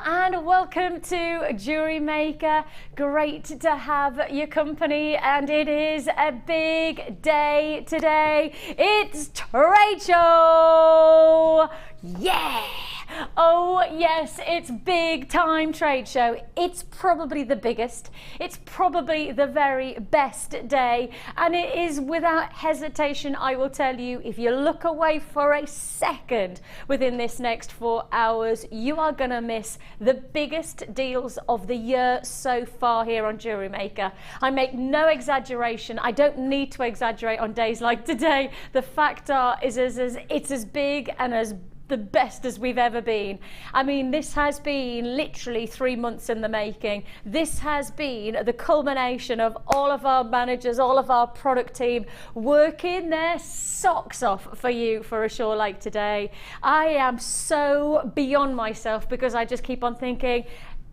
and welcome to JewelleryMaker. Great to have your company, and it is a big day today. It's trade show! Yeah! Oh yes, it's big time trade show. It's probably the biggest. It's probably the very best day, and it is without hesitation, I will tell you, if you look away for a second within this next 4 hours, you are gonna miss the biggest deals of the year so far here on JewelleryMaker. I make no exaggeration. I don't need to exaggerate on days like today. The fact is it's as big and as the best as we've ever been. I mean, this has been literally 3 months in the making. This has been the culmination of all of our managers, all of our product team working their socks off for you for a show like today. I am so beyond myself because I just keep on thinking,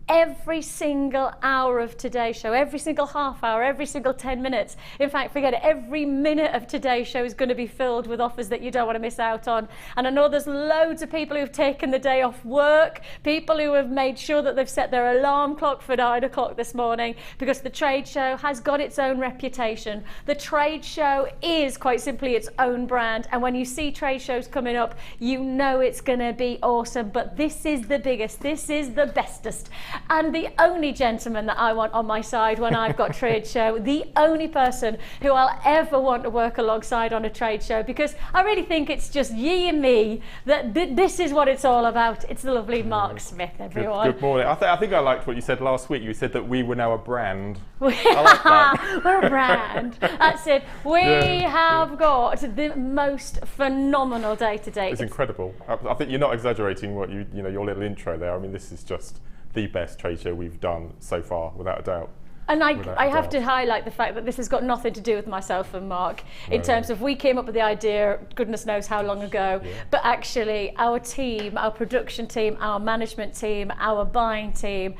every single hour of today's show, every single half hour, every single 10 minutes, in fact, forget it, every minute of today's show is going to be filled with offers that you don't want to miss out on. And I know there's loads of people who've taken the day off work, people who have made sure that they've set their alarm clock for 9 o'clock this morning, because the trade show has got its own reputation. The trade show is quite simply its own brand, and when you see trade shows coming up, you know it's going to be awesome. But this is the biggest, this is the bestest. And the only gentleman that I want on my side when I've got trade show, the only person who I'll ever want to work alongside on a trade show, because I really think it's just ye and me, that this is what it's all about. It's the lovely Mark Smith, everyone. Good morning. I think I liked what you said last week. You said that we were now a brand. I like that. We're a brand. That's it. We have got the most phenomenal day today. It's incredible. I think you're not exaggerating what you know, your little intro there. I mean, this is just the best trade show we've done so far, without a doubt. And I have to highlight the fact that this has got nothing to do with myself and Mark, in terms of we came up with the idea, goodness knows how long ago, but actually our team, our production team, our management team, our buying team,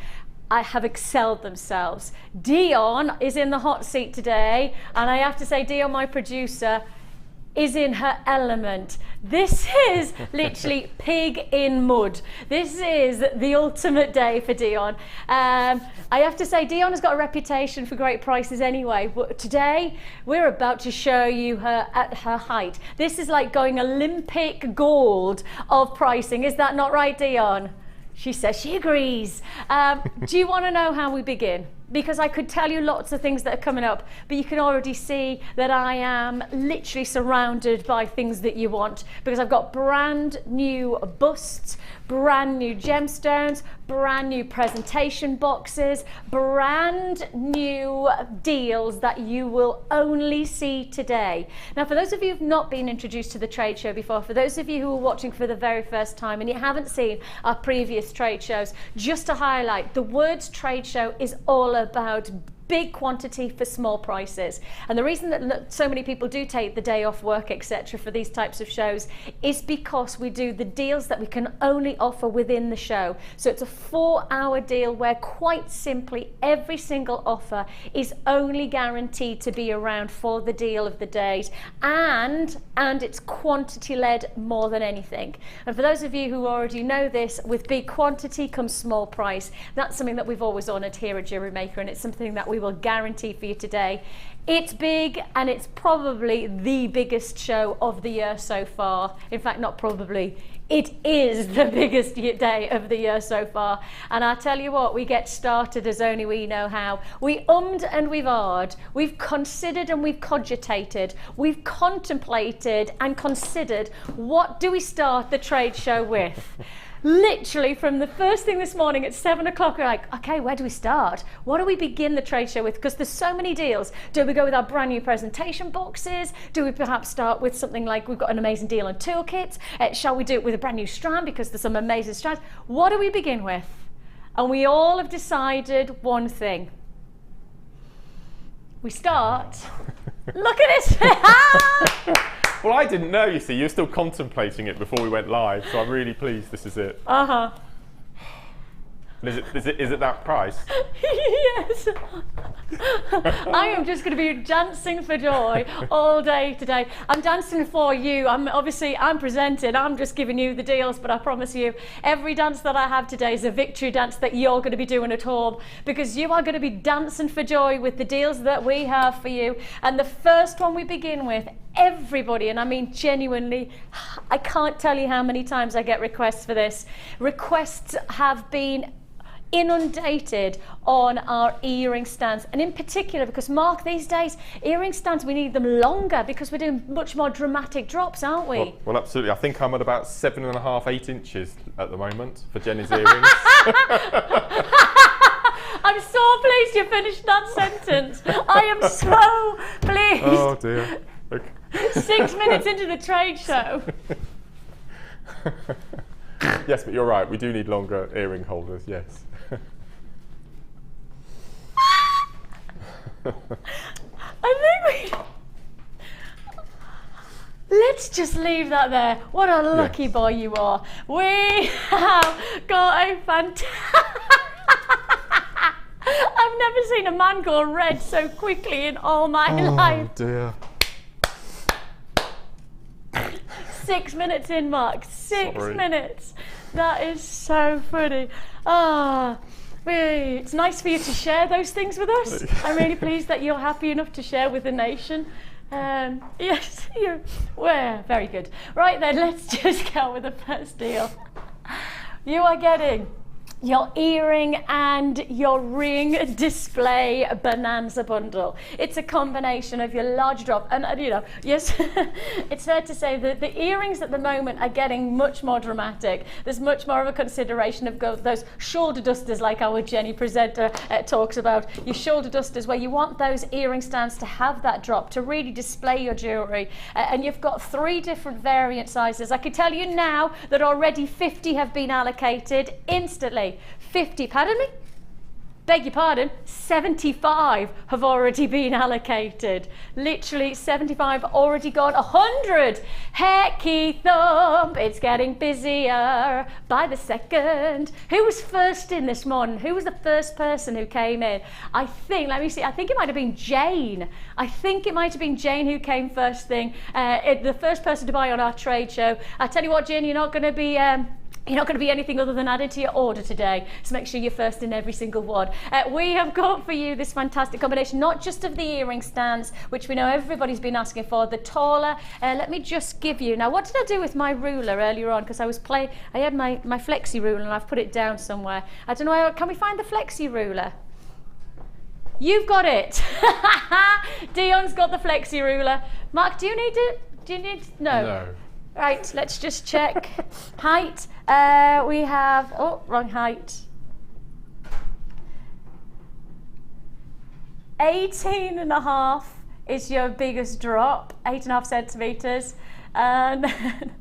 I have excelled themselves. Dion is in the hot seat today, and I have to say, Dion, my producer, is in her element. This is literally pig in mud. This is the ultimate day for Dion. I have to say, Dion has got a reputation for great prices anyway, but today we're about to show you her at her height. This is like going Olympic gold of pricing. Is that not right, Dion? She says she agrees. Do you want to know how we begin? Because I could tell you lots of things that are coming up, but you can already see that I am literally surrounded by things that you want, because I've got brand new busts, brand new gemstones, brand new presentation boxes, brand new deals that you will only see today. Now, for those of you who've not been introduced to the trade show before, for those of you who are watching for the very first time and you haven't seen our previous trade shows, just to highlight, the words trade show is all about big quantity for small prices. And the reason that so many people do take the day off work, etc., for these types of shows is because we do the deals that we can only offer within the show. So it's a 4-hour deal where quite simply every single offer is only guaranteed to be around for the deal of the days, and it's quantity led more than anything. And for those of you who already know this, with big quantity comes small price. That's something that we've always honoured here at JewelleryMaker, and it's something that we will guarantee for you today. It's big, and it's probably the biggest show of the year so far. In fact, not probably, it is the biggest day of the year so far. And I tell you what, we get started as only we know how. We ummed and we've ahed, we've considered and we've cogitated, we've contemplated and considered, what do we start the trade show with? Literally from the first thing this morning at 7 o'clock, we're like, okay, where do we start? What do we begin the trade show with? Because there's so many deals. Do we go with our brand new presentation boxes? Do we perhaps start with something like, we've got an amazing deal on toolkits? Shall we do it with a brand new strand, because there's some amazing strands? What do we begin with? And we all have decided one thing. We start, look at it. Well, I didn't know, you see. You're still contemplating it before we went live, so I'm really pleased this is it. And is it that price? Yes. I am just going to be dancing for joy all day today. I'm dancing for you. I'm presenting. I'm just giving you the deals, but I promise you, every dance that I have today is a victory dance that you're going to be doing at home, because you are going to be dancing for joy with the deals that we have for you. And the first one we begin with, everybody, and I mean genuinely, I can't tell you how many times I get requests for this. Requests have been inundated on our earring stands, and in particular because, Mark, these days earring stands, we need them longer because we're doing much more dramatic drops, aren't we? Well, absolutely. I think I'm at about 7.5, 8 inches at the moment for Jenny's earrings. I'm so pleased you finished that sentence. I am so pleased. Oh dear. Okay. 6 minutes into the trade show. Yes, but you're right, we do need longer earring holders, yes. I think let's just leave that there. What a lucky boy you are. We have got a fantastic... I've never seen a man go red so quickly in all my life. Oh dear. 6 minutes in, Mark. Six Sorry. minutes. That is so funny. It's nice for you to share those things with us. I'm really pleased that you're happy enough to share with the nation. Yes, well, very good. Right then, let's just go with the first deal. You are getting your earring and your ring display bonanza bundle. It's a combination of your large drop and yes, it's fair to say that the earrings at the moment are getting much more dramatic. There's much more of a consideration of those shoulder dusters, like our Jenny presenter talks about. Your shoulder dusters, where you want those earring stands to have that drop to really display your jewellery, and you've got 3 different variant sizes. I can tell you now that already 50 have been allocated instantly. 50, pardon me? Beg your pardon, 75 have already been allocated. Literally 75 already gone. 100. Hecky thump, it's getting busier by the second. Who was first in this morning? Who was the first person who came in? I think, let me see, I think it might have been Jane. I think it might have been Jane who came first thing. The first person to buy on our trade show. I tell you what, Jane, you're not going to be anything other than added to your order today, so make sure you're first in every single one. We have got for you this fantastic combination, not just of the earring stands, which we know everybody's been asking for, the taller. Let me just give you, now what did I do with my ruler earlier on? Because I had my flexi ruler and I've put it down somewhere. I don't know, can we find the flexi ruler? You've got it. Dion's got the flexi ruler. Mark, do you need it? No. Right, let's just check. Height, we have, wrong height. 18.5 is your biggest drop, 8.5 centimetres, and then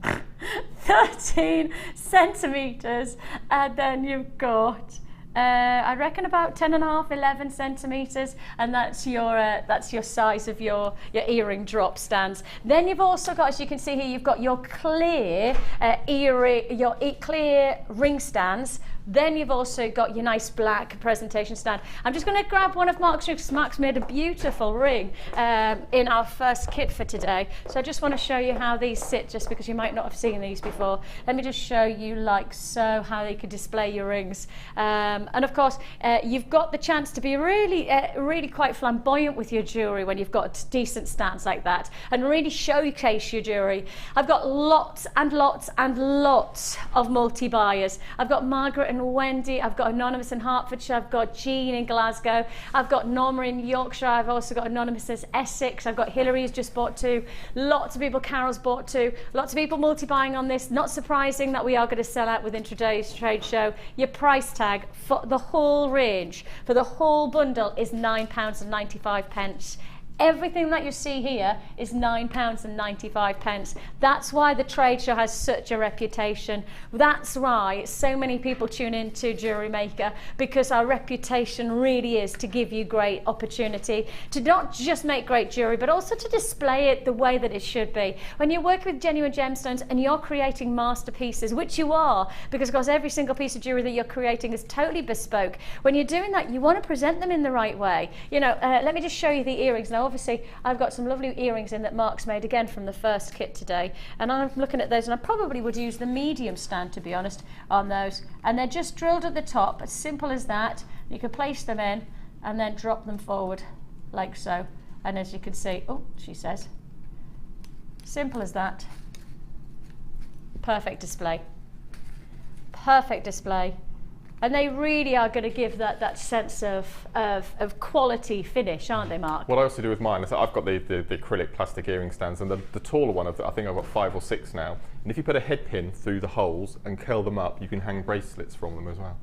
13 centimetres, and then you've got I reckon about 10.5, 11 centimetres, and that's your size of your earring drop stands. Then you've also got, as you can see here, you've got your clear clear ring stands. Then you've also got your nice black presentation stand. I'm just going to grab one of Mark's rings. Mark's made a beautiful ring in our first kit for today. So I just want to show you how these sit, just because you might not have seen these before. Let me just show you like so how they could display your rings. And of course, you've got the chance to be really quite flamboyant with your jewellery when you've got decent stands like that, and really showcase your jewellery. I've got lots and lots and lots of multi-buyers. I've got Margaret and Wendy, I've got Anonymous in Hertfordshire, I've got Jean in Glasgow, I've got Norma in Yorkshire, I've also got Anonymous in Essex, I've got Hilary who's just bought 2, lots of people, Carol's bought 2, lots of people multi-buying on this. Not surprising that we are going to sell out within today's trade show. Your price tag for the whole range, for the whole bundle, is £9.95. Everything that you see here is £9.95. That's why the trade show has such a reputation. That's why so many people tune into JewelleryMaker, because our reputation really is to give you great opportunity to not just make great jewellery, but also to display it the way that it should be. When you work with genuine gemstones and you're creating masterpieces, which you are, because of course every single piece of jewellery that you're creating is totally bespoke. When you're doing that, you want to present them in the right way. You know, let me just show you the earrings. Now obviously I've got some lovely earrings in that Mark's made again from the first kit today, and I'm looking at those, and I probably would use the medium stand, to be honest, on those, and they're just drilled at the top, as simple as that. You can place them in and then drop them forward like so, and as you can see, oh, she says, simple as that. Perfect display. Perfect display. And they really are going to give that sense of quality finish, aren't they, Mark? What I also do with mine is I've got the acrylic plastic earring stands, and the taller one, I think I've got 5 or 6 now. And if you put a head pin through the holes and curl them up, you can hang bracelets from them as well.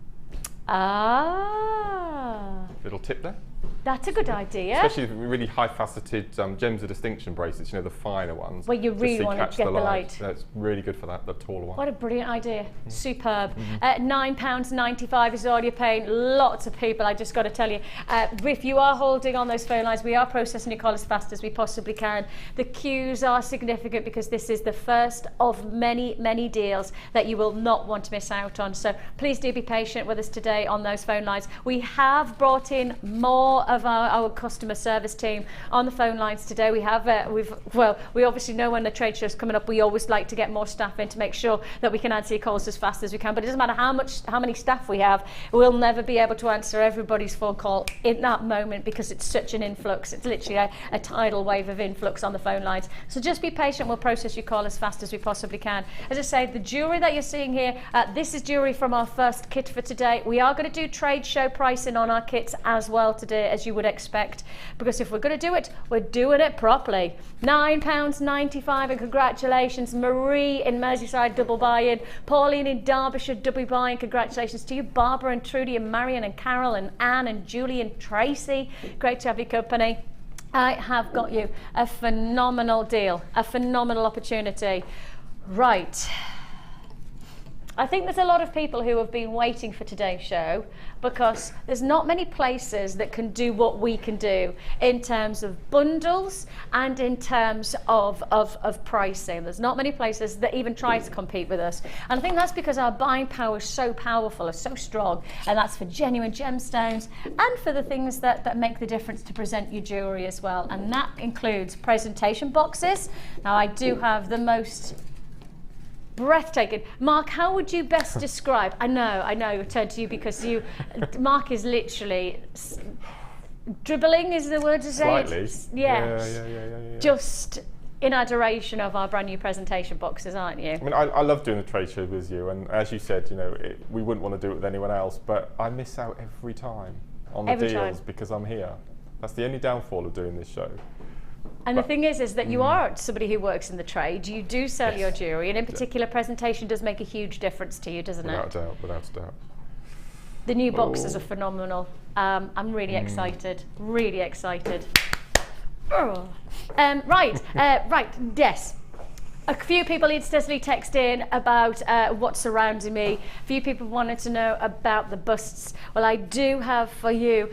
Ah. Little tip there. That's a good idea. Especially really high faceted gems of distinction bracelets, you know, the finer ones. Where you really want to get the light. That's really good for that, the taller one. What a brilliant idea. Superb. £9.95 is all you're paying. Lots of people, I just got to tell you. If you are holding on those phone lines, we are processing your call as fast as we possibly can. The queues are significant because this is the first of many, many deals that you will not want to miss out on. So please do be patient with us today on those phone lines. We have brought in more of our customer service team on the phone lines today. We have we obviously know when the trade show is coming up, we always like to get more staff in to make sure that we can answer your calls as fast as we can, but it doesn't matter how many staff we have, we'll never be able to answer everybody's phone call in that moment because it's such an influx. It's literally a tidal wave of influx on the phone lines. So just be patient, we'll process your call as fast as we possibly can. As I say, the jewellery that you're seeing here, this is jewellery from our first kit for today. We are going to do trade show pricing on our kits as well today, as you would expect, because if we're going to do it, we're doing it properly. £9.95, and congratulations Marie in Merseyside, double buy-in. Pauline in Derbyshire, double buy-in. Congratulations to you. Barbara and Trudy and Marion and Carol and Anne and Julie and Tracy, great to have your company. I have got you a phenomenal deal, a phenomenal opportunity. Right, I think there's a lot of people who have been waiting for today's show because there's not many places that can do what we can do in terms of bundles and in terms of pricing. There's not many places that even try to compete with us. And I think that's because our buying power is so powerful, is so strong, and that's for genuine gemstones and for the things that make the difference to present your jewellery as well. And that includes presentation boxes. Now I do have the most breathtaking. Mark, how would you best describe? I know, I turn to you because Mark is literally dribbling is the word to say. Slightly. Yes. Yeah. Just in adoration of our brand new presentation boxes, aren't you? I mean, I love doing the trade show with you, and as you said, you know, we wouldn't want to do it with anyone else, but I miss out every time on the deals because I'm here. That's the only downfall of doing this show. And the thing is that you are somebody who works in the trade. You do sell your jewellery, and in particular, presentation does make a huge difference to you, doesn't it? Without a doubt. The new boxes are phenomenal. I'm really excited. Really excited. Right. Yes. A few people instantly text in about what's surrounding me. A few people wanted to know about the busts. Well, I do have for you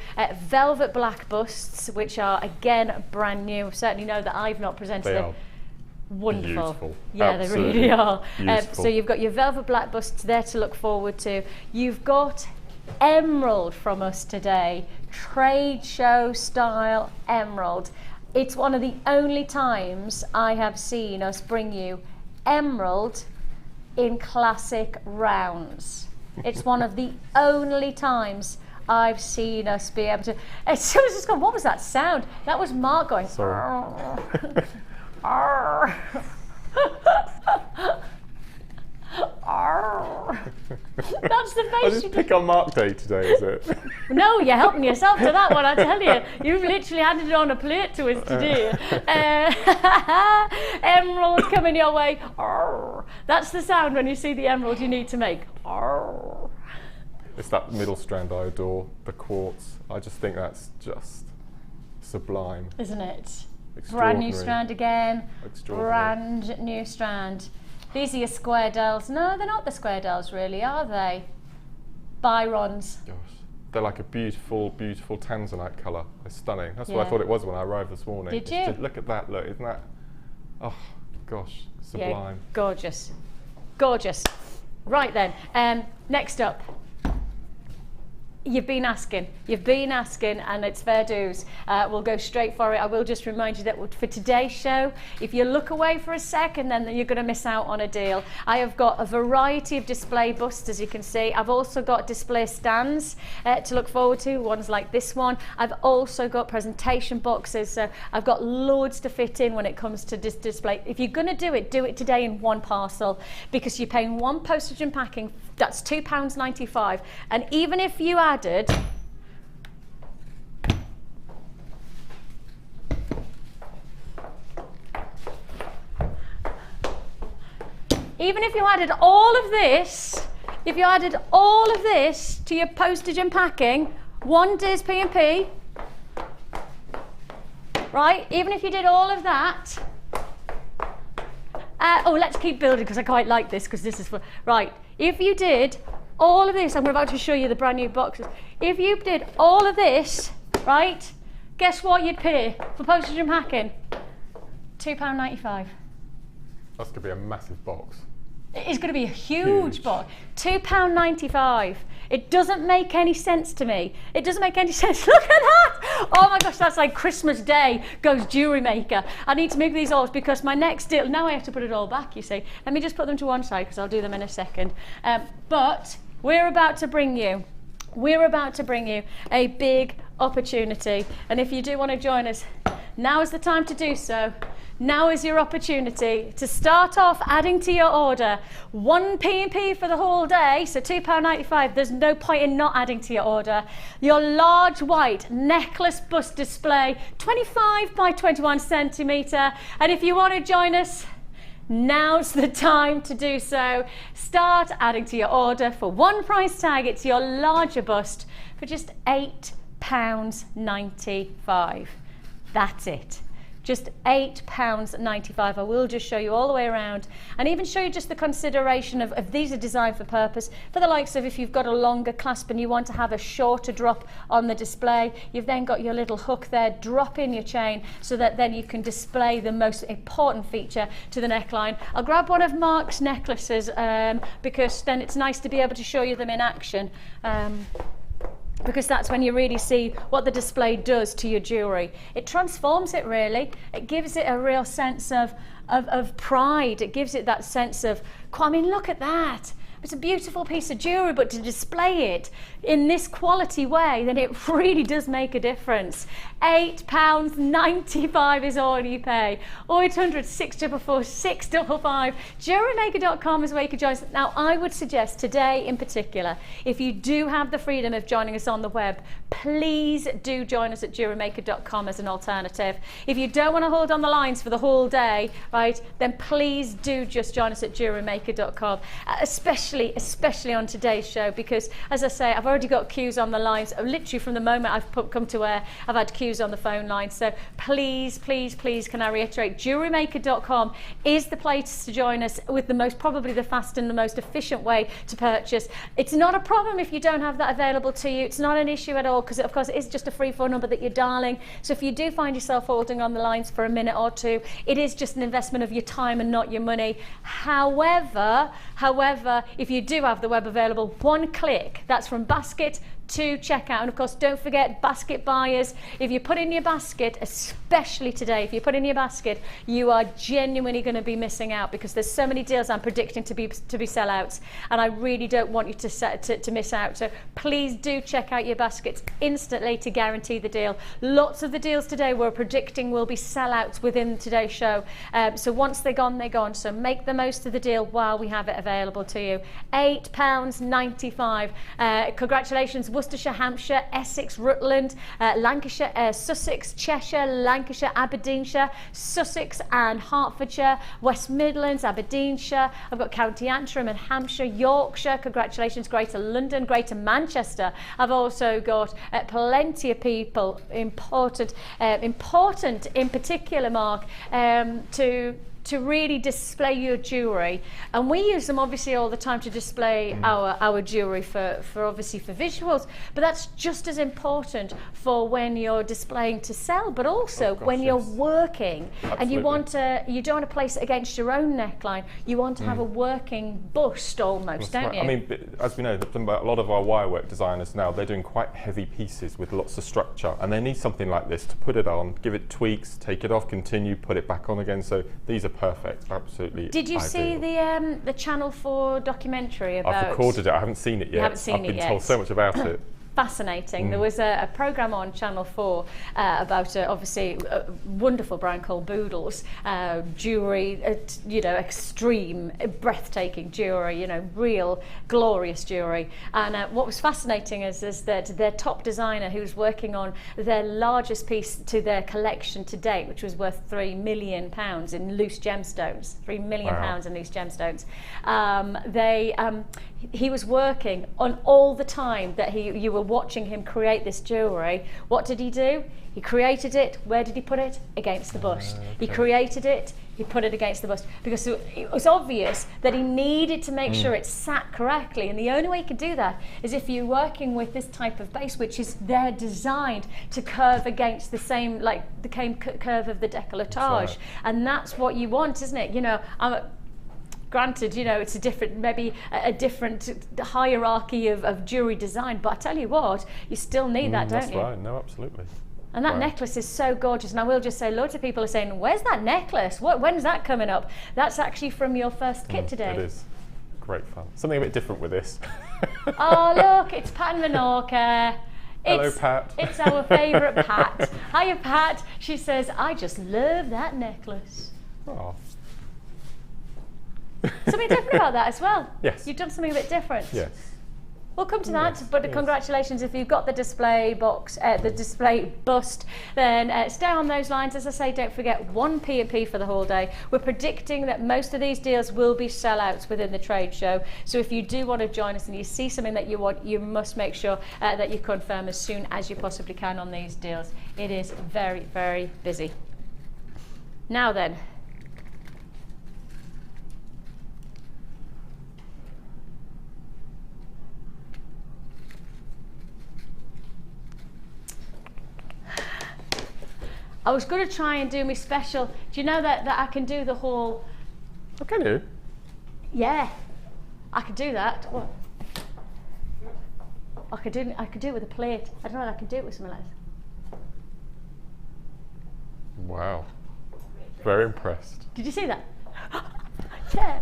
velvet black busts, which are again brand new. Certainly know that I've not presented them. Wonderful. Beautiful. Yeah, Absolutely. they really are. Beautiful. So you've got your velvet black busts there to look forward to. You've got emerald from us today, trade show style emerald. It's one of the only times I have seen us bring you emerald in classic rounds. It's one of the only times I've seen us be able to. As soon as it's gone, what was that sound? That was Mark going. Sorry. That's the face. I just pick on Mark Day today, is it? No, you're helping yourself to that one, I tell you. You've literally handed it on a plate to us today. Emerald coming your way. That's the sound when you see the emerald you need to make. It's that middle strand I adore, the quartz. I just think that's just sublime. Isn't it? Brand new strand again. Extraordinary. Brand new strand. These are your square dells. No, they're not the square dells really, are they? Byrons. Gosh. They're like a beautiful, beautiful tanzanite colour. They're stunning. That's what I thought it was when I arrived this morning. Did you? Just, look at that, look, isn't that, oh gosh, sublime. Yeah, gorgeous. Gorgeous. Right then, next up. You've been asking, and it's fair dues. We'll go straight for it. I will just remind you that for today's show, if you look away for a second, then you're going to miss out on a deal. I have got a variety of display busts, as you can see. I've also got display stands to look forward to, ones like this one. I've also got presentation boxes, so I've got loads to fit in when it comes to display. If you're going to do it today in one parcel, because you're paying one postage and packing. That's £2.95, and even if you added all of this, if you added all of this to your postage and packing, one day's P&P, right? Even if you did all of that, oh, let's keep building because I quite like this because this is for, right. If you did all of this, I'm about to show you the brand new boxes. If you did all of this, right, guess what you'd pay for postage and packing? £2.95. That's going to be a massive box. It's going to be a huge box. £2.95. It doesn't make any sense to me. It doesn't make any sense. Look at that! Oh my gosh, that's like Christmas Day goes JewelleryMaker. I need to make these all because my next deal, now I have to put it all back, you see. Let me just put them to one side because I'll do them in a second. But we're about to bring you a big opportunity. And if you do want to join us, now is the time to do so. Now is your opportunity to start off adding to your order. One P&P for the whole day, so £2.95. There's no point in not adding to your order. Your large white necklace bust display, 25 by 21 centimetre. And if you want to join us, now's the time to do so. Start adding to your order for one price tag. It's your larger bust for just £8.95. That's it. Just £8.95. I will just show you all the way around and even show you just the consideration of these are designed for purpose. For the likes of if you've got a longer clasp and you want to have a shorter drop on the display, you've then got your little hook there, drop in your chain so that then you can display the most important feature to the neckline. I'll grab one of Mark's necklaces because then it's nice to be able to show you them in action. Because that's when you really see what the display does to your jewellery. It transforms it really. It gives it a real sense of pride. It gives it that sense of, I mean, look at that. It's a beautiful piece of jewellery, but to display it in this quality way, then it really does make a difference. £8.95 is all you pay. 0800 644 655. JewelleryMaker.com is where you can join us. Now, I would suggest today in particular, if you do have the freedom of joining us on the web, please do join us at JewelleryMaker.com as an alternative. If you don't want to hold on the lines for the whole day, right, then please do just join us at JewelleryMaker.com, especially on today's show, because as I say, I've already got queues on the lines. Literally from the moment I've come to air, I've had queues on the phone line. So please, please, please, can I reiterate, JewelleryMaker.com is the place to join us with probably the fast and the most efficient way to purchase. It's not a problem if you don't have that available to you. It's not an issue at all because of course it is just a free phone number that you're dialing. So if you do find yourself holding on the lines for a minute or two, it is just an investment of your time and not your money. However, if you do have the web available, one click, that's from basket to checkout. And of course, don't forget basket buyers. If you put in your basket, especially today, if you put in your basket, you are genuinely going to be missing out because there's so many deals I'm predicting to be sellouts, and I really don't want you to miss out. So please do check out your baskets instantly to guarantee the deal. Lots of the deals today we're predicting will be sellouts within today's show. So once they're gone, they're gone. So make the most of the deal while we have it available to you. £8.95. Congratulations. Worcestershire, Hampshire, Essex, Rutland, Lancashire, Sussex, Cheshire, Lancashire, Aberdeenshire, Sussex and Hertfordshire, West Midlands, Aberdeenshire. I've got County Antrim and Hampshire, Yorkshire, congratulations, Greater London, Greater Manchester. I've also got plenty of people, important in particular, Mark, to really display your jewellery, and we use them obviously all the time to display our jewellery for obviously for visuals, but that's just as important for when you're displaying to sell, but also when you're working. Absolutely. And you don't want to place it against your own neckline, you want to have a working bust almost, don't you? I mean, as we know, a lot of our wirework designers now, they're doing quite heavy pieces with lots of structure, and they need something like this to put it on, give it tweaks, take it off, continue, put it back on again. So these are perfect, absolutely. Did you see the Channel 4 documentary about? I've recorded it. I haven't seen it yet. You haven't seen it yet. I've been told so much about it. Fascinating. There was a programme on Channel 4 about obviously a wonderful brand called Boodles, jewellery, extreme, breathtaking jewellery, real glorious jewellery. And what was fascinating is that their top designer, who's working on their largest piece to their collection to date, which was worth £3 million in loose gemstones, £3 million in loose gemstones. He was working on all the time that you were watching him create this jewellery. What did he do? He created it. Where did he put it? Against the bust. Okay. He created it. He put it against the bust because it was obvious that he needed to make sure it sat correctly, and the only way he could do that is if you're working with this type of base, which is they're designed to curve against the same, like the curve of the décolletage, and that's what you want, isn't it? Granted, it's maybe a different hierarchy of jewellery design, but I tell you what, you still need that, don't you? That's right, no, absolutely. And that necklace is so gorgeous, and I will just say, loads of people are saying, where's that necklace? When's that coming up? That's actually from your first kit today. It is. Great fun. Something a bit different with this. Oh, look, it's Pat and Menorca. Hello, Pat. It's our favourite Pat. Hiya, Pat. She says, I just love that necklace. Oh. Something different about that as well. Yes. You've done something a bit different. Yes. We'll come to that, but congratulations if you've got the display box, the display bust, then stay on those lines. As I say, don't forget 1 P&P for the whole day. We're predicting that most of these deals will be sellouts within the trade show. So if you do want to join us and you see something that you want, you must make sure that you confirm as soon as you possibly can on these deals. It is very, very busy. Now then. I was going to try and do my special. Do you know that I can do the whole? Oh, can you? Yeah, I could do that. What? I could do it with a plate. I don't know. I can do it with something like this. Wow, very impressed. Did you see that? Yeah.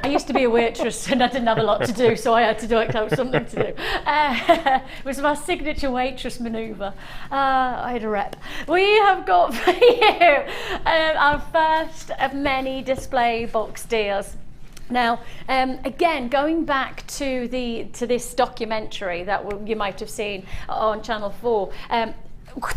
I used to be a waitress and I didn't have a lot to do, so I had to work out something to do. It was my signature waitress manoeuvre. I had a rep. We have got for you our first of many display box deals. Now, again, going back to this documentary that you might have seen on Channel 4,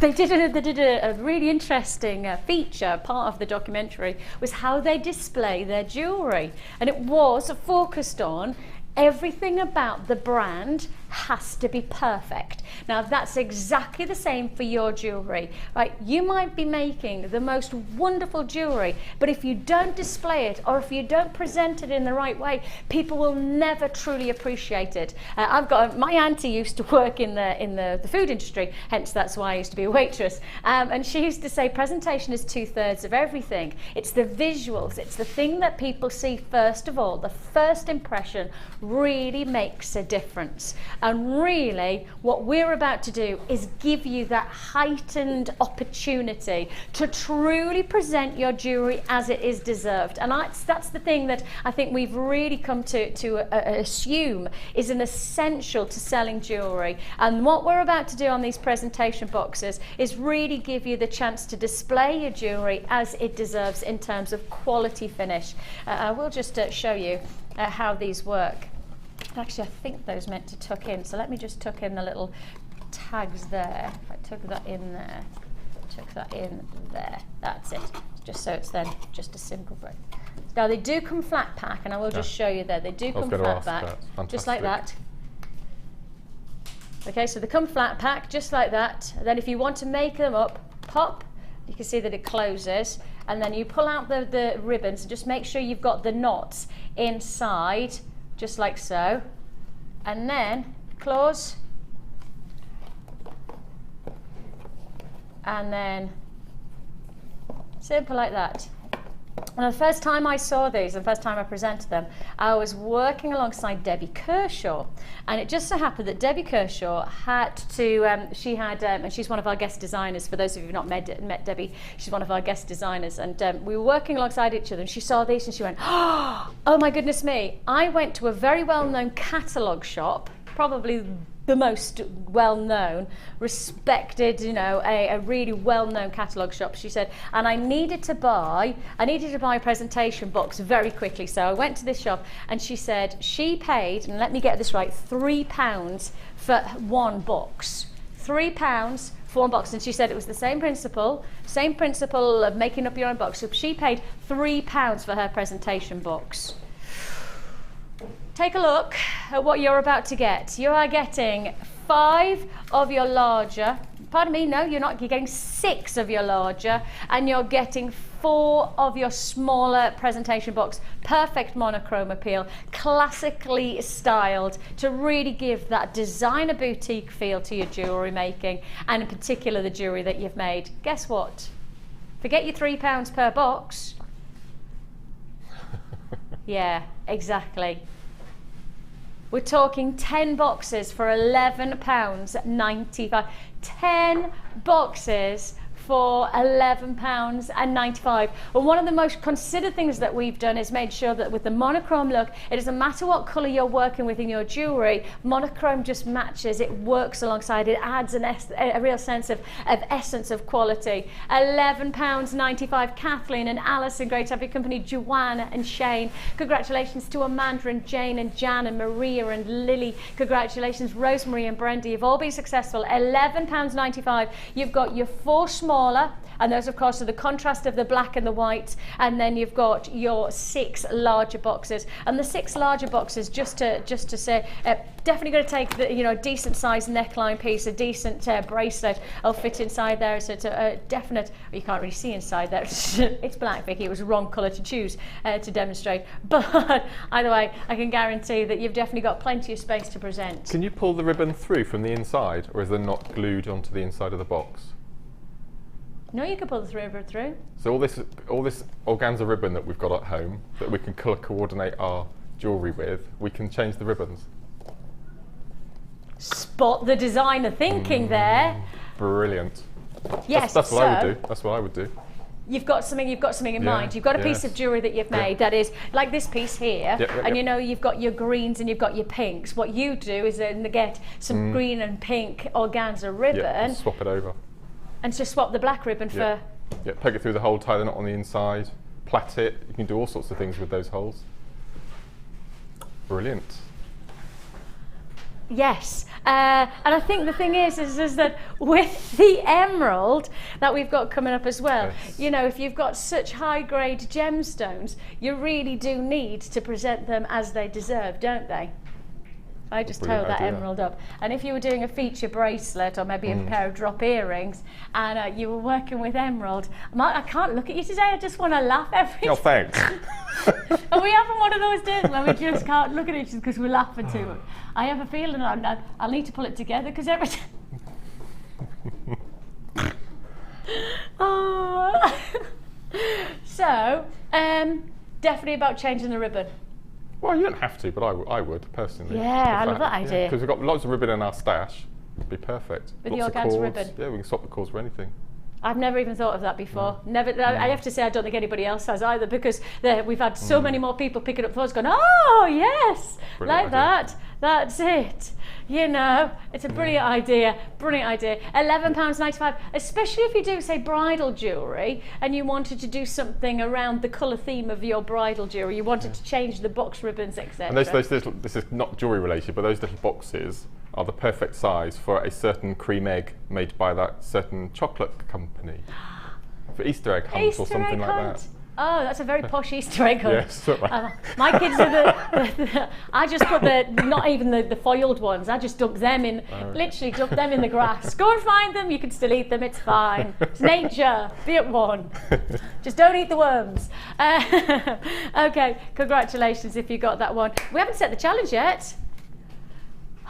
they did a really interesting feature. Part of the documentary was how they display their jewellery, and it was focused on everything about the brand has to be perfect. Now that's exactly the same for your jewellery, right? You might be making the most wonderful jewellery, but if you don't display it or if you don't present it in the right way, people will never truly appreciate it. My auntie used to work in the food industry, hence that's why I used to be a waitress, and she used to say presentation is 2/3 of everything. It's the visuals, it's the thing that people see first of all. The first impression really makes a difference. And really, what we're about to do is give you that heightened opportunity to truly present your jewellery as it is deserved. And that's the thing that I think we've really come to assume is an essential to selling jewellery. And what we're about to do on these presentation boxes is really give you the chance to display your jewellery as it deserves in terms of quality finish. I will just show you how these work. Actually, I think those meant to tuck in. So let me just tuck in the little tags there. If I tuck that in there, tuck that in there. That's it. Just so it's then just a simple braid. Now they do come flat pack, and I will just show you there. They do come flat pack, just like that. Okay, so they come flat pack, just like that. And then if you want to make them up, pop, you can see that it closes. And then you pull out the ribbons and just make sure you've got the knots inside, just like so. And then close. And then simple like that. And the first time I saw these, the first time I presented them, I was working alongside Debbie Kershaw, and it just so happened that Debbie Kershaw had to, and she's one of our guest designers. For those of you who've not met Debbie, she's one of our guest designers, and we were working alongside each other, and she saw these and she went, oh my goodness me, I went to a very well-known catalogue shop, probably the most well-known, respected, you know, a really well-known catalogue shop, she said, and I needed to buy a presentation box very quickly. So I went to this shop, and she said she paid, and let me get this right, £3 for one box. £3 for one box. And she said it was the same principle of making up your own box. So she paid £3 for her presentation box. Take a look at what you're about to get. You are getting 5 of your larger, pardon me, no, you're not, you're getting 6 of your larger, and you're getting 4 of your smaller presentation box. Perfect monochrome appeal, classically styled to really give that designer boutique feel to your jewellery making, and in particular the jewellery that you've made. Guess what? Forget your £3 per box. Yeah, exactly. We're talking 10 boxes for £11.95. 10 boxes for £11.95. And one of the most considered things that we've done is made sure that with the monochrome look, it doesn't matter what colour you're working with in your jewellery, monochrome just matches, it works alongside, it adds a real sense of essence of quality. £11.95. Kathleen and Alison, great to have your company, Joanna and Shane. Congratulations to Amanda and Jane and Jan and Maria and Lily. Congratulations, Rosemary and Brenda. You've all been successful. £11.95. You've got your 4 smaller, and those of course are the contrast of the black and the white, and then you've got your 6 larger boxes. And the 6 larger boxes, just to say, definitely going to take the, you know, a decent size neckline piece, a decent bracelet will fit inside there. So it's a definite, well, you can't really see inside there. It's black, Vicky, it was the wrong colour to choose to demonstrate, but either way I can guarantee that you've definitely got plenty of space to present. Can you pull the ribbon through from the inside, or is the knot glued onto the inside of the box? No, you can pull the ribbon through. So all this organza ribbon that we've got at home, that we can colour coordinate our jewellery with, we can change the ribbons. Spot the designer thinking there. Brilliant. Yes, that's what I would do. That's what I would do. You've got something in mind. You've got a piece of jewellery that you've made that is like this piece here, and you know you've got your greens and you've got your pinks. What you do is get some green and pink organza ribbon, and swap it over. And just swap the black ribbon for... Yeah, poke it through the hole, tie the knot on the inside, plait it. You can do all sorts of things with those holes. Brilliant. Yes, and I think the thing is that with the emerald that we've got coming up as well, you know, if you've got such high-grade gemstones, you really do need to present them as they deserve, don't they? I just held that emerald up. And if you were doing a feature bracelet or maybe a pair of drop earrings and you were working with emerald, I can't look at you today, I just want to laugh every time. Oh, thanks. And we having one of those days where we just can't look at each other because we're laughing too much. I have a feeling I'll need to pull it together because every time... Oh. So, definitely about changing the ribbon. Well, you don't have to, but I would personally. Yeah, I love that idea. Because we've got lots of ribbon in our stash. It'd be perfect. With the organza ribbon. Yeah, we can swap the cords for anything. I've never even thought of that before. Never. I have to say I don't think anybody else has either, because we've had so many more people picking up photos going, oh yes, brilliant like idea. That. That's it. You know, it's a brilliant idea, brilliant idea. £11.95, especially if you do, say, bridal jewellery and you wanted to do something around the colour theme of your bridal jewellery. You wanted to change the box ribbons, etc. And those little, this is not jewellery related, but those little boxes are the perfect size for a certain cream egg made by that certain chocolate company. For Easter egg hunt or something like that. Oh, that's a very posh Easter egg hunt. Yes, right. My kids are I just put not even the foiled ones, I just dunk them in, literally dunk them in the grass. Go and find them, you can still eat them, it's fine. It's nature, be at one. Just don't eat the worms. Okay, congratulations if you got that one. We haven't set the challenge yet.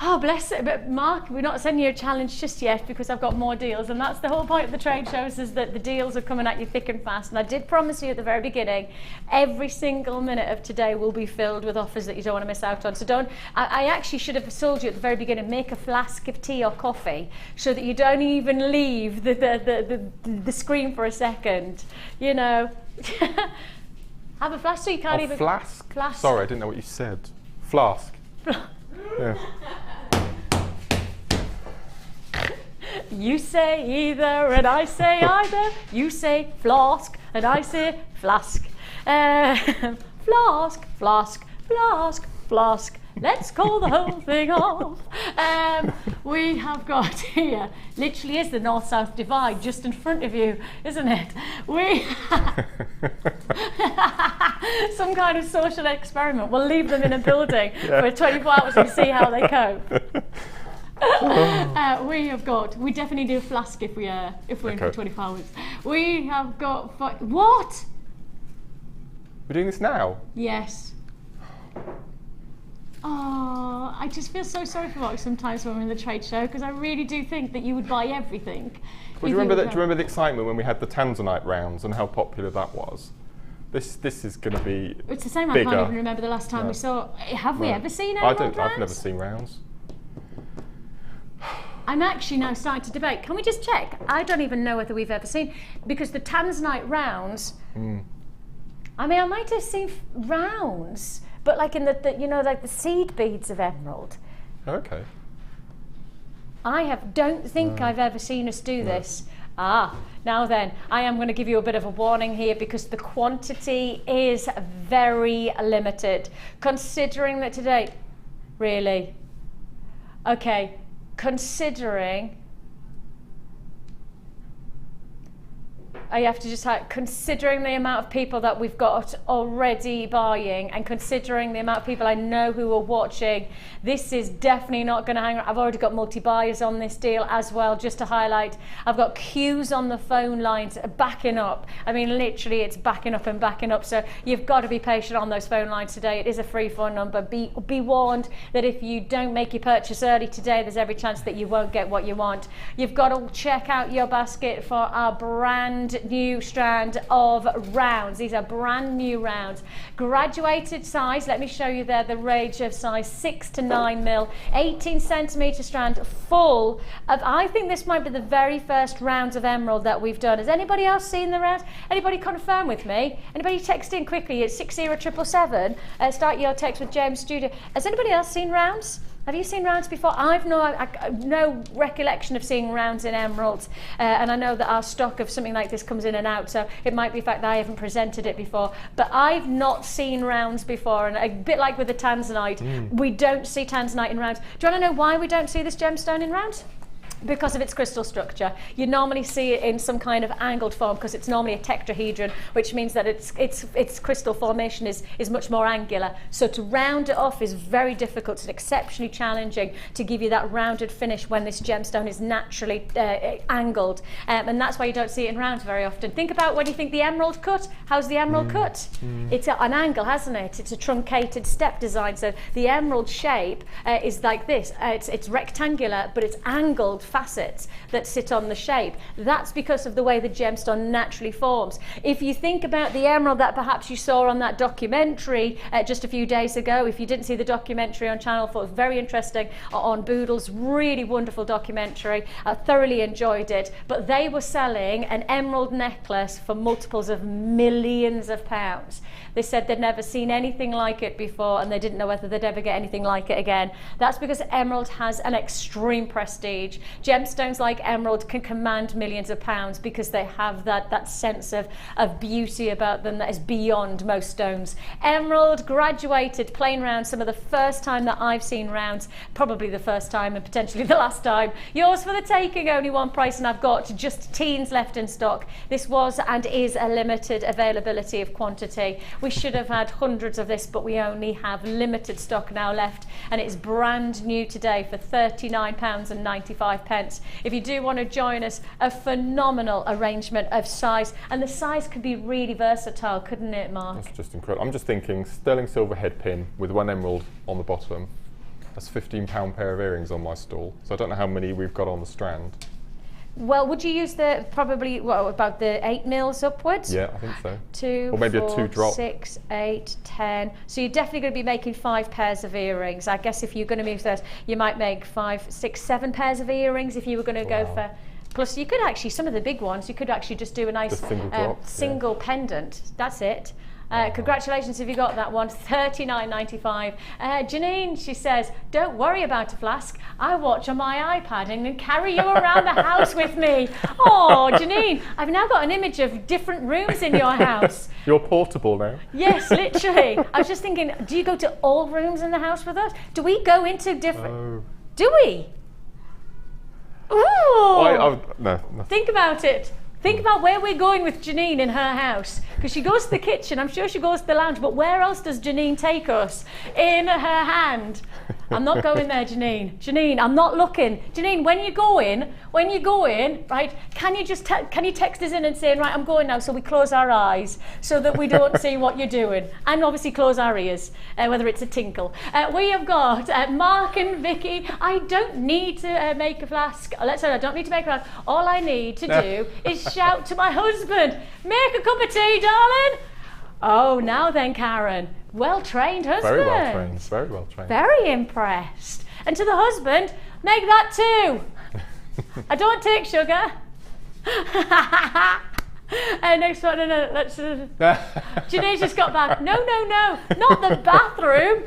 Oh, bless it. But Mark, we're not sending you a challenge just yet because I've got more deals. And that's the whole point of the trade shows, is that the deals are coming at you thick and fast. And I did promise you at the very beginning, every single minute of today will be filled with offers that you don't want to miss out on. So don't, I actually should have told you at the very beginning, make a flask of tea or coffee so that you don't even leave the screen for a second. You know, have a flask so you can't even... Flask? Flask. Sorry, I didn't know what you said. Flask. Yeah. You say either and I say either. You say flask and I say flask. Flask, flask, flask, flask. Let's call the whole thing off. We have got here, literally is the north-south divide just in front of you, isn't it? We some kind of social experiment. We'll leave them in a building for 24 hours and see how they cope. We definitely do a flask if we're in for 24 hours. We have got, what? We're doing this now? Yes. Oh, I just feel so sorry for Mark sometimes when we're in the trade show, because I really do think that you would buy everything. Well, do you remember the excitement when we had the tanzanite rounds and how popular that was? This is going to be It's the same. bigger. I can't even remember the last time we saw. Have we ever seen emerald rounds? I've never seen rounds. I'm actually now starting to debate. Can we just check? I don't even know whether we've ever seen, because the tanzanite rounds. I mean, I might have seen rounds, but like in the you know, like the seed beads of emerald. Okay. Don't think I've ever seen us do this. Now then, I am going to give you a bit of a warning here, because the quantity is very limited. Considering that today, really, okay, considering, I have to just considering the amount of people that we've got already buying, and considering the amount of people I know who are watching, this is definitely not going to hang around. I've already got multi-buyers on this deal as well, just to highlight. I've got queues on the phone lines backing up. I mean, literally, it's backing up and backing up. So you've got to be patient on those phone lines today. It is a free phone number. Be warned that if you don't make your purchase early today, there's every chance that you won't get what you want. You've got to check out your basket for our brand new strand of rounds. These are brand new rounds, graduated size. Let me show you there the range of size 6 to 9 mil, 18 centimeter strand, full of, I think this might be the very first rounds of emerald that we've done. Has anybody else seen the rounds? Anybody confirm with me? Anybody text in quickly? It's 60777. Start your text with James Studio. Has anybody else seen rounds? Have you seen rounds before? I've no recollection of seeing rounds in emeralds, and I know that our stock of something like this comes in and out, so it might be the fact that I haven't presented it before, but I've not seen rounds before, and a bit like with the tanzanite, we don't see tanzanite in rounds. Do you want to know why we don't see this gemstone in rounds? Because of its crystal structure. You normally see it in some kind of angled form, because it's normally a tetrahedron, which means that its crystal formation is much more angular. So to round it off is very difficult. It's exceptionally challenging to give you that rounded finish when this gemstone is naturally angled. And that's why you don't see it in rounds very often. Think about when you think the emerald cut. How's the emerald cut? It's an angle, hasn't it? It's a truncated step design. So the emerald shape is like this. It's rectangular, but it's angled facets that sit on the shape. That's because of the way the gemstone naturally forms. If you think about the emerald that perhaps you saw on that documentary just a few days ago, if you didn't see the documentary on Channel 4, it was very interesting, on Boodles, really wonderful documentary. I thoroughly enjoyed it, but they were selling an emerald necklace for multiples of millions of pounds. They said they'd never seen anything like it before, and they didn't know whether they'd ever get anything like it again. That's because emerald has an extreme prestige. Gemstones like emerald can command millions of pounds because they have that sense of beauty about them that is beyond most stones. Emerald graduated plain rounds, some of the first time that I've seen rounds, probably the first time and potentially the last time. Yours for the taking, only one price, and I've got just teens left in stock. This was and is a limited availability of quantity. We should have had hundreds of this, but we only have limited stock now left, and it's brand new today for £39.95. If you do want to join us, a phenomenal arrangement of size, and the size could be really versatile, couldn't it, Mark? That's just incredible. I'm just thinking sterling silver head pin with one emerald on the bottom. That's a £15 pair of earrings on my stall. So I don't know how many we've got on the strand. Well, would you use the probably about the 8 mils upwards? Yeah, I think so. 2, or maybe 4, a 2-drop. 6, 8, 10. So you're definitely going to be making 5 pairs of earrings. I guess if you're going to move those, you might make 5, 6, 7 pairs of earrings if you were going to go for. Plus, you could actually, some of the big ones, you could actually just do a nice single pendant. That's it. Congratulations if you got that one, £39.95. Janine, she says, don't worry about a flask. I watch on my iPad and carry you around the house with me. Oh, Janine, I've now got an image of different rooms in your house. You're portable now. Yes, literally. I was just thinking, do you go to all rooms in the house with us? Do we go into different... Oh. Do we? Ooh. No. Think about it. Think about where we're going with Janine in her house, because she goes to the kitchen, I'm sure she goes to the lounge, but where else does Janine take us? In her hand. I'm not going there, Janine. Janine, I'm not looking. Janine, when you go in, right, can you text us in and say, right, I'm going now, so we close our eyes so that we don't see what you're doing, and obviously close our ears, whether it's a tinkle. We have got Mark and Vicki. I don't need to make a flask. Let's say I don't need to make a flask. All I need to do is shout to my husband, make a cup of tea, darling. Oh, now then, Karen. Well-trained husband. Very well trained, very well trained. Very impressed. And to the husband, make that too. I don't take sugar. Next one, no, let's... Janine's just got back. No, not the bathroom.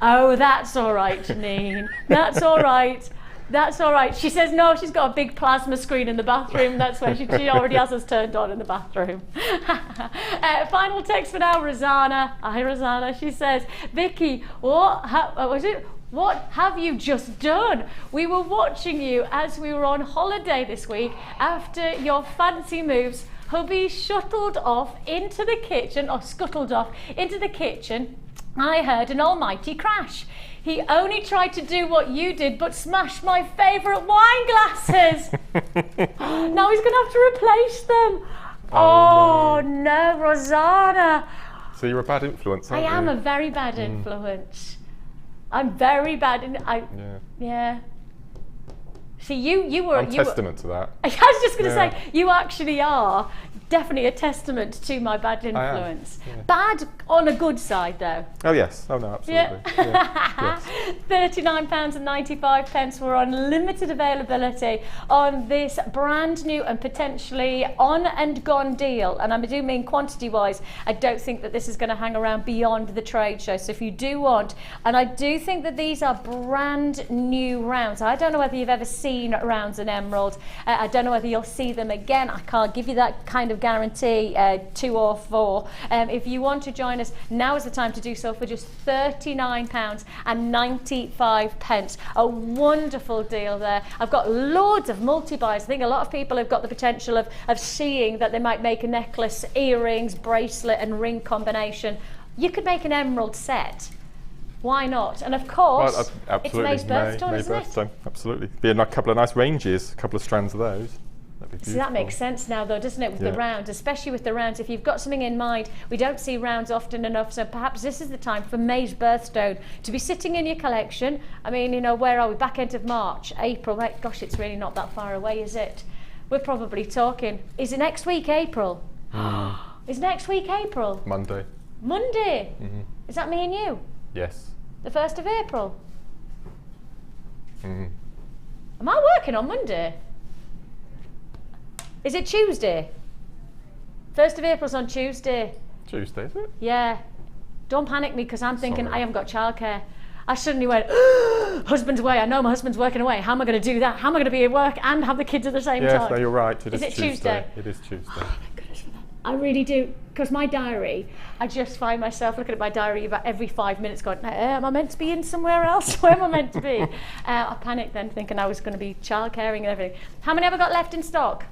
Oh, that's all right, Janine. That's all right. That's all right. She says no, she's got a big plasma screen in the bathroom. That's where she already has us turned on in the bathroom. Final text for now, Rosanna. Hi, Rosanna. She says, Vicki, what have you just done? We were watching you as we were on holiday this week. After your fancy moves, hubby scuttled off into the kitchen. I heard an almighty crash. He only tried to do what you did, but smashed my favourite wine glasses. Now he's going to have to replace them. Oh no, Rosanna. So you're a bad influence, aren't you? I am a very bad influence. I'm very bad. Yeah. See, you were... I'm testament to that. I was just going to say, you actually are definitely a testament to my bad influence. Yeah. Bad on a good side, though. Oh, yes. Oh, no, absolutely. Yeah. Yes. £39.95. We're on limited availability on this brand new and potentially on and gone deal. And I do mean quantity-wise. I don't think that this is going to hang around beyond the trade show. So if you do want, and I do think that these are brand new rounds. I don't know whether you've ever seen rounds in emerald. I don't know whether you'll see them again. I can't give you that kind of guarantee, 2 or 4. If you want to join us, now is the time to do so for just £39.95. A wonderful deal there. I've got loads of multi-buys. I think a lot of people have got the potential of seeing that they might make a necklace, earrings, bracelet and ring combination. You could make an emerald set. Why not? And of course, it's May's birthstone, isn't it? Absolutely. Be a couple of nice ranges, a couple of strands of those. That'd be beautiful. See, that makes sense now though, doesn't it, with the rounds, especially with the rounds. If you've got something in mind, we don't see rounds often enough, so perhaps this is the time for May's birthstone to be sitting in your collection. I mean, you know, where are we? Back end of March, April, wait, gosh, it's really not that far away, is it? We're probably talking, is it next week, April? Is next week April? Monday. Monday? Is that me and you? Yes. The 1st of April? Am I working on Monday? Is it Tuesday? 1st of April's on Tuesday. Tuesday, is it? Yeah. Don't panic me because I'm thinking Sorry. I haven't got childcare. I suddenly went, husband's away. I know my husband's working away. How am I going to do that? How am I going to be at work and have the kids at the same time? Yes, no, you're right. Is it Tuesday? It is Tuesday. Oh, thank goodness for that. I really do. Because my diary, I just find myself looking at my diary about every 5 minutes going, am I meant to be in somewhere else? Where am I meant to be? I panicked then thinking I was going to be child caring and everything. How many have I got left in stock?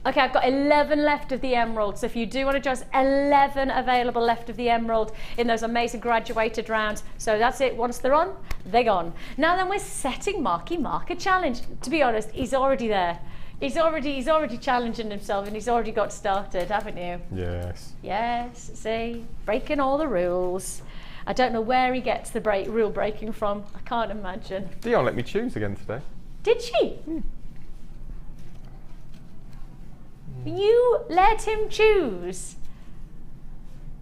Okay, I've got 11 left of the emerald. So if you do want to just 11 available left of the emerald in those amazing graduated rounds. So that's it. Once they're on, they're gone. Now then, we're setting Marky Mark a challenge. To be honest, he's already there. He's already challenging himself and he's already got started, haven't you? Yes. Yes, see, breaking all the rules. I don't know where he gets the rule breaking from. I can't imagine. Dion let me choose again today. Did she? You let him choose.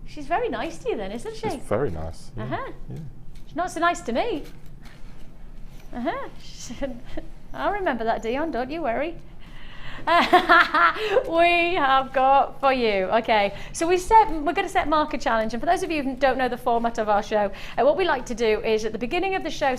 She's very nice to you then, isn't she? It's very nice. Yeah. Yeah. She's not so nice to me. I'll remember that, Dion, don't you worry. We have got for you. Okay, so we're going to set Mark a challenge, and for those of you who don't know the format of our show, what we like to do is at the beginning of the show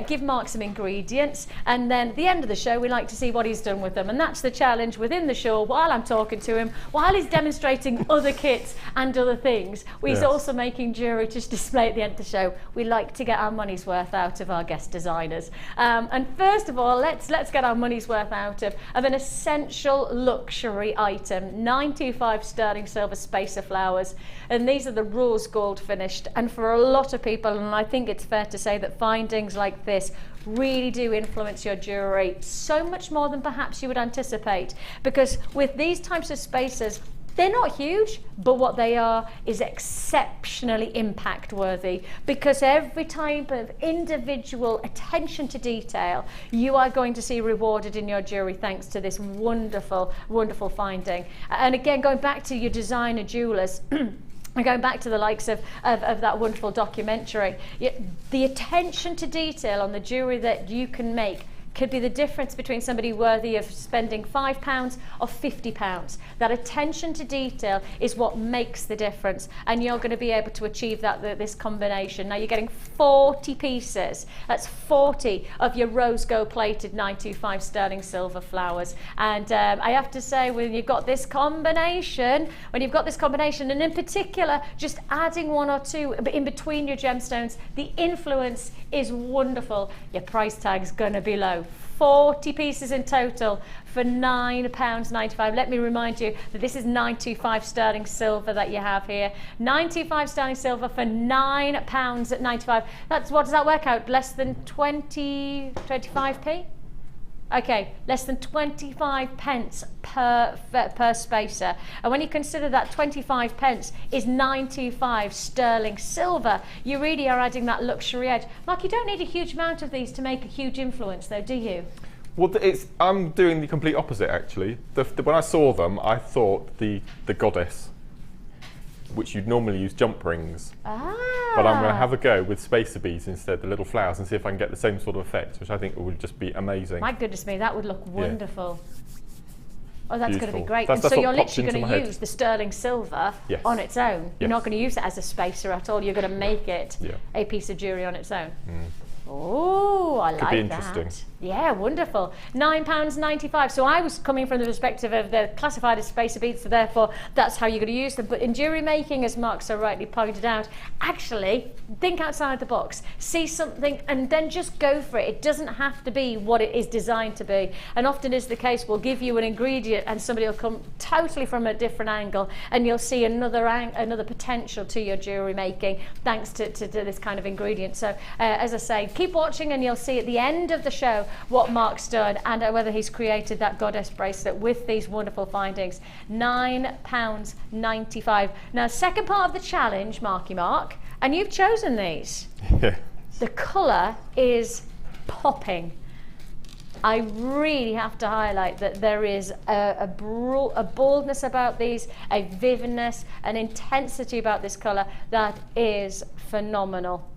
give Mark some ingredients, and then at the end of the show we like to see what he's done with them, and that's the challenge within the show while I'm talking to him, while he's demonstrating other kits and other things. He's also making jewellery to display at the end of the show. We like to get our money's worth out of our guest designers, and first of all let's get our money's worth out of an essential luxury item, 925 sterling silver spacer flowers, and these are the rose gold finished. And for a lot of people, and I think it's fair to say that findings like this really do influence your jewellery so much more than perhaps you would anticipate, because with these types of spacers, they're not huge, but what they are is exceptionally impact worthy, because every type of individual attention to detail you are going to see rewarded in your jewellery thanks to this wonderful, wonderful finding. And again, going back to your designer jewellers, and going back to the likes of that wonderful documentary, the attention to detail on the jewellery that you can make could be the difference between somebody worthy of spending £5 or £50. That attention to detail is what makes the difference, and you're going to be able to achieve that this combination. Now you're getting 40 pieces. That's 40 of your rose gold plated 925 sterling silver flowers. And I have to say, when you've got this combination, and in particular just adding one or two in between your gemstones, the influence is wonderful. Your price tag's going to be low. 40 pieces in total for £9.95. Let me remind you that this is 925 sterling silver that you have here. 925 sterling silver for £9.95. That's, what does that work out? Less than 25p? Okay, less than 25 pence per spacer. And when you consider that 25 pence is 925 sterling silver, you really are adding that luxury edge. Mark, you don't need a huge amount of these to make a huge influence though, do you? Well, I'm doing the complete opposite actually. When I saw them, I thought the goddess, which you'd normally use jump rings. But I'm going to have a go with spacer beads instead, the little flowers, and see if I can get the same sort of effect, which I think would just be amazing. My goodness me, that would look wonderful. Yeah. Oh, that's going to be great. That's so you're literally going to use the sterling silver on its own. Yes. You're not going to use it as a spacer at all. You're going to make it a piece of jewellery on its own. Oh, I like that. Could be interesting. Yeah, wonderful. £9.95. So I was coming from the perspective of they're classified as spacer beads, so therefore that's how you're going to use them. But in jewellery making, as Mark so rightly pointed out, actually think outside the box, see something and then just go for it. It doesn't have to be what it is designed to be. And often is the case, we'll give you an ingredient and somebody will come totally from a different angle and you'll see another potential to your jewellery making thanks to this kind of ingredient. So as I say, keep watching and you'll see at the end of the show what Mark's done and whether he's created that goddess bracelet with these wonderful findings. £9.95. Now, second part of the challenge, Marky Mark, and you've chosen these. Yeah. The colour is popping. I really have to highlight that there is a boldness about these, a vividness, an intensity about this colour that is phenomenal.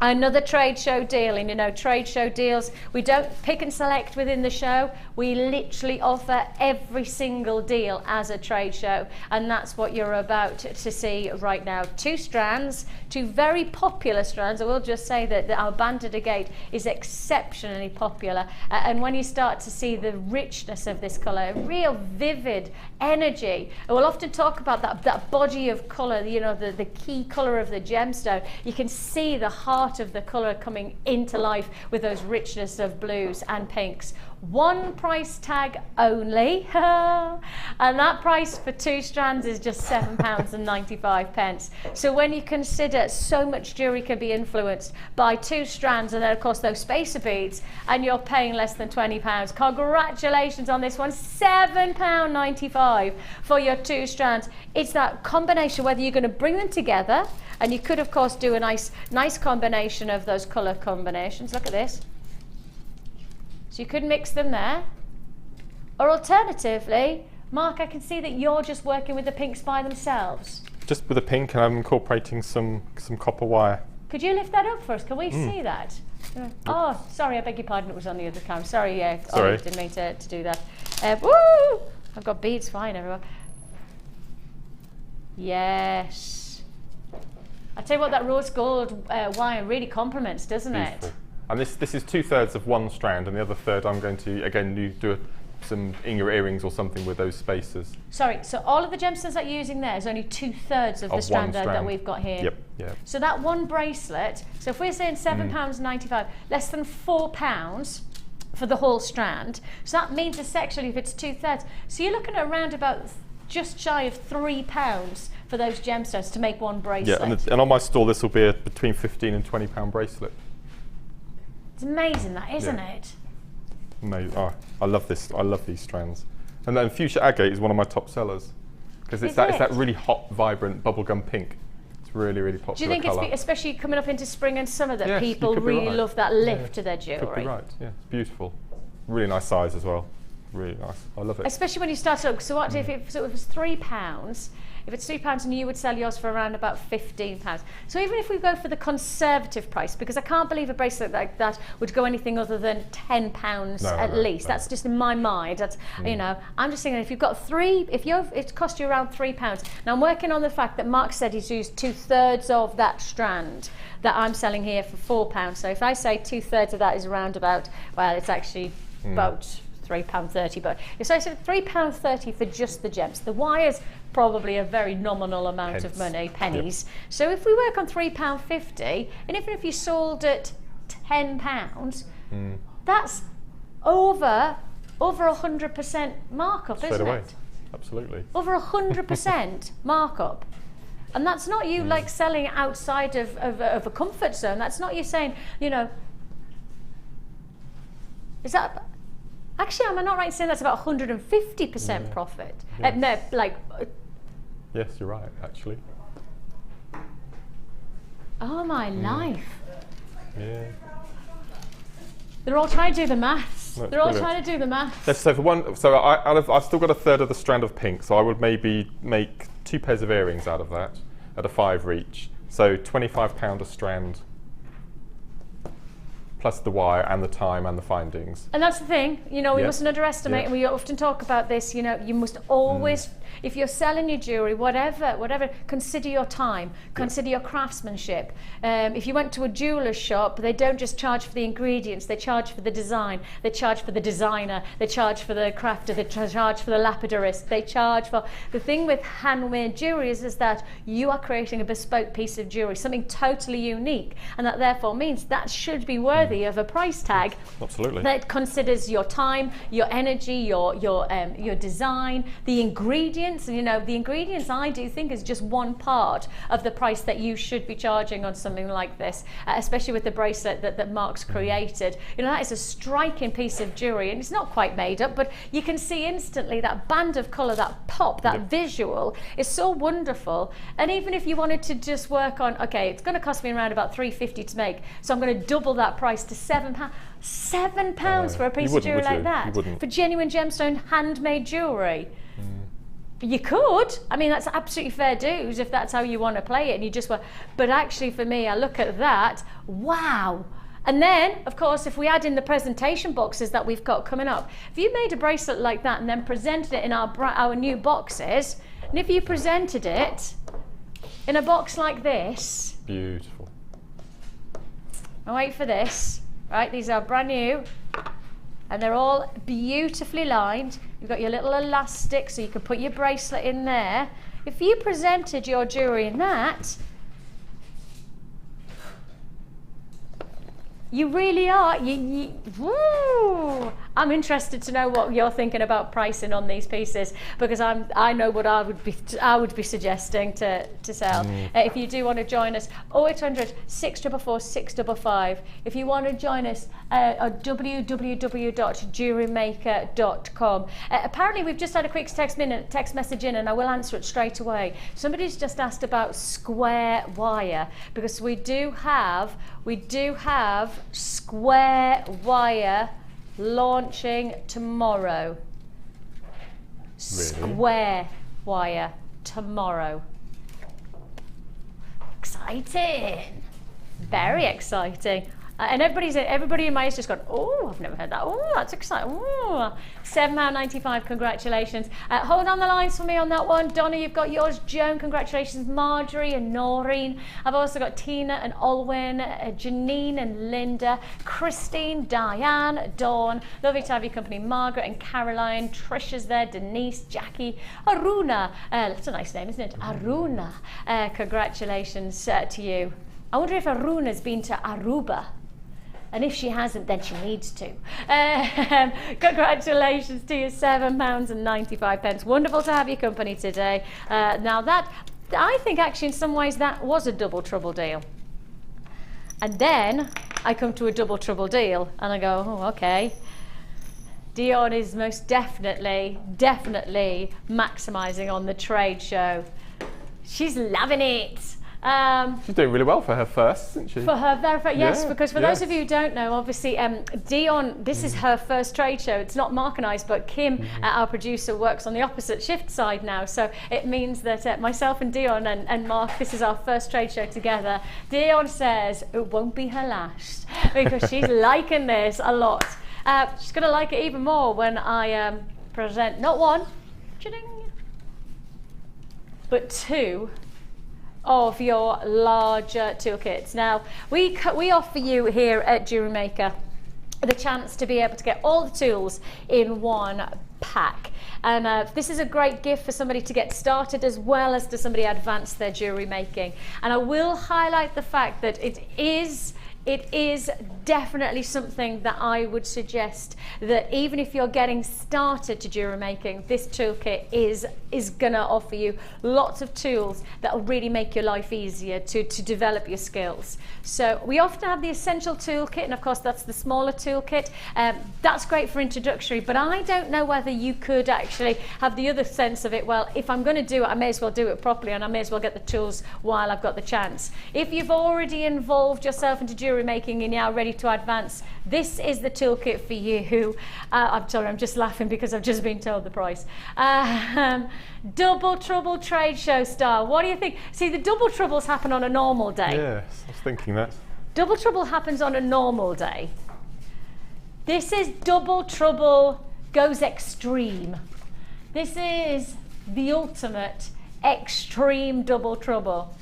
Another trade show deal, and you know, trade show deals, we don't pick and select within the show, we literally offer every single deal as a trade show, and that's what you're about to see right now. 2 strands, 2 very popular strands. I will just say that our banded agate is exceptionally popular, and when you start to see the richness of this colour, real vivid energy, and we'll often talk about that body of colour, you know, the key colour of the gemstone. You can see the heart of the colour coming into life with those richness of blues and pinks. One price tag only, and that price for 2 strands is just £7.95. So when you consider so much jewellery can be influenced by 2 strands, and then of course those spacer beads, and you're paying less than £20, congratulations on this one. £7.95 for your 2 strands. It's that combination, whether you're going to bring them together, and you could of course do a nice combination of those colour combinations. Look at this. So you could mix them there, or alternatively, Mark, I can see that you're just working with the pinks by themselves. Just with the pink, and I'm incorporating some copper wire. Could you lift that up for us? Can we see that? Oh, sorry, I beg your pardon, it was on the other camera. Sorry, yeah, sorry. I didn't mean to do that. Woo! I've got beads flying everywhere. Yes. I tell you what, that rose gold wire really complements, doesn't Beautiful. it? And this is 2/3 of one strand, and the other third I'm going to again do some in your earrings or something with those spacers. Sorry, so all of the gemstones that you're using there is only 2/3 of the strand that we've got here. Yep, yeah. So that one bracelet, so if we're saying £7.95, less than £4 for the whole strand, so that means essentially if it's 2/3, so you're looking at around about just shy of £3 for those gemstones to make one bracelet. Yeah, and on my store this will be a between £15 and £20 bracelet. It's amazing that, isn't it? Amazing. Oh, I love this. I love these strands. And then Fuchsia Agate is one of my top sellers because it's that really hot, vibrant bubblegum pink. It's really, really popular. Do you think colour. it's especially coming up into spring and summer that Yes, people really right. love that lift to their jewellery? Could be right. Yeah, it's beautiful. Really nice size as well. Really nice. I love it. Especially when you start to look. So what if it was £3? If it's £3 and you would sell yours for around about £15. So even if we go for the conservative price, because I can't believe a bracelet like that would go anything other than £10 at least. No. That's just in my mind. That's you know, I'm just thinking if you've got it cost you around £3. Now I'm working on the fact that Mark said he's used 2/3 of that strand that I'm selling here for £4. So if I say 2/3 of that is around about, well, it's actually about £3.30, but so I said £3.30 for just the gems. The wire's probably a very nominal amount of money, pennies. Yep. So if we work on £3.50, and even if you sold at £10, that's over 100% markup, isn't it? Absolutely. Over 100% markup. And that's not you like selling outside of a comfort zone. That's not you saying, you know, is that... Actually, am I not right in saying that's about 150% profit? Yes. No, like... Yes, you're right, actually. Oh, my life. Yeah. They're all trying to do the maths. That's They're all brilliant. trying to do the maths. Yes, so for one, so I've still got 1/3 of the strand of pink, so I would maybe make 2 pairs of earrings out of that at a 5 each. So £25 a strand, plus the wire and the time and the findings. And that's the thing, you know, we mustn't underestimate, and we often talk about this, you know, you must always, if you're selling your jewellery, whatever, consider your time, consider your craftsmanship. If you went to a jeweller's shop, they don't just charge for the ingredients, they charge for the design, they charge for the designer, they charge for the crafter, they charge for the lapidorist, they charge for... The thing with handmade jewellery is that you are creating a bespoke piece of jewellery, something totally unique, and that therefore means that should be worthy of a price tag. Absolutely. That considers your time, your energy, your design, the ingredients ingredients, and you know, the ingredients I do think is just one part of the price that you should be charging on something like this, especially with the bracelet that Mark's created. You know, that is a striking piece of jewelry, and it's not quite made up, but you can see instantly that band of colour, that pop, that visual is so wonderful. And even if you wanted to just work on, okay, it's going to cost me around about £3.50 to make, so I'm going to double that price to £7. £7 for a piece of jewellery like that, for genuine gemstone handmade jewellery. You could. I mean, that's absolutely fair dues if that's how you want to play it, and you just want. But actually, for me, I look at that. Wow. And then, of course, if we add in the presentation boxes that we've got coming up, if you made a bracelet like that and then presented it in our new boxes, and if you presented it in a box like this, beautiful. I'll wait for this. Right, these are brand new, and they're all beautifully lined. You've got your little elastic, so you can put your bracelet in there. If you presented your jewellery in that, you really are. Woo! I'm interested to know what you're thinking about pricing on these pieces, because I know what I would be suggesting to sell. If you do want to join us, 0800 644 655. If you want to join us at www.jewellerymaker.com. Apparently we've just had a quick text message in, and I will answer it straight away. Somebody's just asked about square wire, because we do have square wire launching tomorrow. Really? Square wire tomorrow. Exciting. Very exciting. And everybody in my ears just gone, oh, I've never heard that. Oh, that's exciting. Oh, £7.95, congratulations. Hold on the lines for me on that one. Donna, you've got yours. Joan, congratulations. Marjorie and Noreen. I've also got Tina and Olwyn, Janine and Linda, Christine, Diane, Dawn. Lovely to have your company. Margaret and Caroline. Trisha's there. Denise, Jackie, Aruna. That's a nice name, isn't it? Aruna. Congratulations to you. I wonder if Aruna's been to Aruba. And if she hasn't, then she needs to. Congratulations to you, £7.95. Wonderful to have your company today. Now that, I think actually in some ways that was a double trouble deal. And then I come to a double trouble deal and I go, oh, okay. Dion is most definitely maximising on the trade show. She's loving it. She's doing really well for her first, isn't she? For her very first, yes, because for those of you who don't know, obviously Dion, this is her first trade show. It's not Mark and I's, but Kim, our producer, works on the opposite shift side now. So it means that myself and Dion and Mark, this is our first trade show together. Dion says it won't be her last, because she's liking this a lot. She's going to like it even more when I present not one, but two of your larger toolkits. Now, we offer you here at JewelleryMaker the chance to be able to get all the tools in one pack. And this is a great gift for somebody to get started, as well as to somebody advance their jewellery making. And I will highlight the fact that it is definitely something that I would suggest that even if you're getting started to jewellery making, this toolkit is going to offer you lots of tools that will really make your life easier to develop your skills. So we often have the essential toolkit, and of course that's the smaller toolkit. That's great for introductory, but I don't know whether you could actually have the other sense of it. Well, if I'm going to do it, I may as well do it properly, and I may as well get the tools while I've got the chance. If you've already involved yourself into jewellery making and you're now ready to advance, this is the toolkit for you. I'm sorry, I'm just laughing because I've just been told the price. Double Trouble Trade Show style. What do you think? See, the Double Troubles happen on a normal day. Yes, I was thinking that. Double Trouble happens on a normal day. This is Double Trouble goes extreme. This is the ultimate extreme Double Trouble.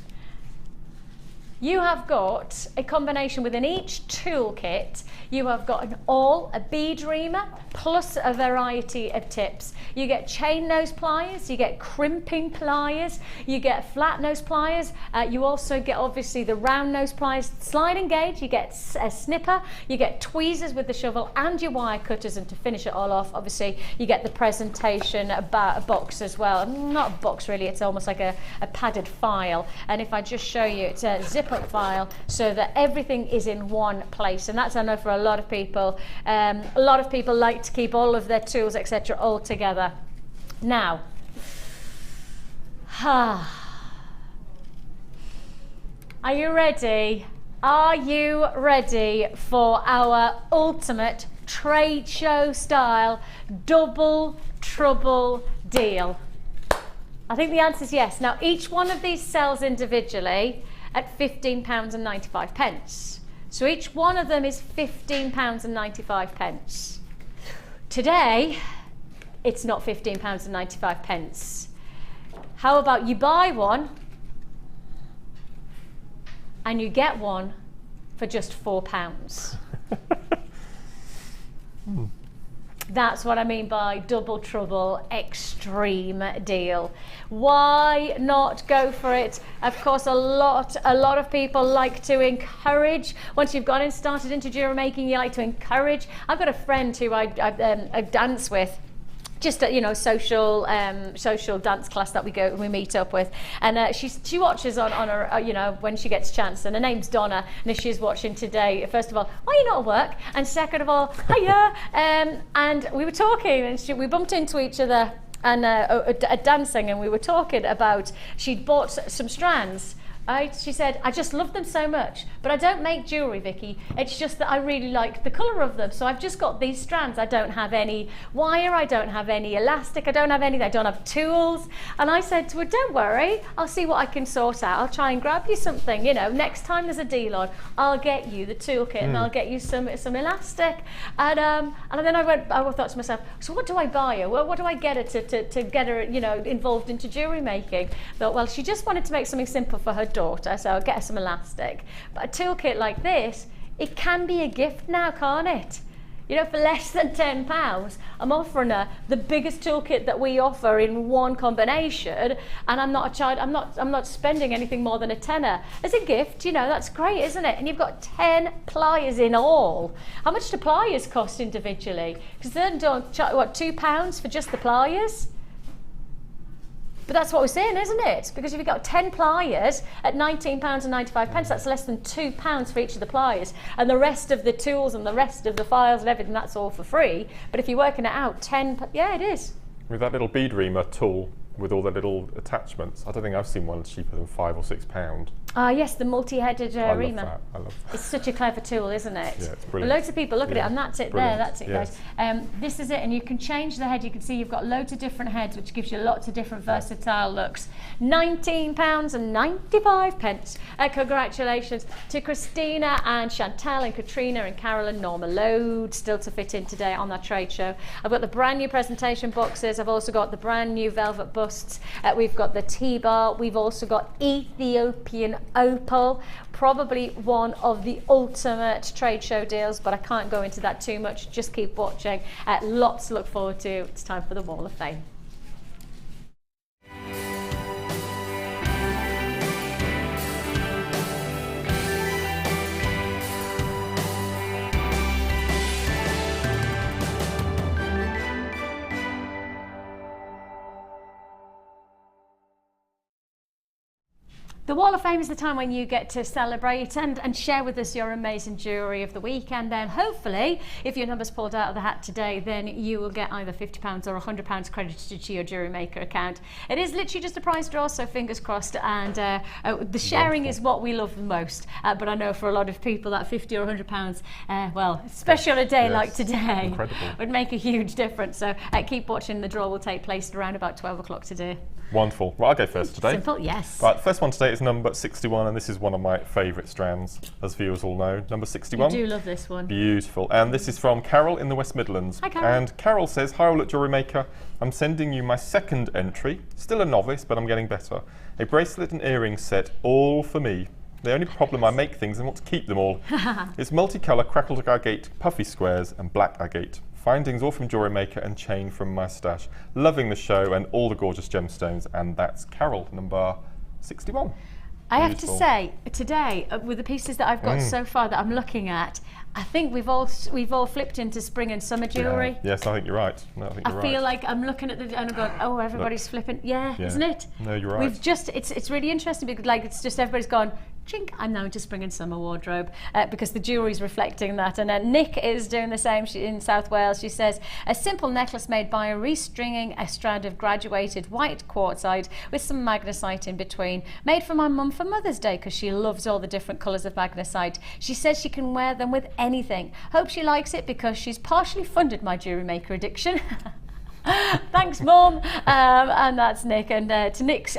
You have got a combination within each toolkit. You have got a bead reamer, plus a variety of tips. You get chain nose pliers, you get crimping pliers, you get flat nose pliers, you also get obviously the round nose pliers, sliding gauge, you get a snipper, you get tweezers with the shovel and your wire cutters, and to finish it all off, obviously you get the presentation box as well. Not a box really, it's almost like a padded file, and if I just show you, it's a zip up file so that everything is in one place, and that's, I know, for a lot of people. A lot of people like to keep all of their tools, etc., all together. Now, are you ready? Are you ready for our ultimate trade show style double trouble deal? I think the answer is yes. Now, each one of these sells individually at £15.95. So each one of them is £15.95. Today, it's not £15.95. How about you buy one and you get one for just £4? That's what I mean by double trouble extreme deal. Why not go for it? Of course, a lot of people like to encourage. Once you've gotten started into jewelry making, you like to encourage. I've got a friend who I dance with. Just a, you know, social dance class that we meet up with, and she watches on her you know, when she gets a chance, and her name's Donna, and if she's watching today, first of all, why are you not at work, and second of all, hiya. And we were talking, and we bumped into each other and dancing, and we were talking about she'd bought some strands. She said, I just love them so much, but I don't make jewellery, Vicky. It's just that I really like the colour of them. So I've just got these strands. I don't have any wire, I don't have any elastic, I don't have anything, I don't have tools. And I said to her, don't worry, I'll see what I can sort out. I'll try and grab you something, you know, next time there's a deal on, I'll get you the toolkit and I'll get you some elastic. And then I thought to myself, so what do I buy her? Well, what do I get her to get her, you know, involved into jewellery making? Thought, well, she just wanted to make something simple for her daughter, so I'll get her some elastic. But a toolkit like this, it can be a gift now, can't it? You know, for less than £10, I'm offering her the biggest toolkit that we offer in one combination, and I'm not spending anything more than a tenner. As a gift, you know, that's great, isn't it? And you've got 10 pliers in all. How much do pliers cost individually? Because they're what, £2 for just the pliers? But that's what we're saying, isn't it? Because if you've got 10 pliers at £19.95, that's less than £2 for each of the pliers. And the rest of the tools and the rest of the files and everything, that's all for free. But if you're working it out, yeah, it is. With that little bead reamer tool with all the little attachments, I don't think I've seen one cheaper than £5 or £6. Yes, the multi-headed reamer. I love that. It's such a clever tool, isn't it? Yeah, it's brilliant. Loads of people look at it, and that's it there, that's it, guys. This is it, and you can change the head. You can see you've got loads of different heads, which gives you lots of different versatile looks. £19.95. Congratulations to Christina and Chantal and Katrina and Carol and Norma. Loads still to fit in today on that trade show. I've got the brand new presentation boxes. I've also got the brand new velvet busts. We've got the T-bar. We've also got Ethiopian Opal, probably one of the ultimate trade show deals, but I can't go into that too much. Just keep watching. Lots to look forward to. It's time for the Wall of Fame. The Wall of Fame is the time when you get to celebrate and share with us your amazing jewellery of the week, and then hopefully, if your number's pulled out of the hat today, then you will get either £50 or £100 credited to your JewelleryMaker account. It is literally just a prize draw, so fingers crossed, and the sharing is what we love the most, but I know for a lot of people that £50 or £100, well, especially on a day like today, would make a huge difference. So keep watching. The draw will take place around about 12 o'clock today. Wonderful. Well, I'll go first today. Simple, yes. Right, the first one today is number 61, and this is one of my favourite strands, as viewers all know. Number 61. You do love this one. Beautiful. And this is from Carol in the West Midlands. Hi, Carol. And Carol says, hi all at JewelleryMaker. I'm sending you my second entry. Still a novice, but I'm getting better. A bracelet and earrings set, all for me. The only problem, I make things and want to keep them all. It's multicolour crackled agate puffy squares and black agate Findings all from JewelleryMaker and chain from my stash. Loving the show and all the gorgeous gemstones. And that's Carol, number 61. I have to say, today, with the pieces that I've got so far that I'm looking at, I think we've all flipped into spring and summer jewellery. Yeah. Yes, I think you're right. No, I feel like I'm looking at and I'm going, oh, everybody's flipping. Yeah, isn't it? No, you're right. We've just, it's really interesting because like it's just everybody's gone, chink, I'm now into spring and summer wardrobe because the jewellery's reflecting that. And Nick is doing the same. She in South Wales. She says, a simple necklace made by restringing a strand of graduated white quartzite with some magnesite in between. Made for my mum for Mother's Day because she loves all the different colours of magnesite. She says she can wear them with anything. Hope she likes it because she's partially funded my JewelleryMaker addiction. Thanks, Mum. And that's Nick. And to Nick's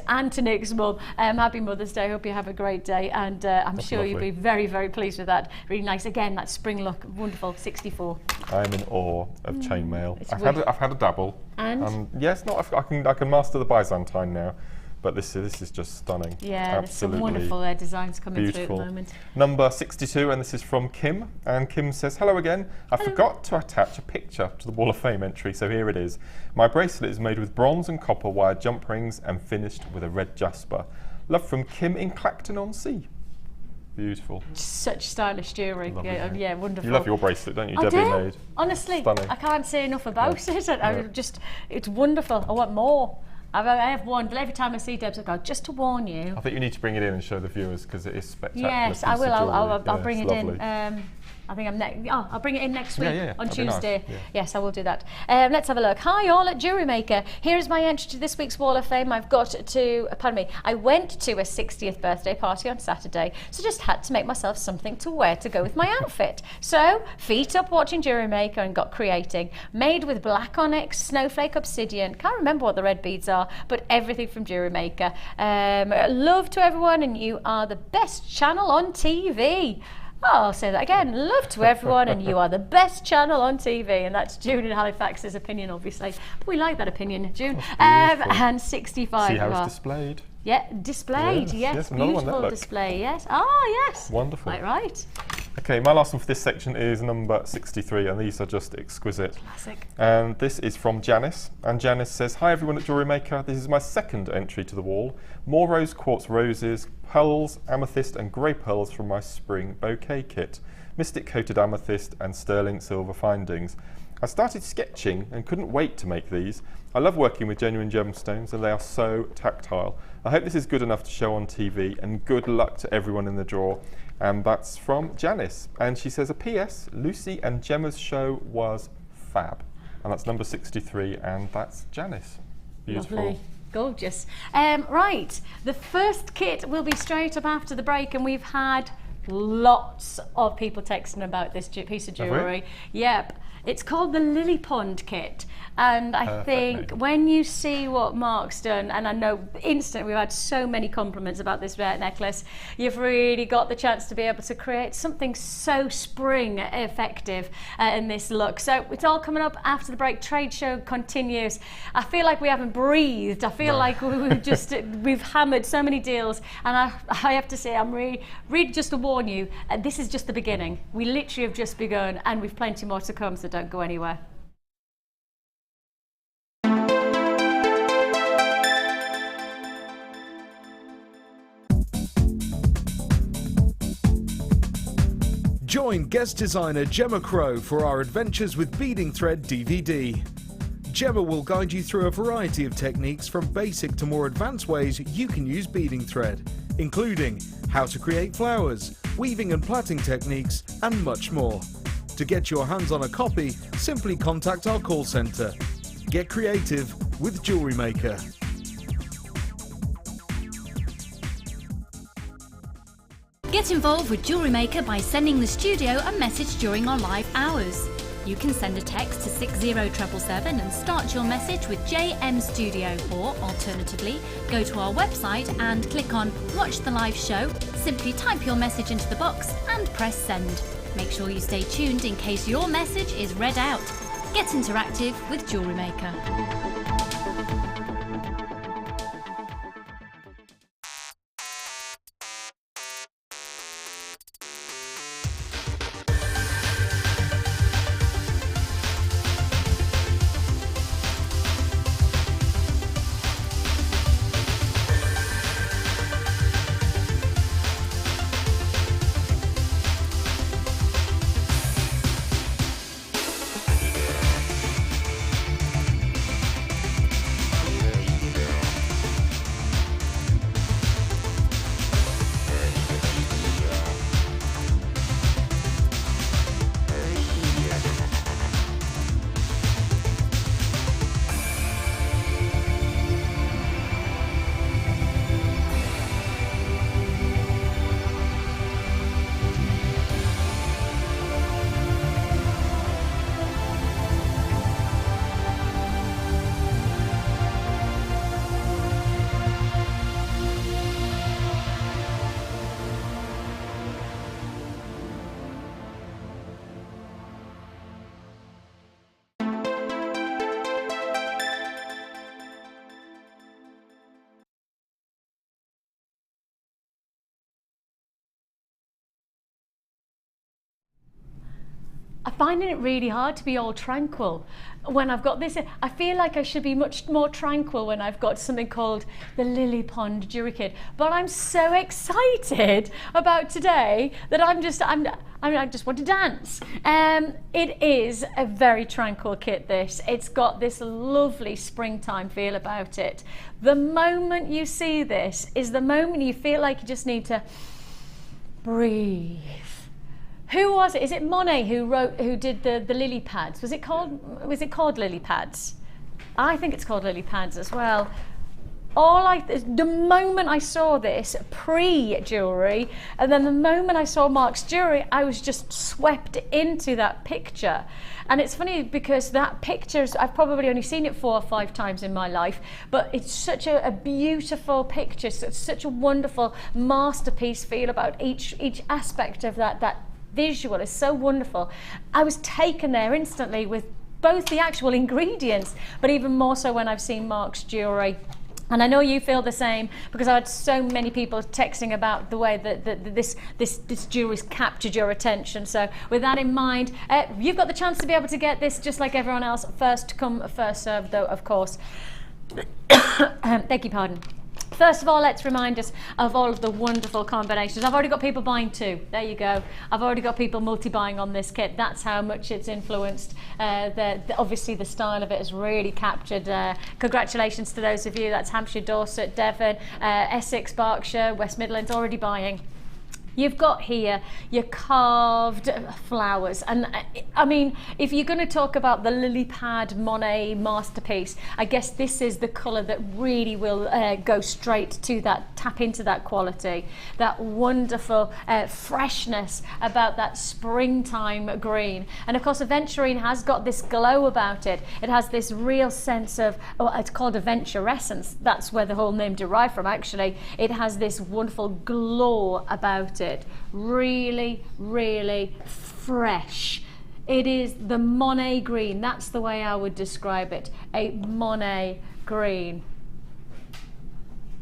mum, happy Mother's Day. Hope you have a great day. And I'm sure you'll be very, very pleased with that. Really nice. Again, that spring look, wonderful. 64. I'm in awe of chainmail. I've had a dabble. And yes, I can master the Byzantine now. But this is just stunning. Yeah, there's some wonderful designs coming through at the moment. Number 62, and this is from Kim. And Kim says, hello again. I forgot to attach a picture to the Wall of Fame entry, so here it is. My bracelet is made with bronze and copper wire jump rings and finished with a red jasper. Love from Kim in Clacton-on-Sea. Beautiful. Such stylish jewellery. Yeah, wonderful. You love your bracelet, don't you? I Debbie do. Made. Honestly, Stunning. I can't say enough about it. It's wonderful. I want more. I have warned, but every time I see Debs, I go, just to warn you. I think you need to bring it in and show the viewers because it is spectacular. Yes, I will. I'll bring it lovely. in. I think I'll bring it in next week on Tuesday. Nice. Yes, I will do that. Let's have a look. Hi all at JewelleryMaker. Here is my entry to this week's Wall of Fame. I went to a 60th birthday party on Saturday, so just had to make myself something to wear to go with my outfit. So, feet up watching JewelleryMaker and got creating. Made with black onyx, snowflake obsidian. Can't remember what the red beads are, but everything from JewelleryMaker. Love to everyone, and you are the best channel on TV. Oh, I'll say that again. Love to everyone, and you are the best channel on TV. And that's June in Halifax's opinion, obviously. But we like that opinion, June. And 65. See how it's displayed. Yeah, displayed. Yes, beautiful display. Yes. Oh, yes. Wonderful. Quite right. Okay, my last one for this section is number 63, and these are just exquisite. Classic. And this is from Janice, and Janice says, hi everyone at JewelleryMaker, this is my second entry to the wall. More rose quartz roses, pearls, amethyst and grey pearls from my spring bouquet kit. Mystic coated amethyst and sterling silver findings. I started sketching and couldn't wait to make these. I love working with genuine gemstones and they are so tactile. I hope this is good enough to show on TV, and good luck to everyone in the draw. And that's from Janice. And she says, a PS, Lucy and Gemma's show was fab. And that's number 63, and that's Janice. Beautiful. Lovely. Gorgeous. Right, the first kit will be straight up after the break, and we've had lots of people texting about this piece of jewellery. Yep. It's called the Lily Pond kit, and I think when you see what Mark's done, and I know instantly we've had so many compliments about this necklace, you've really got the chance to be able to create something so spring effective in this look. So it's all coming up after the break. Trade show continues. I feel like we haven't breathed. I feel like we've hammered so many deals, and I have to say, I'm really just to warn you, this is just the beginning. We literally have just begun, and we've plenty more to come, so don't go anywhere. Join guest designer Gemma Crow for our Adventures with Beading Thread DVD. Gemma will guide you through a variety of techniques from basic to more advanced ways you can use beading thread, including how to create flowers, weaving and plaiting techniques, and much more. To get your hands on a copy, simply contact our call centre. Get creative with JewelleryMaker. Get involved with JewelleryMaker by sending the studio a message during our live hours. You can send a text to 60777 and start your message with JM Studio, or alternatively, go to our website and click on Watch the Live Show, simply type your message into the box and press send. Make sure you stay tuned in case your message is read out. Get interactive with JewelleryMaker. finding it really hard to be all tranquil when I've got this. I feel like I should be much more tranquil when I've got something called the Lily Pond Jewellery Kit. But I'm so excited about today that I just want to dance. It is a very tranquil kit, this. It's got this lovely springtime feel about it. The moment you see this is the moment you feel like you just need to breathe. Who was it? Is it Monet who did the lily pads? Was it called lily pads? I think it's called lily pads as well. The moment I saw this pre-jewellery, and then the moment I saw Mark's jewellery, I was just swept into that picture. And it's funny because that picture, I've probably only seen it 4 or 5 times in my life, but it's such a beautiful picture. It's such a wonderful masterpiece feel about each aspect of that visual is so wonderful. I was taken there instantly with both the actual ingredients, but even more so when I've seen Mark's jewellery. And I know you feel the same, because I had so many people texting about the way that this jewellery's captured your attention. So with that in mind, you've got the chance to be able to get this just like everyone else. First come, first served though, of course. Beg your pardon. First of all, let's remind us of all of the wonderful combinations. I've already got people buying 2. There you go. I've already got people multi-buying on this kit. That's how much it's influenced. Obviously, the style of it has really captured. Congratulations to those of you. That's Hampshire, Dorset, Devon, Essex, Berkshire, West Midlands already buying. You've got here your carved flowers, and I mean, if you're going to talk about the lily pad Monet masterpiece, I guess this is the colour that really will go straight to that, tap into that quality, that wonderful freshness about that springtime green. And of course, aventurine has got this glow about it. It has this real sense of, it's called aventurescence. That's where the whole name derived from, actually. It has this wonderful glow about it. Really, really fresh. It is the Monet green. That's the way I would describe it. A Monet green.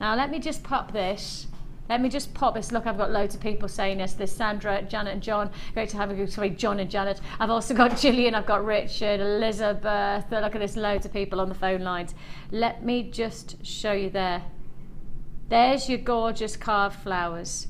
Now let me just pop this. Look, I've got loads of people saying this. There's Sandra, Janet and John. Great to have you. Sorry, John and Janet. I've also got Gillian, I've got Richard, Elizabeth. Look at this, loads of people on the phone lines. Let me just show you there. There's your gorgeous carved flowers.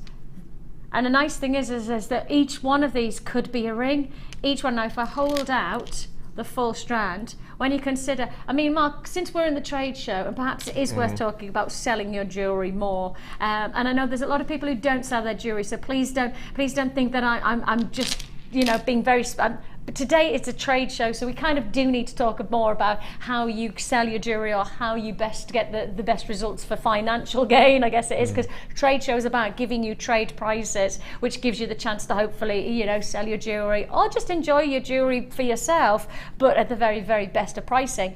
And the nice thing is that each one of these could be a ring. Each one, now if I hold out the full strand, when you consider, I mean, Mark, since we're in the trade show, and perhaps it is worth talking about selling your jewellery more, and I know there's a lot of people who don't sell their jewellery, so please don't think that I'm just, you know, being very, but today it's a trade show, so we kind of do need to talk more about how you sell your jewellery, or how you best get the best results for financial gain, I guess it is, because trade show is about giving you trade prices, which gives you the chance to hopefully, you know, sell your jewellery or just enjoy your jewellery for yourself, but at the very, very best of pricing.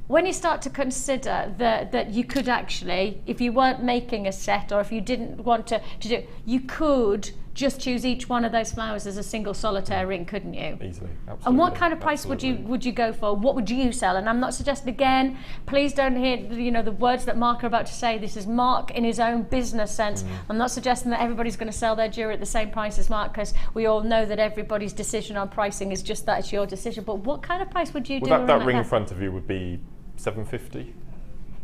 When you start to consider that you could actually, if you weren't making a set, or if you didn't want to do, you could just choose each one of those flowers as a single solitaire ring, couldn't you? Easily, absolutely. And what kind of price would you go for? What would you sell? And I'm not suggesting, again, please don't hear, you know, the words that Mark are about to say. This is Mark in his own business sense. I'm not suggesting that everybody's going to sell their jewellery at the same price as Mark, because we all know that everybody's decision on pricing is just that, it's your decision. But what kind of price would you do? Well, that ring in front of you would be $750.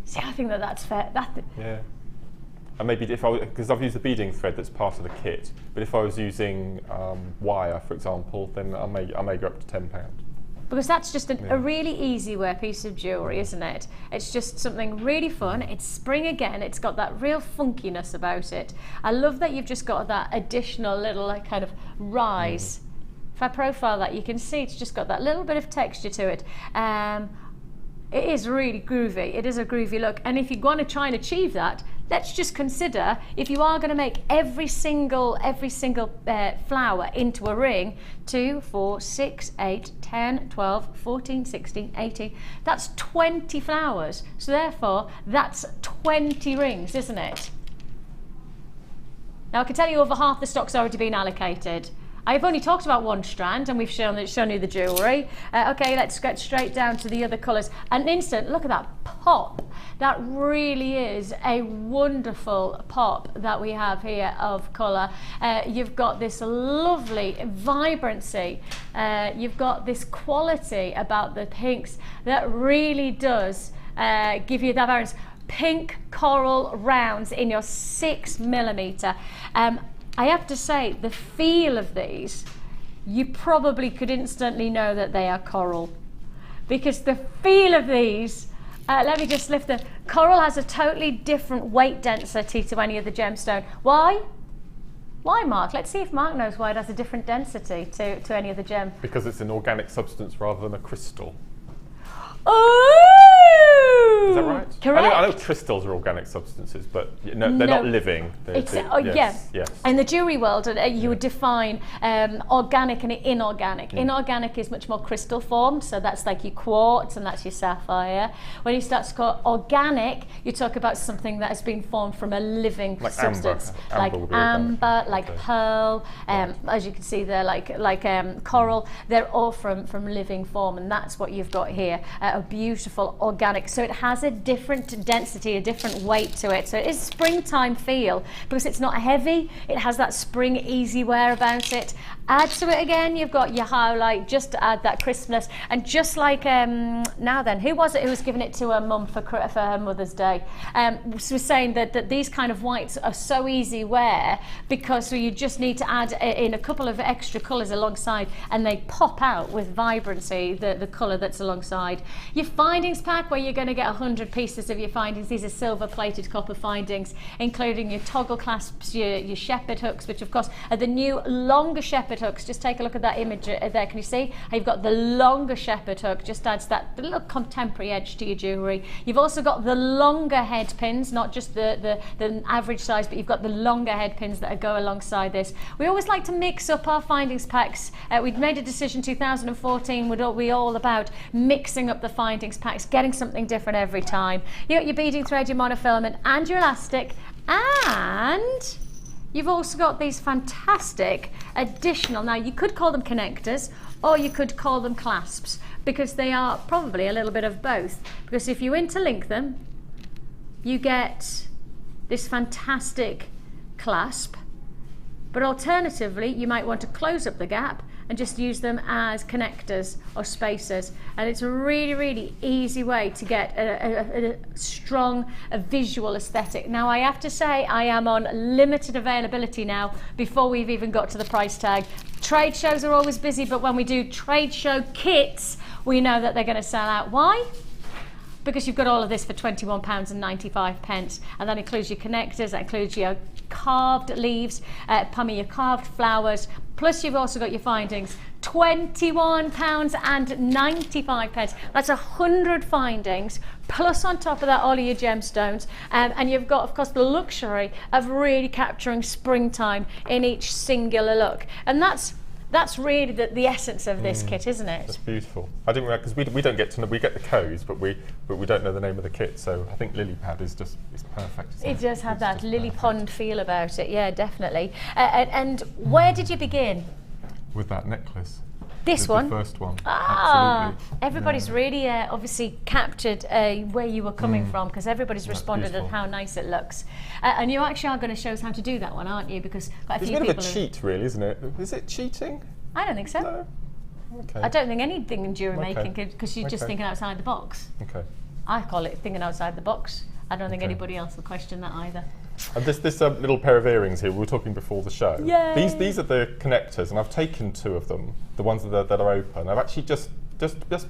See, I think that's fair. Yeah. And maybe if because I've used the beading thread that's part of the kit, but if I was using wire, for example, then I may go up to £10. Because that's just a really easy wear piece of jewellery, isn't it? It's just something really fun. It's spring again. It's got that real funkiness about it. I love that you've just got that additional little like kind of rise. If I profile that, you can see it's just got that little bit of texture to it. It is really groovy. It is a groovy look. And if you want to try and achieve that, let's just consider, if you are going to make every single flower into a ring, 2, 4, 6, 8, 10, 12, 14, 16, 18, that's 20 flowers. So therefore, that's 20 rings, isn't it? Now I can tell you over half the stock's already been allocated. I've only talked about one strand, and we've shown you the jewellery. Okay, let's get straight down to the other colours. An instant, look at that pop. That really is a wonderful pop that we have here of colour. You've got this lovely vibrancy. You've got this quality about the pinks that really does give you that vibrance. Pink coral rounds in your 6mm. I have to say, the feel of these, you probably could instantly know that they are coral, because the feel of these, let me just lift the coral has a totally different weight density to any of the gemstone. Why? Why, Mark? Let's see if Mark knows why it has a different density to any of the gem. Because it's an organic substance rather than a crystal. Oh! Is that right? Correct. I know crystals are organic substances, but no, they're not living. Yes. In the jewellery world, you would define organic and inorganic. Inorganic is much more crystal formed, so that's like your quartz and that's your sapphire. When you start to call organic, you talk about something that has been formed from a living substance, like amber, like pearl. As you can see there, like coral. They're all from living form, and that's what you've got here. A beautiful organic. So it has a different density, a different weight to it. So it is springtime feel because it's not heavy. It has that spring easy wear about it. Add to it again, you've got your highlight just to add that crispness. And just like now then, who was it who was giving it to her mum for her Mother's Day? Was saying that these kind of whites are so easy wear because you just need to add in a couple of extra colours alongside, and they pop out with vibrancy, the colour that's alongside. Your findings pack, where you're going to get 100 pieces of your findings. These are silver plated copper findings, including your toggle clasps, your shepherd hooks, which of course are the new longer shepherd hooks. Just take a look at that image there. Can you see how you've got the longer shepherd hook? Just adds that little contemporary edge to your jewellery. You've also got the longer head pins, not just the average size, but you've got the longer head pins that go alongside this. We always like to mix up our findings packs. We'd made a decision 2014 would be all about mixing up the findings packs, getting something different every time. You got your beading thread, your monofilament, and your elastic, and you've also got these fantastic additional, now you could call them connectors or you could call them clasps, because they are probably a little bit of both, because if you interlink them you get this fantastic clasp, but alternatively you might want to close up the gap and just use them as connectors or spacers. And it's a really, really easy way to get a strong visual aesthetic. Now I have to say I am on limited availability now before we've even got to the price tag. Trade shows are always busy, but when we do trade show kits, we know that they're going to sell out. Why? Because you've got all of this for £21.95, and that includes your connectors, that includes your carved leaves, your carved flowers, plus you've also got your findings, £21.95. That's 100 findings, plus on top of that all of your gemstones, and you've got of course the luxury of really capturing springtime in each singular look, and that's really the essence of this kit, isn't it? That's beautiful. I didn't realize, because we don't get to know, we get the codes, but we don't know the name of the kit. So I think lily pad is perfect. It does have that lily pond feel about it. Yeah, definitely. And where did you begin? With that necklace. This one? The first one. Ah, absolutely. Everybody's really obviously captured where you were coming from, because everybody's responded at how nice it looks. And you actually are going to show us how to do that one, aren't you? Because quite a few people. It's a bit of a cheat, really, isn't it? Is it cheating? I don't think so. No. Okay. I don't think anything in jewellery making, because you're just thinking outside the box. Okay. I call it thinking outside the box. I don't think anybody else will question that either. And this little pair of earrings here, we were talking before the show. Yay. These are the connectors, and I've taken two of them, the ones that are open. I've actually just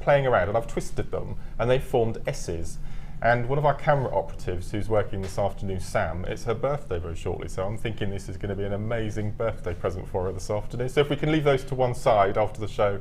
playing around, and I've twisted them, and they formed S's. And one of our camera operatives who's working this afternoon, Sam, it's her birthday very shortly, so I'm thinking this is going to be an amazing birthday present for her this afternoon. So if we can leave those to one side after the show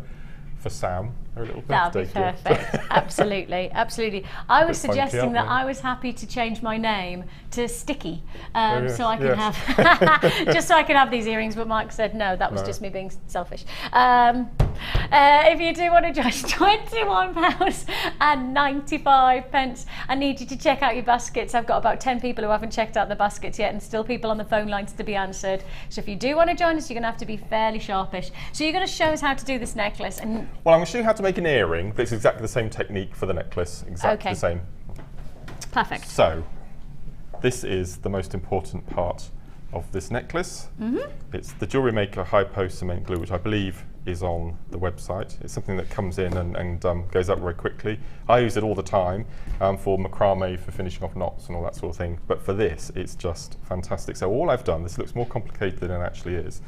for Sam, Her little That would be birthday gift. perfect. Absolutely, absolutely. I was Bit funky, suggesting that aren't they? I was happy to change my name to Sticky, yes, so I could yes. have just so I could have these earrings. But Mark said no. That was No. just me being selfish. If you do want to join, £21.95. I need you to check out your baskets. I've got about 10 people who haven't checked out the baskets yet, and still people on the phone lines to be answered. So if you do want to join us, you're going to have to be fairly sharpish. So you're going to show us how to do this necklace, and Well, I'm going to show you how to make an earring, but it's exactly the same technique for the necklace. Exactly Okay. the same. perfect. So, this is the most important part of this necklace. It's the JewelleryMaker Hypo Cement Glue, which I believe is on the website. It's something that comes in and goes up very quickly. I use it all the time for macrame, for finishing off knots and all that sort of thing. But for this, it's just fantastic. So all I've done, this looks more complicated than it actually is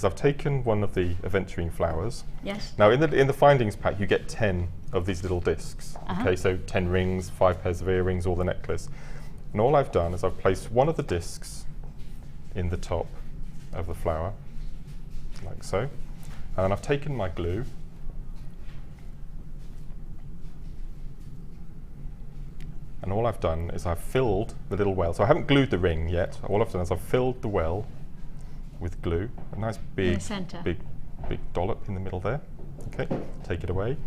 I've taken one of the aventurine flowers. Yes. Now in the findings pack, you get 10 of these little discs. Okay, so 10 rings, 5 pairs of earrings, or the necklace. And all I've done is I've placed one of the discs in the top of the flower, like so. And I've taken my glue, and all I've done is I've filled the little well. So I haven't glued the ring yet. All I've done is I've filled the well with glue, a nice big, centre. big dollop in the middle there. Okay, take it away.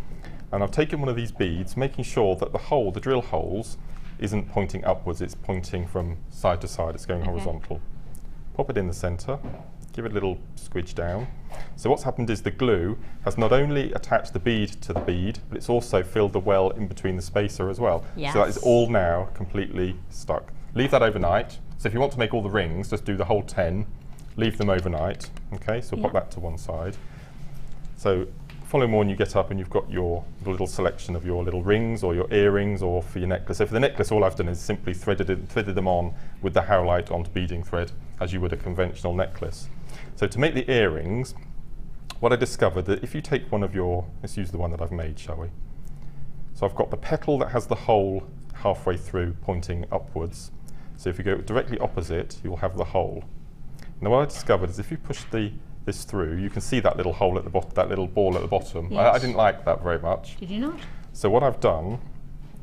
And I've taken one of these beads, making sure that the hole, the drill holes, isn't pointing upwards, it's pointing from side to side, it's going horizontal. Pop it in the centre, give it a little squidge down. So what's happened is the glue has not only attached the bead to the bead, but it's also filled the well in between the spacer as well. Yes. So that is all now completely stuck. Leave that overnight. So if you want to make all the rings, just do the whole 10, leave them overnight. Okay, so pop that to one side. So following morning you get up and you've got your little selection of your little rings or your earrings or for your necklace. So for the necklace, all I've done is simply threaded them on with the howlite onto beading thread, as you would a conventional necklace. So to make the earrings, what I discovered that if you take one of your, let's use the one that I've made, shall we? So I've got the petal that has the hole halfway through pointing upwards. So if you go directly opposite, you'll have the hole. Now what I discovered is if you push this through, you can see that little hole at the bottom, that little ball at the bottom. Yes. I didn't like that very much. Did you not? So what I've done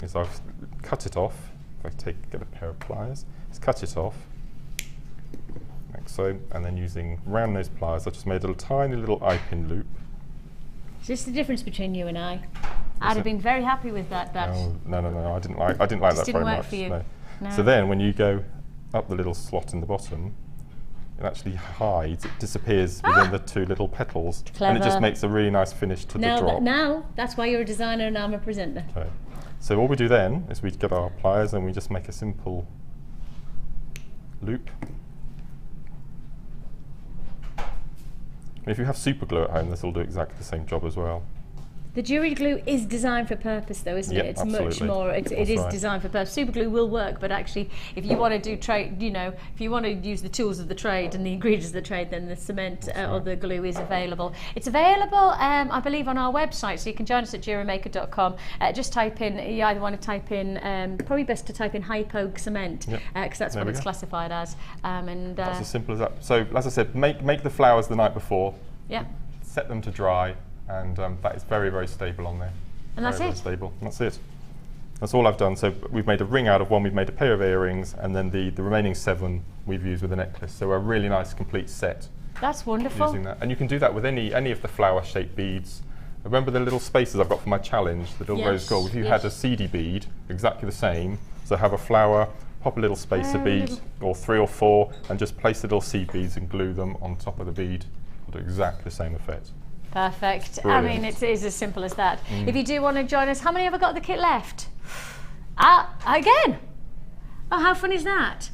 is I've cut it off. If I get a pair of pliers, just cut it off, like so, and then using round nose pliers, I just made a tiny little eye-pin loop. Is this the difference between you and I? I'd have been very happy with that. No, I didn't like that Just very didn't work much. for you. No. No. So then when you go up the little slot in the bottom, it actually hides, it disappears within the two little petals. And it just Clever. makes a really nice finish to the drop. Now, that's why you're a designer and I'm a presenter. Okay. So all we do then is we get our pliers and we just make a simple loop. And if you have super glue at home, this will do exactly the same job as well. The jewellery glue is designed for purpose though, isn't Yep, it? It's much absolutely. more, it That's is right. designed for purpose. Super glue will work, but actually if you want to do trade, if you want to use the tools of the trade and the ingredients of the trade, then the cement or the glue is available. It's available, I believe, on our website, so you can join us at JewelleryMaker.com. Just type in, you either want to type in, probably best to type in hypo cement, because that's There what we it's go. classified as. That's as simple as that. So as I said, make the flowers the night before, Yeah. set them to dry, and that is very, very stable on there. And that's Very, it. very stable. That's it. That's all I've done. So we've made a ring out of one, we've made a pair of earrings, and then the remaining 7 we've used with a necklace. So a really nice complete set That's wonderful. using that. And you can do that with any of the flower-shaped beads. Remember the little spacers I've got for my challenge, the little rose gold? If you had a seedy bead, exactly the same, so have a flower, pop a little spacer bead, or 3 or 4, and just place the little seed beads and glue them on top of the bead. It'll do exactly the same effect. Perfect. Brilliant. I mean, it is as simple as that. If you do want to join us, how many have I got the kit left? Again. Oh, how fun is that?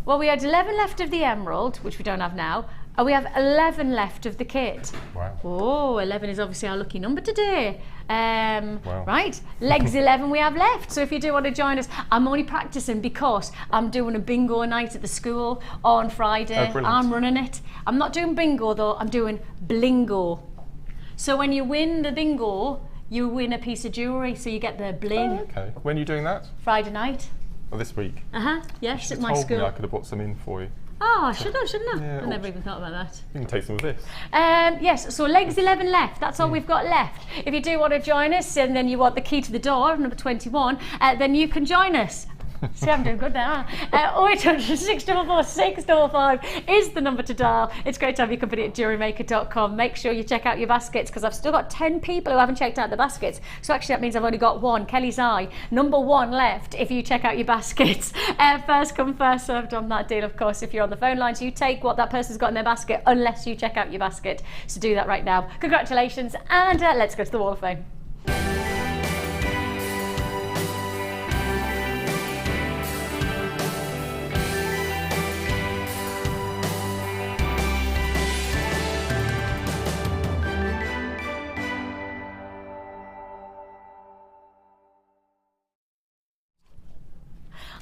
Well, we had 11 left of the emerald, which we don't have now, and we have 11 left of the kit. Wow. Oh, 11 is obviously our lucky number today. Wow. Right, legs 11 we have left. So if you do want to join us, I'm only practicing because I'm doing a bingo night at the school on Friday. Oh, brilliant. I'm running it. I'm not doing bingo though, I'm doing blingo. So when you win the bingo, you win a piece of jewellery, so you get the bling. Oh, okay. When are you doing that? Friday night. Oh, this week? Yes, You at my told school. me I could have brought some in for you. Oh, I should have, shouldn't I? Yeah, I never even thought about that. You can take some of this. Yes, so legs 11 left. That's all we've got left. If you do want to join us and then you want the key to the door, number 21, then you can join us. See, I'm doing good now. 0800 644 655 is the number to dial. It's great to have your company at JewelleryMaker.com. Make sure you check out your baskets, because I've still got 10 people who haven't checked out the baskets. So actually that means I've only got one, Kelly's Eye, number 1 left if you check out your baskets. First come, first served on that deal, of course. If you're on the phone lines, you take what that person's got in their basket unless you check out your basket. So do that right now. Congratulations, and let's go to the Wall of Fame.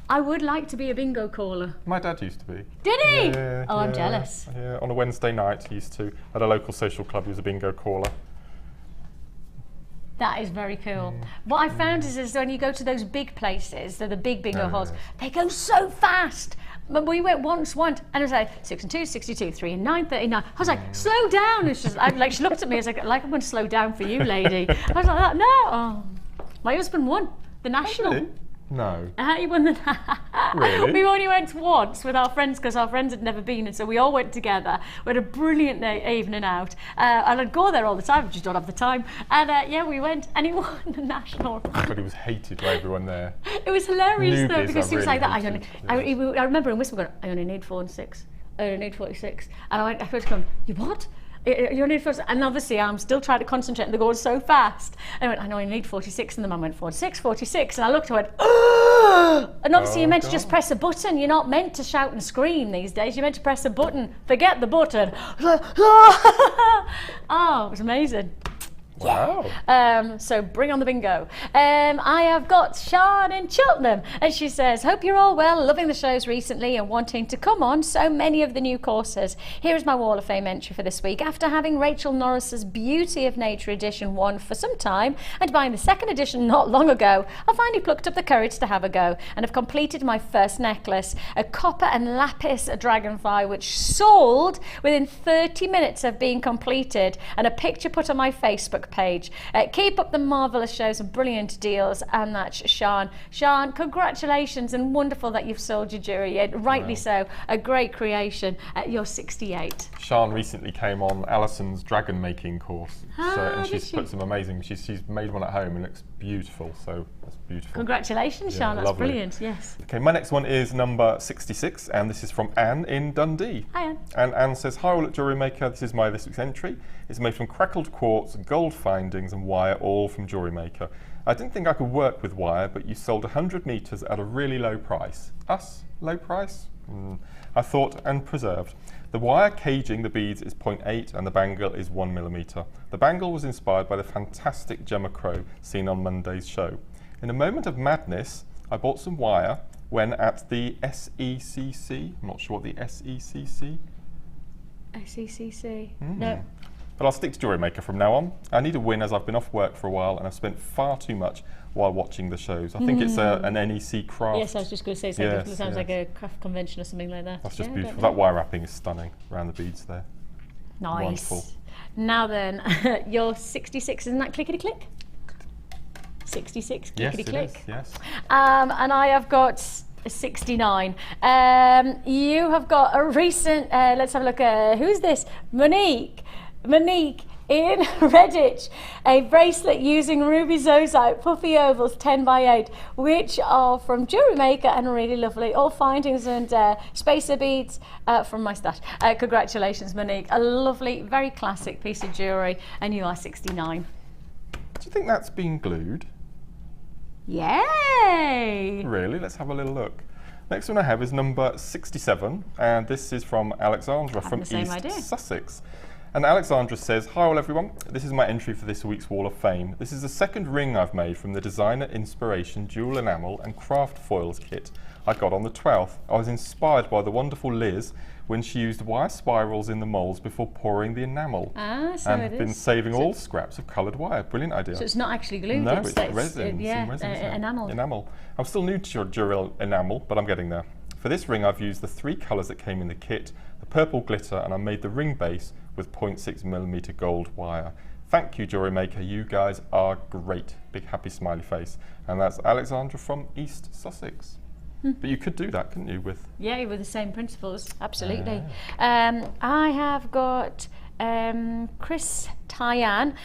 I would like to be a bingo caller. My dad used to be. Did he? Yeah, oh, I'm jealous. Yeah, on a Wednesday night he used to, at a local social club, he was a bingo caller. That is very cool. What I found is when you go to those big places, so the big bingo halls, they go so fast. But we went once, and it was like 6 and 2, 62, 3 and 9, 39. I was like, slow down. It's just, like, she looked at me, I was like I'm going to slow down for you, lady. I was like, no. Oh. My husband won the national. Really? No. He won the. Really? We only went once with our friends because our friends had never been, and so we all went together. We had a brilliant evening out, and I'd go there all the time. I just don't have the time. And yeah, we went, and he won the national. But he was hated by everyone there. It was hilarious though, Newbies because he was really like that. hated, I remember in Whisper going, I only need 4 and 6. I only need 46. And I was going, you what? You only need 46. And obviously I'm still trying to concentrate and they're going so fast. And I went, I know I need 46. And the mum went, 46, 46. And I looked and I went, oh! And obviously you're meant to just press a button. You're not meant to shout and scream these days. You're meant to press a button. Forget the button. Oh, it was amazing. Wow. So bring on the bingo. I have got Sian in Cheltenham, and she says, hope you're all well, loving the shows recently and wanting to come on so many of the new courses. Here is my Wall of Fame entry for this week. After having Rachel Norris's Beauty of Nature edition one for some time and buying the second edition not long ago, I finally plucked up the courage to have a go and have completed my first necklace, a copper and lapis dragonfly, which sold within 30 minutes of being completed, and a picture put on my Facebook page. Keep up the marvellous shows and brilliant deals, and that's Sian. Sian, congratulations, and wonderful that you've sold your jewellery. Rightly so, a great creation. You're 68. Sian recently came on Alison's dragon making course, and she's put some amazing. She's made one at home and it looks beautiful. So that's beautiful. Congratulations, Sian. That's lovely. Brilliant. Yes. Okay, my next one is number 66, and this is from Anne in Dundee. Hi, Anne. And Anne says, hi all at Jewellery Maker. This is my this week's entry. It's made from crackled quartz, gold findings and wire, all from Jewellery Maker. I didn't think I could work with wire, but you sold 100 metres at a really low price. Us? Low price? I thought, and preserved. The wire caging the beads is 0.8 and the bangle is 1 millimetre. The bangle was inspired by the fantastic Gemma Crow seen on Monday's show. In a moment of madness, I bought some wire when at the SECC. I'm not sure what the SECC? SECC. No. But I'll stick to Jewellery Maker from now on. I need a win as I've been off work for a while and I've spent far too much while watching the shows. I think it's an NEC craft. Yes, I was just going to say something. It sounds like a craft convention or something like that. That's just beautiful. That wire wrapping is stunning around the beads there. Nice. Wonderful. Now then, you're 66, isn't that clickety-click? 66, clickety-click. Yes, it is, yes. And I have got 69. You have got a recent, let's have a look, who's this? Monique in Redditch, a bracelet using ruby zoisite puffy ovals 10 by 8, which are from Jewellery Maker and really lovely. All findings and spacer beads from my stash. Congratulations, Monique. A lovely, very classic piece of jewellery, and you are 69. Do you think that's been glued? Yay! Really? Let's have a little look. Next one I have is number 67, and this is from Alexandra from East Sussex. And Alexandra says, hi all everyone, this is my entry for this week's Wall of Fame. This is the second ring I've made from the Designer Inspiration Jewel Enamel and Craft Foils kit I got on the 12th. I was inspired by the wonderful Liz when she used wire spirals in the moulds before pouring the enamel. So and been saving all scraps of coloured wire. Brilliant idea. So it's not actually glued? No, it's resin. Enamel. I'm still new to your jewel enamel, but I'm getting there. For this ring I've used the 3 colours that came in the kit, the purple glitter, and I made the ring base with 0.6mm gold wire. Thank you, JewelleryMaker, you guys are great. Big happy smiley face. And that's Alexandra from East Sussex. But you could do that, couldn't you, with... Yeah, with the same principles, absolutely. I have got Chris Tyann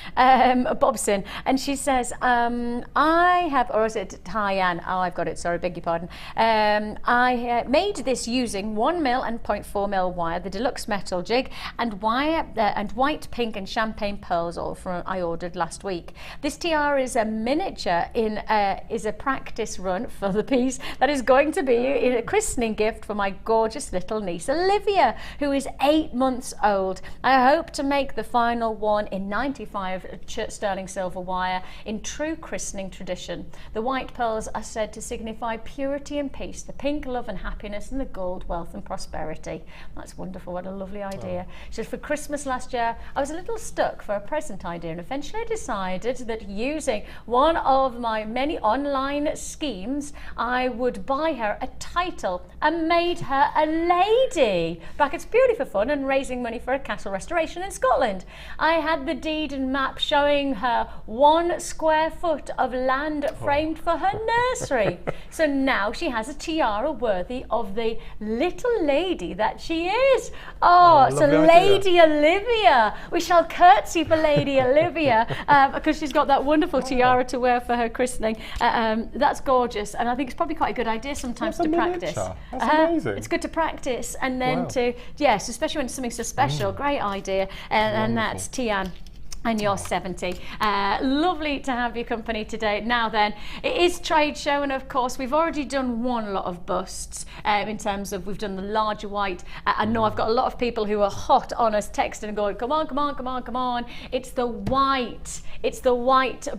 Bobson, and she says, I have, or is it Tyann? Oh, I've got it, sorry, beg your pardon. I made this using 1mm and 0.4mm wire, the deluxe metal jig, and wire and white, pink and champagne pearls, all from I ordered last week. This tiara is a miniature is a practice run for the piece that is going to be a christening gift for my gorgeous little niece Olivia, who is 8 months old. I hope to make the final one in 95 sterling silver wire in true christening tradition. The white pearls are said to signify purity and peace, the pink love and happiness, and the gold wealth and prosperity. That's wonderful, what a lovely idea. So for Christmas last year I was a little stuck for a present idea, and eventually I decided that using one of my many online schemes I would buy her a title and made her a lady. Brackets purely for fun and raising money for a castle restoration in Scotland. I had the deed and map showing her 1 square foot of land framed for her nursery. So now she has a tiara worthy of the little lady that she is. Oh, so Lady Olivia. We shall curtsy for Lady Olivia because she's got that wonderful tiara to wear for her christening. That's gorgeous, and I think it's probably quite a good idea sometimes to practice. That's amazing. It's good to practice and then to, yes, especially when it's something so special. Great idea. And that's Tian. And you're 70. Lovely to have your company today. Now then, it is trade show, and of course we've already done one lot of busts in terms of we've done the larger white. I know I've got a lot of people who are hot on us texting and going, come on, come on, come on, come on. It's the white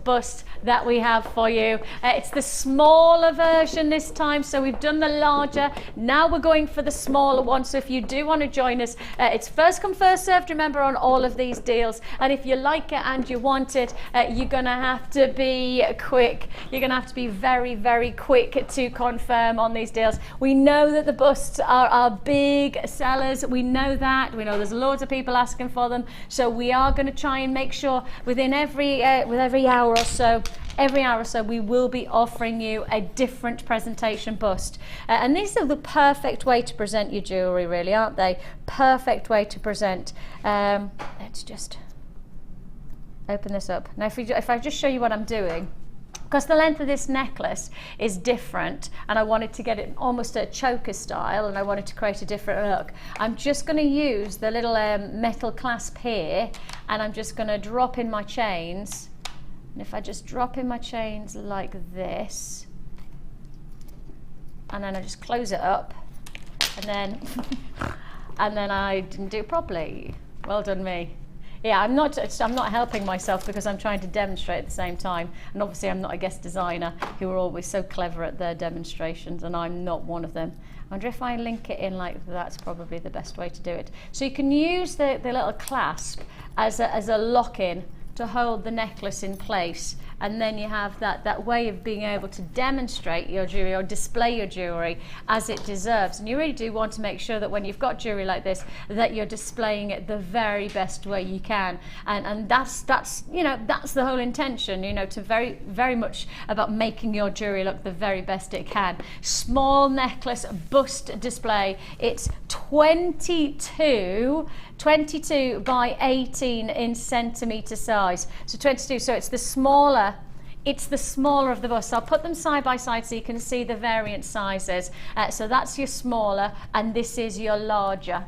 bust that we have for you. It's the smaller version this time, so we've done the larger. Now we're going for the smaller one, so if you do want to join us, it's first come, first served, remember, on all of these deals. And if you like it and you want it, you're gonna have to be quick. You're gonna have to be very, very quick to confirm on these deals. We know that the busts are big sellers. We know that. We know there's loads of people asking for them. So we are going to try and make sure within every hour or so, we will be offering you a different presentation bust. And these are the perfect way to present your jewellery, really, aren't they? Perfect way to present. Let's just open this up. Now if I just show you what I'm doing, because the length of this necklace is different and I wanted to get it almost a choker style and I wanted to create a different look, I'm just going to use the little metal clasp here, and I'm just going to drop in my chains. And if I just drop in my chains like this, and then I just close it up, and then and then I didn't do it properly. Well done me. Yeah, I'm not helping myself because I'm trying to demonstrate at the same time, and obviously I'm not a guest designer who are always so clever at their demonstrations, and I'm not one of them. I wonder if I link it in like that's probably the best way to do it. So you can use the little clasp as a lock-in to hold the necklace in place, and then you have that way of being able to demonstrate your jewellery or display your jewellery as it deserves. And you really do want to make sure that when you've got jewellery like this, that you're displaying it the very best way you can. And that's the whole intention, to very, very much about making your jewellery look the very best it can. Small necklace bust display. It's 22 by 18 in centimetre size. So 22, so it's the smaller of the bust. I'll put them side by side so you can see the variant sizes. So that's your smaller and this is your larger.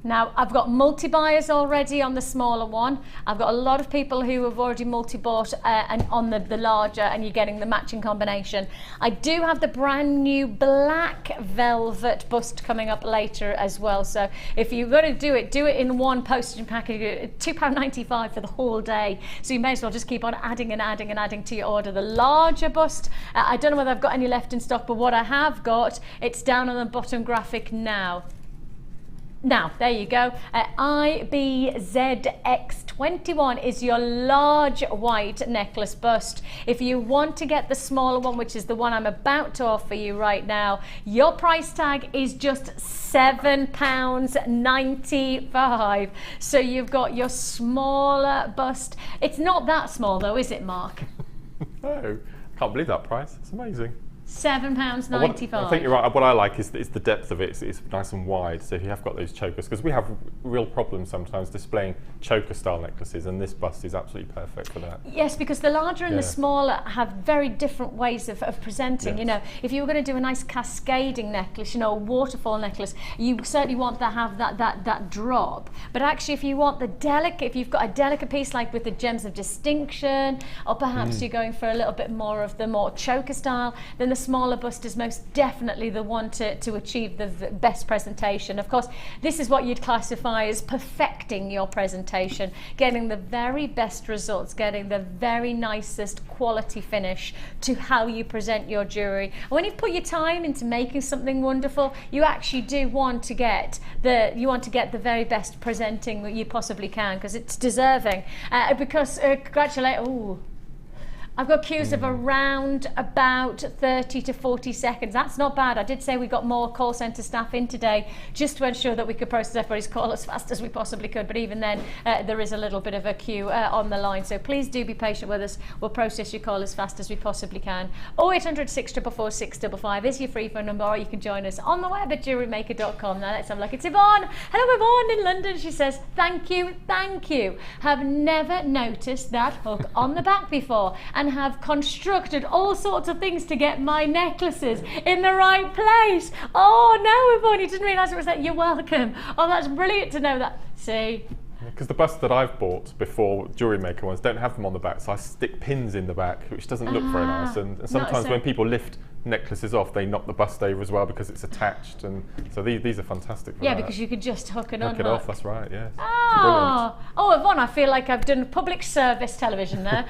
Now, I've got multi-buyers already on the smaller one. I've got a lot of people who have already multi-bought and on the larger, and you're getting the matching combination. I do have the brand new black velvet bust coming up later as well. So if you're going to do it in one postage and package, £2.95 for the whole day. So you may as well just keep on adding and adding and adding to your order. The larger bust, I don't know whether I've got any left in stock, but what I have got, it's down on the bottom graphic now. Now, there you go. IBZX21 is your large white necklace bust. If you want to get the smaller one, which is the one I'm about to offer you right now, your price tag is just £7.95. So you've got your smaller bust. It's not that small though, is it, Mark? No, can't believe that price. It's amazing. £7.95. I think you're right. What I like is the depth of it. It's nice and wide. So if you have got those chokers, because we have real problems sometimes displaying choker style necklaces, and this bust is absolutely perfect for that. Yes, because the larger and the smaller have very different ways of presenting. Yes. You know, if you were going to do a nice cascading necklace, you know, a waterfall necklace, you certainly want to have that drop. But actually, if you want the delicate, if you've got a delicate piece like with the gems of distinction, or perhaps you're going for a little bit more of the more choker style, then the smaller bust is most definitely the one to achieve the best presentation. Of course, this is what you'd classify as perfecting your presentation, getting the very best results, getting the very nicest quality finish to how you present your jewellery. And when you've put your time into making something wonderful, you actually do want to get the very best presenting that you possibly can, because it's deserving. I've got queues of around about 30 to 40 seconds. That's not bad. I did say we got more call centre staff in today just to ensure that we could process everybody's call as fast as we possibly could. But even then, there is a little bit of a queue on the line. So please do be patient with us. We'll process your call as fast as we possibly can. 0800 644 655 is your free phone number, or you can join us on the web at JewelleryMaker.com. Now let's have a look. It's Yvonne. Hello, Yvonne in London. She says, thank you, thank you. Have never noticed that hook on the back before, and have constructed all sorts of things to get my necklaces in the right place. Oh no, Yvonne, you didn't realise it was that. You're welcome. Oh, that's brilliant to know that. See? Because the busts that I've bought before, JewelleryMaker ones, don't have them on the back, so I stick pins in the back, which doesn't look very nice. And sometimes when people lift necklaces off, they knock the bust over as well because it's attached. And so these are fantastic for that. Because you could just hook it on. Hook it off, that's right, yes. Oh, Yvonne, I feel like I've done public service television there.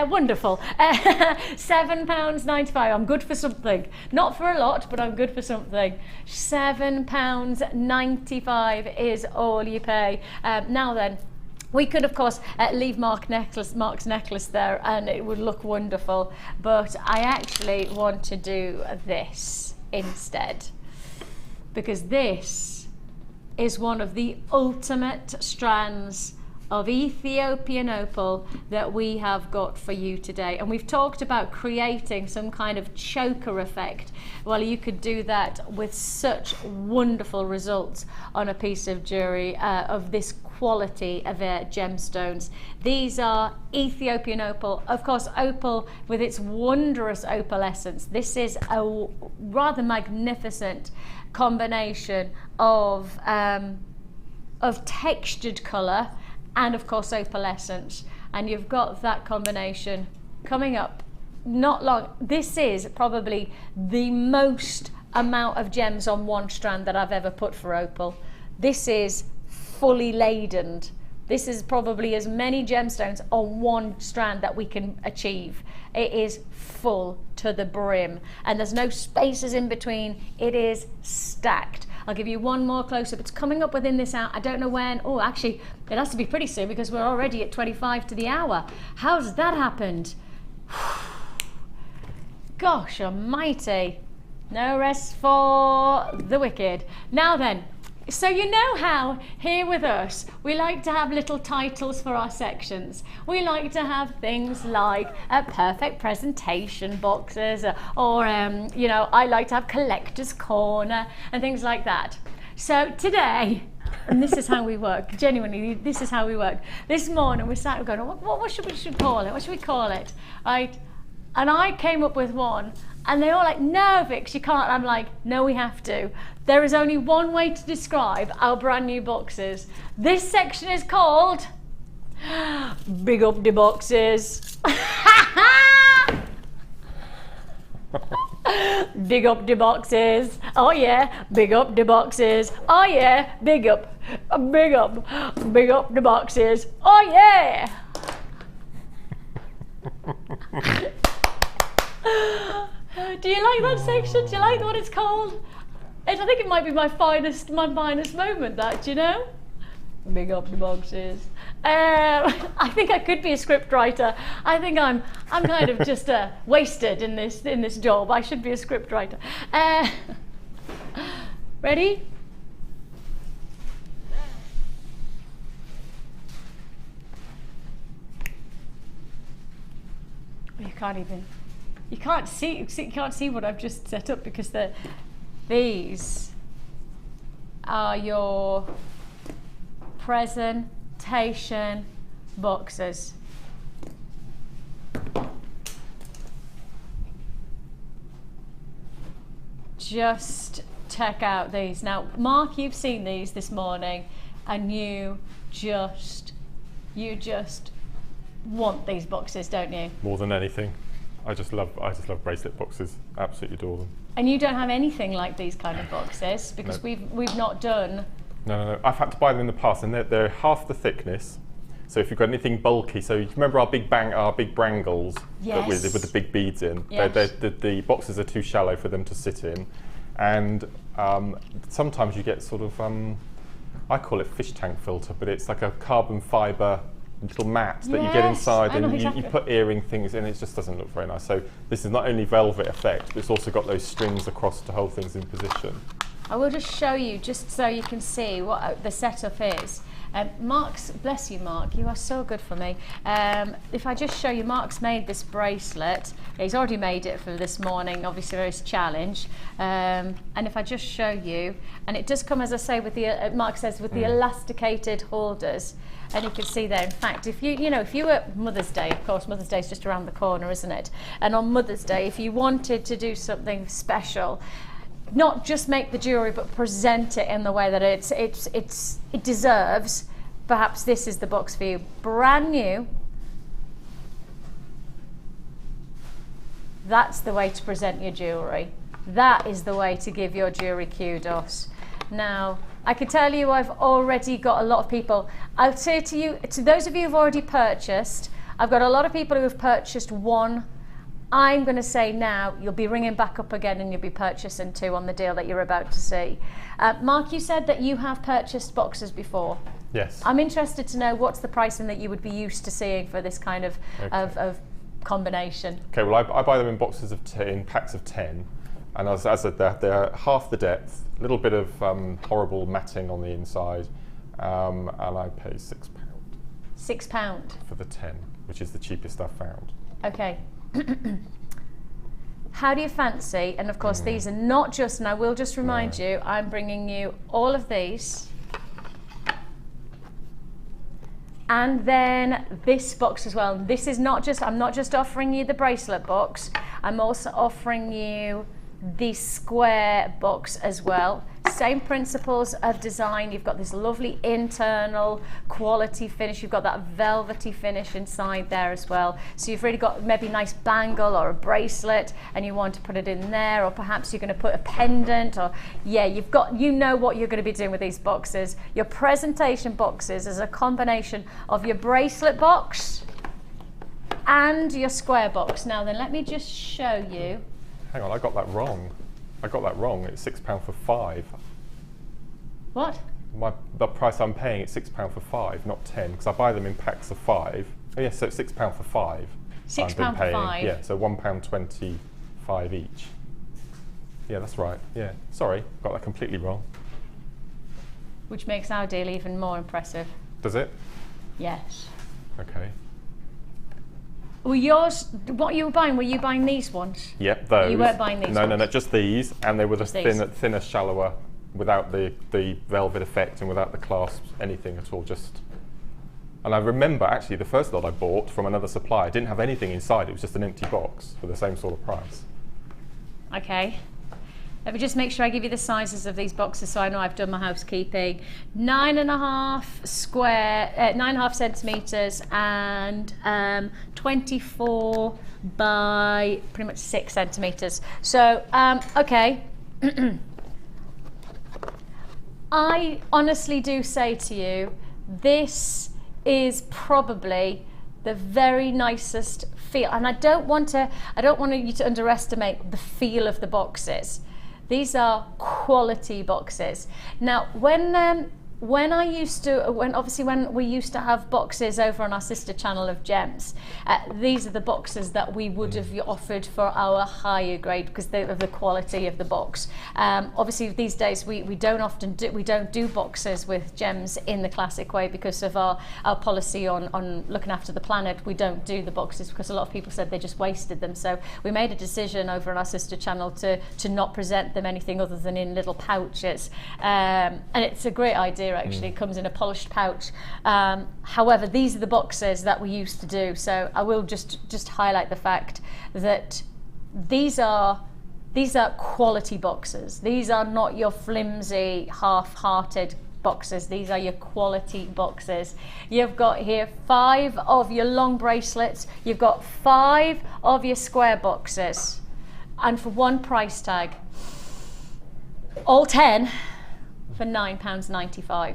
Wonderful. £7.95. I'm good for something. Not for a lot, but I'm good for something. £7.95 is all you pay. Now then, we could, of course, leave Mark's necklace there and it would look wonderful, but I actually want to do this instead, because this is one of the ultimate strands of Ethiopian opal that we have got for you today. And we've talked about creating some kind of choker effect. Well, you could do that with such wonderful results on a piece of jewellery of this quality of gemstones. These are Ethiopian opal. Of course, opal with its wondrous opalescence. This is a rather magnificent combination of textured colour and of course opalescence, and you've got that combination coming up not long. This is probably the most amount of gems on one strand that I've ever put for opal. This is fully laden. This is probably as many gemstones on one strand that we can achieve. It is full to the brim and there's no spaces in between. It is stacked. I'll give you one more close-up. It's coming up within this hour. I don't know when. Oh, actually, it has to be pretty soon because we're already at 25 to the hour. How's that happened? Gosh almighty. No rest for the wicked. Now then, so you know how here with us we like to have little titles for our sections. We like to have things like perfect presentation boxes, or you know, I like to have collector's corner and things like that. So today, and this is how we work, genuinely, this is how we work. This morning we sat going, what should we call it? What should we call it? Right? And I came up with one, and they all like, no, Vix, you can't. I'm like, no, we have to. There is only one way to describe our brand new boxes. This section is called Big Up the Boxes. Big up the boxes. Oh yeah, big up the boxes. Oh yeah, big up the boxes. Oh yeah. Do you like that section? Do you like what it's called? I think it might be my finest moment, that, do you know? Big up the boxes. I think I could be a script writer. I think I'm kind of just wasted in this job. I should be a script writer. Ready? You can't see what I've just set up, because these are your presentation boxes. Just check out these. Now, Mark, you've seen these this morning, and you just want these boxes, don't you? More than anything. I just love bracelet boxes. Absolutely adore them. And you don't have anything like these kind of boxes, because No. we've not done. No. I've had to buy them in the past, and they're half the thickness. So if you've got anything bulky, so you remember our big brangles Yes. with the big beads in. Yes. The boxes are too shallow for them to sit in, and sometimes you get sort of I call it fish tank filter, but it's like a carbon fibre little mat that you get Yes, inside, I know and exactly. you put earring things in. It just doesn't look very nice. So this is not only velvet effect, but it's also got those strings across to hold things in position. I will just show you, just so you can see what the setup is. Mark's, bless you, Mark, you are so good for me. If I just show you, Mark's made this bracelet. He's already made it for this morning, obviously for his challenge. And if I just show you, and it does come, as I say, with the Mark says, with the elasticated holders. And you can see there, in fact, if you were Mother's Day, of course, Mother's Day is just around the corner, isn't it? And on Mother's Day, if you wanted to do something special, not just make the jewellery, but present it in the way that it deserves, perhaps this is the box for you. Brand new. That's the way to present your jewellery. That is the way to give your jewellery kudos. Now, I can tell you I've already got a lot of people. I'll say to you, to those of you who've already purchased, I've got a lot of people who have purchased one. I'm going to say now you'll be ringing back up again, and you'll be purchasing two on the deal that you're about to see. Mark, you said that you have purchased boxes before. Yes. I'm interested to know what's the pricing that you would be used to seeing for this kind of of combination. Okay, well I buy them in boxes of in packs of 10, and as I said, they're half the depth, a little bit of horrible matting on the inside, and I pay £6. £6 for the 10, which is the cheapest I've found. Okay. How do you fancy? And of course, these are not just, and I will just remind you, I'm bringing you all of these. And then this box as well. This is not just, I'm not just offering you the bracelet box, I'm also offering you the square box as well. Same principles of design. You've got this lovely internal quality finish. You've got that velvety finish inside there as well. So you've really got maybe a nice bangle or a bracelet, and you want to put it in there, or perhaps you're going to put a pendant, or you've got, you know what you're going to be doing with these boxes. Your presentation boxes is a combination of your bracelet box and your square box. Now then, let me just show you. Hang on, I got that wrong. It's £6 for 5. What? The price I'm paying, it's £6 for 5, not 10, because I buy them in packs of 5. Oh yes, so it's £6 for 5. £6 for 5. Yeah, so £1.25 each. Yeah, that's right. Yeah, sorry, got that completely wrong. Which makes our deal even more impressive. Does it? Yes. Okay. Were yours, what you were buying, were you buying these ones? Yep, those. You weren't buying these No, ones? just these, and they were the Just these. thinner, shallower, without the velvet effect and without the clasps, anything at all, just. And I remember actually the first lot I bought from another supplier didn't have anything inside, it was just an empty box for the same sort of price. Okay. Let me just make sure I give you the sizes of these boxes so I know I've done my housekeeping. 9.5 square, 9.5 centimetres and 24 by pretty much 6 centimetres. So, okay. I honestly do say to you, this is probably the very nicest feel, and I don't want you to underestimate the feel of the boxes. These are quality boxes. Now, when we used to have boxes over on our sister channel of gems, these are the boxes that we would have offered for our higher grade because of the quality of the box. Obviously these days we don't do boxes with gems in the classic way because of our policy on looking after the planet. We don't do the boxes because a lot of people said they just wasted them. So we made a decision over on our sister channel to not present them anything other than in little pouches, and it's a great idea. Actually, it comes in a polished pouch. However, these are the boxes that we used to do. So I will just highlight the fact that these are quality boxes. These are not your flimsy, half-hearted boxes. These are your quality boxes. You've got here 5 of your long bracelets. You've got 5 of your square boxes, and for one price tag, all 10. For £9.95.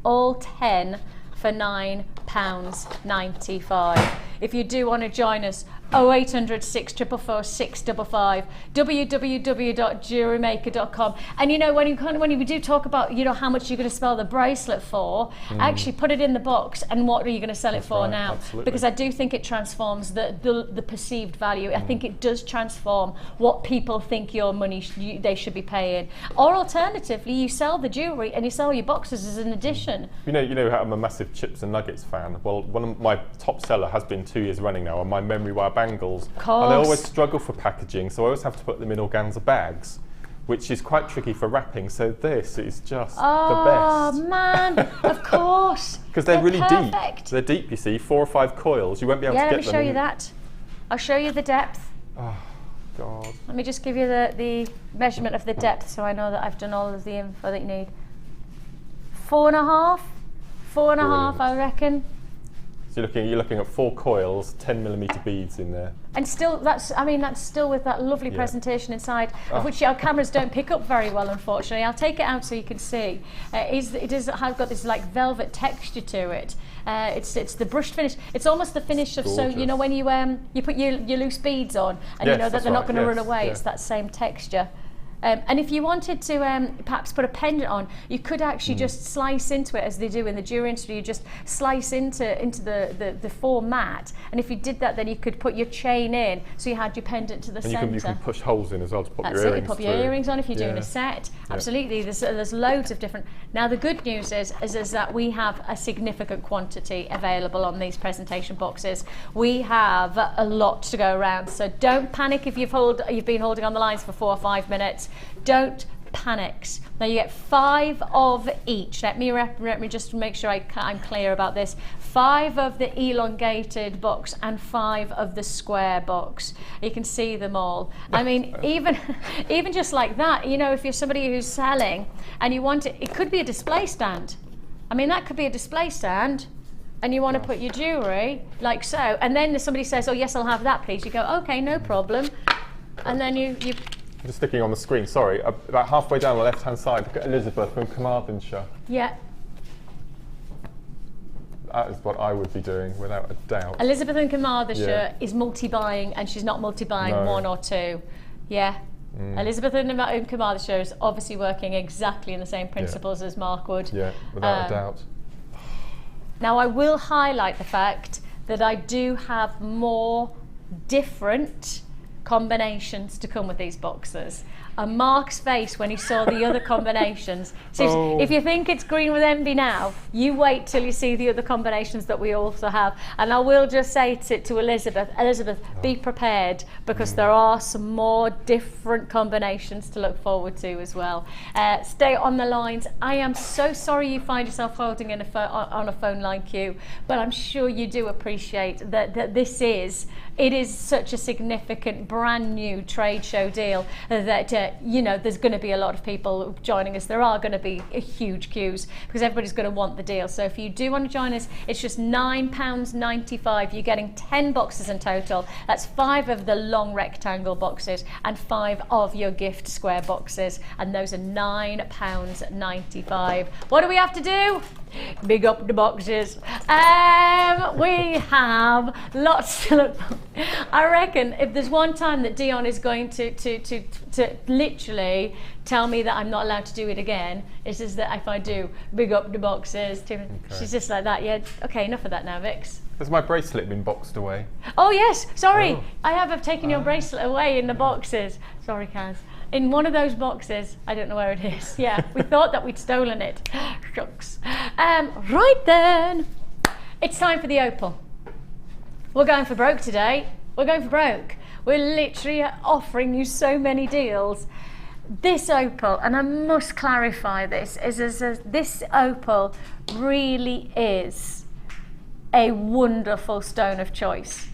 All 10 for £9.95. If you do want to join us, 0800 644 655, www.jewellerymaker.com. And you know, when you do talk about, you know, how much you're going to sell the bracelet for, actually put it in the box and what are you going to sell it for now? Absolutely. Because I do think it transforms the perceived value. I think it does transform what people think your money they should be paying. Or alternatively, you sell the jewellery and you sell your boxes as an addition. You know how I'm a massive chips and nuggets fan. Well, one of my top seller has been 2 years running now on my memory wire bangles. And they always struggle for packaging, so I always have to put them in organza bags, which is quite tricky for wrapping. So this is just the best. Oh man, of course. Because they're really perfect. deep. They're deep, you see, 4 or 5 coils. You won't be able to get them. Yeah, let me show you that. I'll show you the depth. Oh, God. Let me just give you the measurement of the depth so I know that I've done all of the info that you need. 4.5? 4.5, I reckon. So you're looking at 4 coils, 10mm beads in there. And still, that's still with that lovely presentation inside, of which our cameras don't pick up very well, unfortunately. I'll take it out so you can see. It has got this like velvet texture to it. It's the brushed finish. It's almost the finish of, so you know when you put your loose beads on and you know that they're not going to run away. It's that same texture. And if you wanted to perhaps put a pendant on, you could actually just slice into it, as they do in the jewelry industry. You just slice into the format, and if you did that, then you could put your chain in, so you had your pendant to the centre. And you can push holes in as well to pop your earrings. That's it. You pop your earrings on if you're doing a set. Absolutely. There's loads of different. Now the good news is that we have a significant quantity available on these presentation boxes. We have a lot to go around, so don't panic if you've been holding on the lines for 4 or 5 minutes. Don't panic. Now you get 5 of each. Let me just make sure I'm clear about this. 5 of the elongated box and 5 of the square box. You can see them all. I mean, even just like that, you know, if you're somebody who's selling and you want it could be a display stand. I mean, that could be a display stand. And you want to put your jewellery like so, and then somebody says, "Oh yes, I'll have that, please." You go, "Okay, no problem," and then you. I'm just sticking on the screen. Sorry, about halfway down the left-hand side, look at Elizabeth from Carmarthenshire. Yeah. That is what I would be doing, without a doubt. Elizabeth in Carmarthenshire is multi-buying, and she's not multi-buying 1 or 2. Yeah. Elizabeth in Carmarthenshire is obviously working exactly in the same principles as Mark would. Yeah, without a doubt. Now I will highlight the fact that I do have more different combinations to come with these boxes. And Mark's face when he saw the other combinations. So if you think it's green with envy now, you wait till you see the other combinations that we also have. And I will just say to Elizabeth, be prepared, because there are some more different combinations to look forward to as well. Stay on the lines. I am so sorry you find yourself holding in on a phone line queue, but I'm sure you do appreciate that it is such a significant brand new trade show deal that you know, there's going to be a lot of people joining us. There are going to be huge queues because everybody's going to want the deal. So if you do want to join us, it's just £9.95. You're getting 10 boxes in total. That's 5 of the long rectangle boxes and 5 of your gift square boxes, and those are £9.95. What do we have to do? Big up the boxes. We have lots to look for. I reckon if there's one time that Dion is going to literally tell me that I'm not allowed to do it again, it's just that if I do big up the boxes, she's just like that. Yeah, okay, enough of that now, Vix. Has my bracelet been boxed away? Oh yes, sorry. Oh. I have taken your bracelet away in the boxes. Sorry, Kaz. In one of those boxes, I don't know where it is. Yeah, we thought that we'd stolen it. Shucks. Right then, it's time for the opal. We're going for broke today. We're going for broke. We're literally offering you so many deals. This opal, and I must clarify this, is this opal really is a wonderful stone of choice.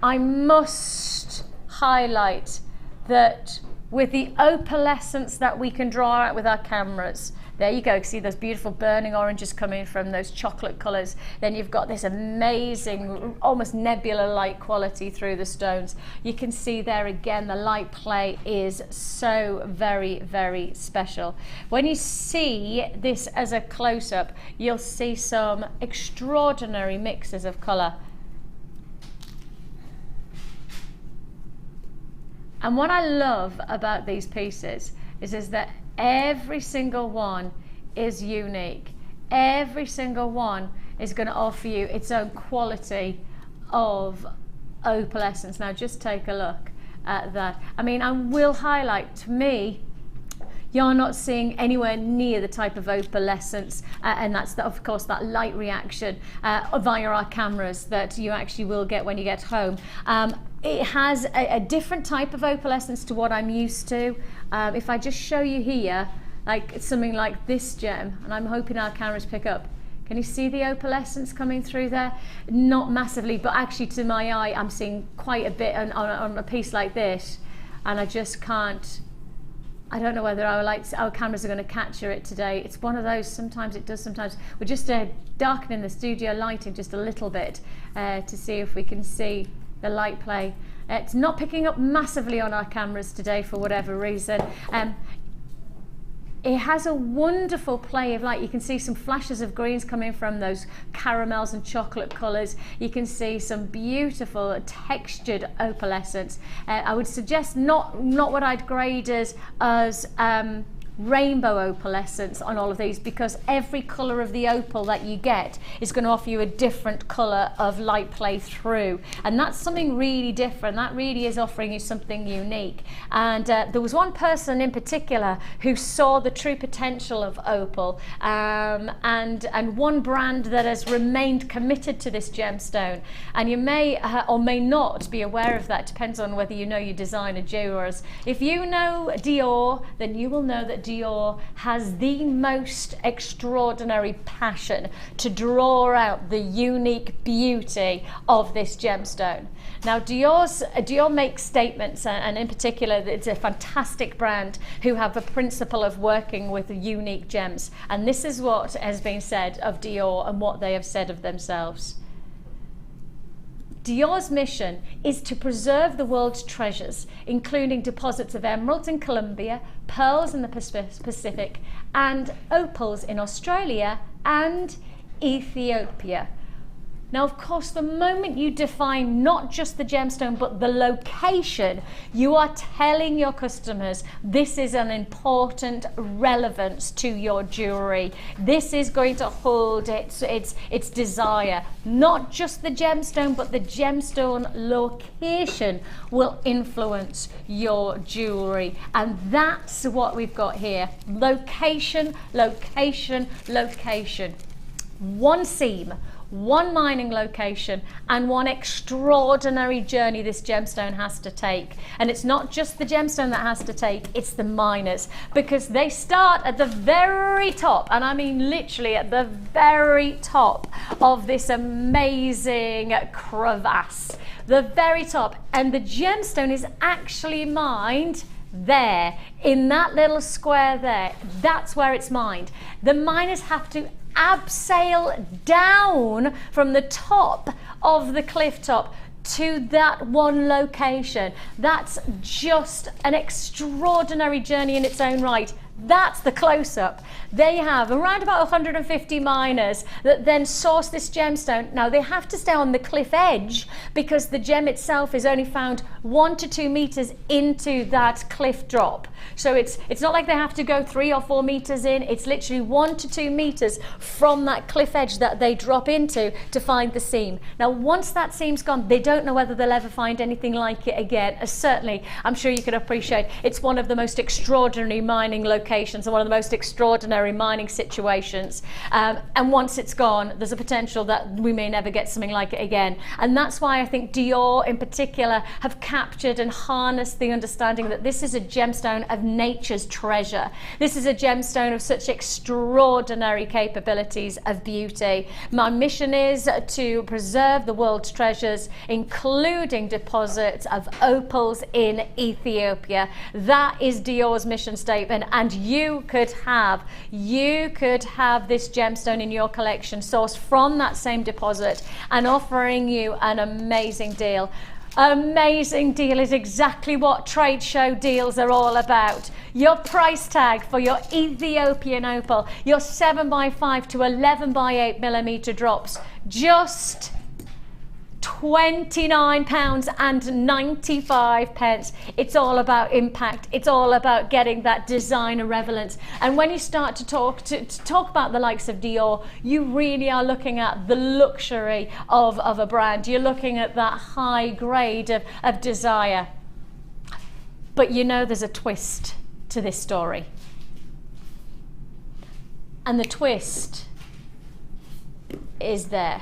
I must highlight that with the opalescence that we can draw out with our cameras, there you go, see those beautiful burning oranges coming from those chocolate colours. Then you've got this amazing, almost nebula-like quality through the stones. You can see there again, the light play is so very, very special. When you see this as a close-up, you'll see some extraordinary mixes of colour. And what I love about these pieces is that every single one is unique. Every single one is going to offer you its own quality of opalescence. Now just take a look at that. I mean, I will highlight, to me, you're not seeing anywhere near the type of opalescence, and that's of course that light reaction via our cameras that you actually will get when you get home. It has a different type of opalescence to what I'm used to. If I just show you here, like something like this gem, and I'm hoping our cameras pick up. Can you see the opalescence coming through there? Not massively, but actually to my eye, I'm seeing quite a bit on a piece like this, and I just can't. I don't know whether our cameras are going to capture it today. It's one of those, sometimes it does, sometimes. We're just darkening the studio lighting just a little bit to see if we can see the light play. It's not picking up massively on our cameras today for whatever reason. It has a wonderful play of light. You can see some flashes of greens coming from those caramels and chocolate colours. You can see some beautiful textured opalescence. I would suggest not what I'd grade as rainbow opalescence on all of these, because every colour of the opal that you get is going to offer you a different colour of light play through, and that's something really different. That really is offering you something unique. And there was one person in particular who saw the true potential of opal, and one brand that has remained committed to this gemstone, and you may or may not be aware of that. Depends on whether you know your designer jewelers. If you know Dior, then you will know that Dior has the most extraordinary passion to draw out the unique beauty of this gemstone. Now Dior makes statements, and in particular it's a fantastic brand who have a principle of working with unique gems, and this is what has been said of Dior and what they have said of themselves. Dior's mission is to preserve the world's treasures, including deposits of emeralds in Colombia, pearls in the Pacific, and opals in Australia and Ethiopia. Now, of course, the moment you define not just the gemstone, but the location, you are telling your customers this is an important relevance to your jewelry. This is going to hold its desire. Not just the gemstone, but the gemstone location will influence your jewelry. And that's what we've got here. Location, location, location. One seam, one mining location, and one extraordinary journey this gemstone has to take. And it's not just the gemstone that has to take, it's the miners, because they start at the very top, and I mean literally at the very top of this amazing crevasse, the very top, and the gemstone is actually mined there, in that little square there. That's where it's mined. The miners have to abseil down from the top of the cliff top to that one location. That's just an extraordinary journey in its own right. That's the close-up. They have around about 150 miners that then source this gemstone. Now they have to stay on the cliff edge because the gem itself is only found 1 to 2 meters into that cliff drop. So it's not like they have to go 3 or 4 meters in. It's literally 1 to 2 meters from that cliff edge that they drop into to find the seam. Now once that seam's gone, they don't know whether they'll ever find anything like it again. Certainly, I'm sure you can appreciate, it's one of the most extraordinary mining locations and one of the most extraordinary mining situations. And once it's gone, there's a potential that we may never get something like it again. And that's why I think Dior in particular have captured and harnessed the understanding that this is a gemstone of nature's treasure. This is a gemstone of such extraordinary capabilities of beauty. My mission is to preserve the world's treasures, including deposits of opals in Ethiopia. That is Dior's mission statement, and you could have this gemstone in your collection sourced from that same deposit and offering you an amazing deal. Amazing deal is exactly what trade show deals are all about. Your price tag for your Ethiopian opal, your 7x5 to 11x8 millimeter drops, just £29.95. It's all about impact. It's all about getting that designer relevance. And when you start to talk about the likes of Dior, you really are looking at the luxury of a brand. You're looking at that high grade of desire. But you know there's a twist to this story. And the twist is there.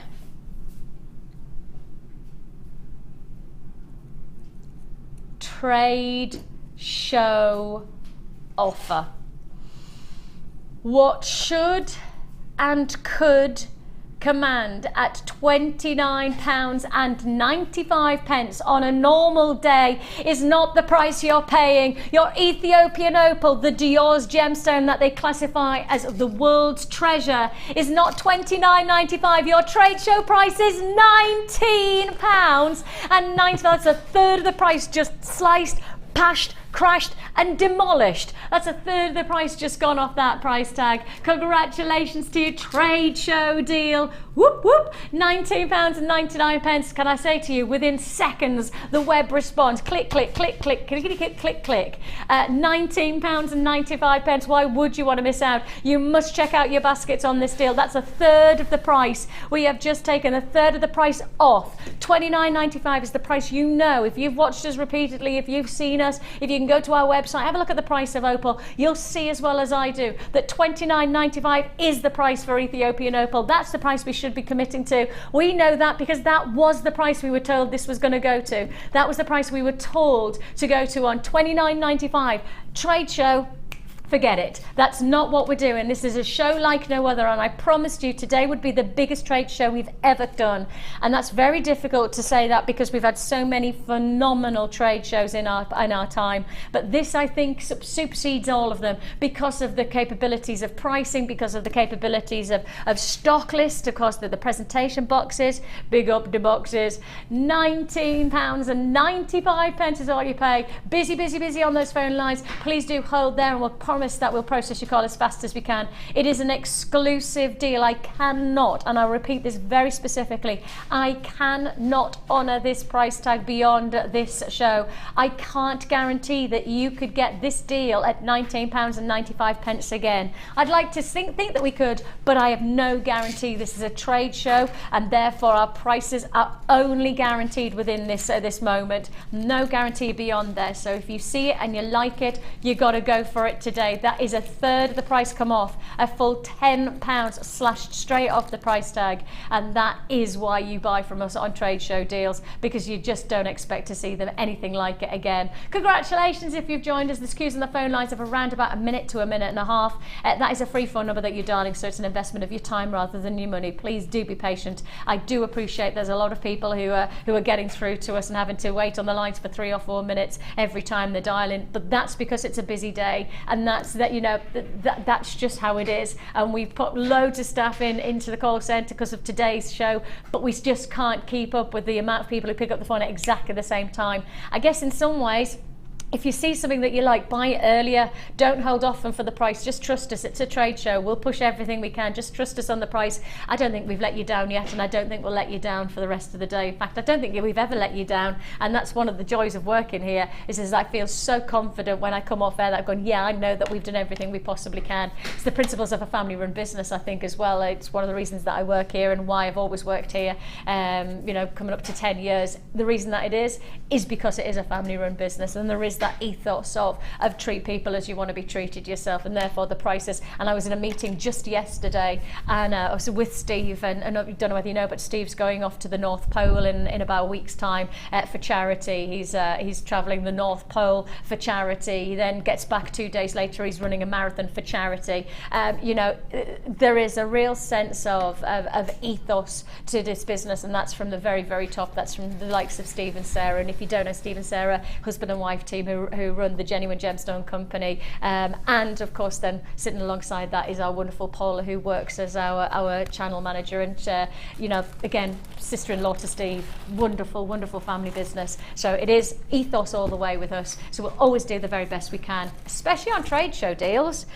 Trade show offer. What should and could command at £29.95 on a normal day is not the price you're paying. Your Ethiopian opal, the Dior's gemstone that they classify as the world's treasure, is not £29.95. Your trade show price is £19.95. That's a third of the price, just sliced, pashed, crashed and demolished. That's a third of the price just gone off that price tag. Congratulations to your trade show deal. Whoop whoop. £19.99. Can I say to you, within seconds the web responds. Click, click, click, click, click, click, click, click. £19.95. Why would you want to miss out? You must check out your baskets on this deal. That's a third of the price. We have just taken a third of the price off. £29.95 is the price you know. If you've watched us repeatedly, if you've seen us, if you can go to our website, have a look at the price of opal, you'll see as well as I do that £29.95 is the price for Ethiopian opal. That's the price we should be committing to. We know that because that was the price we were told this was going to go to. That was the price we were told to go to on £29.95. Trade show, forget it. That's not what we're doing. This is a show like no other, and I promised you today would be the biggest trade show we've ever done. And that's very difficult to say that because we've had so many phenomenal trade shows in our time. But this, I think, supersedes all of them because of the capabilities of pricing, because of the capabilities of stock list, of course, the presentation boxes, big up the boxes. £19.95 is all you pay. Busy, busy, busy on those phone lines. Please do hold there and we'll promise that we'll process your call as fast as we can. It is an exclusive deal. I cannot, and I'll repeat this very specifically, I cannot honour this price tag beyond this show. I can't guarantee that you could get this deal at £19.95 again. I'd like to think that we could, but I have no guarantee. This is a trade show and therefore our prices are only guaranteed within this moment. No guarantee beyond there. So if you see it and you like it, you got to go for it today. That is a third of the price come off, a full £10 slashed straight off the price tag, and that is why you buy from us on trade show deals, because you just don't expect to see them anything like it again. Congratulations if you've joined us. The queues on the phone lines of around about a minute to a minute and a half. That is a free phone number that you're dialing, so it's an investment of your time rather than your money. Please do be patient. I do appreciate there's a lot of people who are getting through to us and having to wait on the lines for 3 or 4 minutes every time they dial in, but that's because it's a busy day, and that's just how it is. And we've put loads of staff into the call centre because of today's show, but we just can't keep up with the amount of people who pick up the phone at exactly the same time. I guess in some ways If you see something that you like, buy it earlier. Don't hold off for the price. Just trust us. It's a trade show. We'll push everything we can. Just trust us on the price. I don't think we've let you down yet, and I don't think we'll let you down for the rest of the day. In fact, I don't think we've ever let you down. And that's one of the joys of working here, is I feel so confident when I come off air that I've gone, yeah, I know that we've done everything we possibly can. It's the principles of a family-run business, I think, as well. It's one of the reasons that I work here and why I've always worked here, you know, coming up to 10 years. The reason that it is because it is a family-run business, and there is that ethos of treat people as you want to be treated yourself, and therefore the prices. And I was in a meeting just yesterday, and I was with Steve, and I don't know whether you know, but Steve's going off to the North Pole in about a week's time for charity. He's travelling the North Pole for charity. He then gets back 2 days later. He's running a marathon for charity. You know, there is a real sense of ethos to this business, and that's from the very, very top. That's from the likes of Steve and Sarah. And if you don't know Steve and Sarah, husband and wife team who run the Genuine Gemstone Company, and of course then sitting alongside that is our wonderful Paula, who works as our channel manager, and you know, again, sister-in-law to Steve. Wonderful, wonderful family business. So it is ethos all the way with us. So we'll always do the very best we can, especially on trade show deals.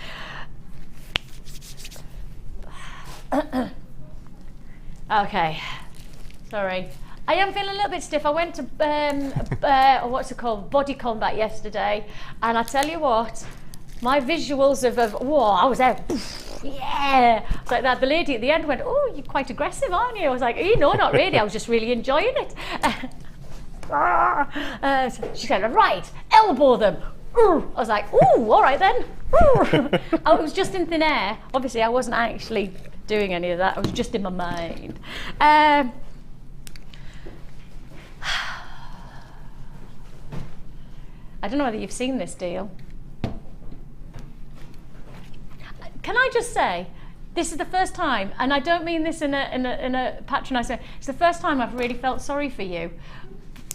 Okay, sorry. I am feeling a little bit stiff. I went to what's it called, Body Combat yesterday, and I tell you what, my visuals of whoa, I was there, yeah, it's like that. The lady at the end went, "Oh, you're quite aggressive, aren't you?" I was like, "You know, not really. I was just really enjoying it." She said, "Right, elbow them." I was like, "Ooh, all right then." I was just in thin air. Obviously, I wasn't actually doing any of that. I was just in my mind. I don't know whether you've seen this deal. Can I just say, this is the first time, and I don't mean this in a patronising way, it's the first time I've really felt sorry for you.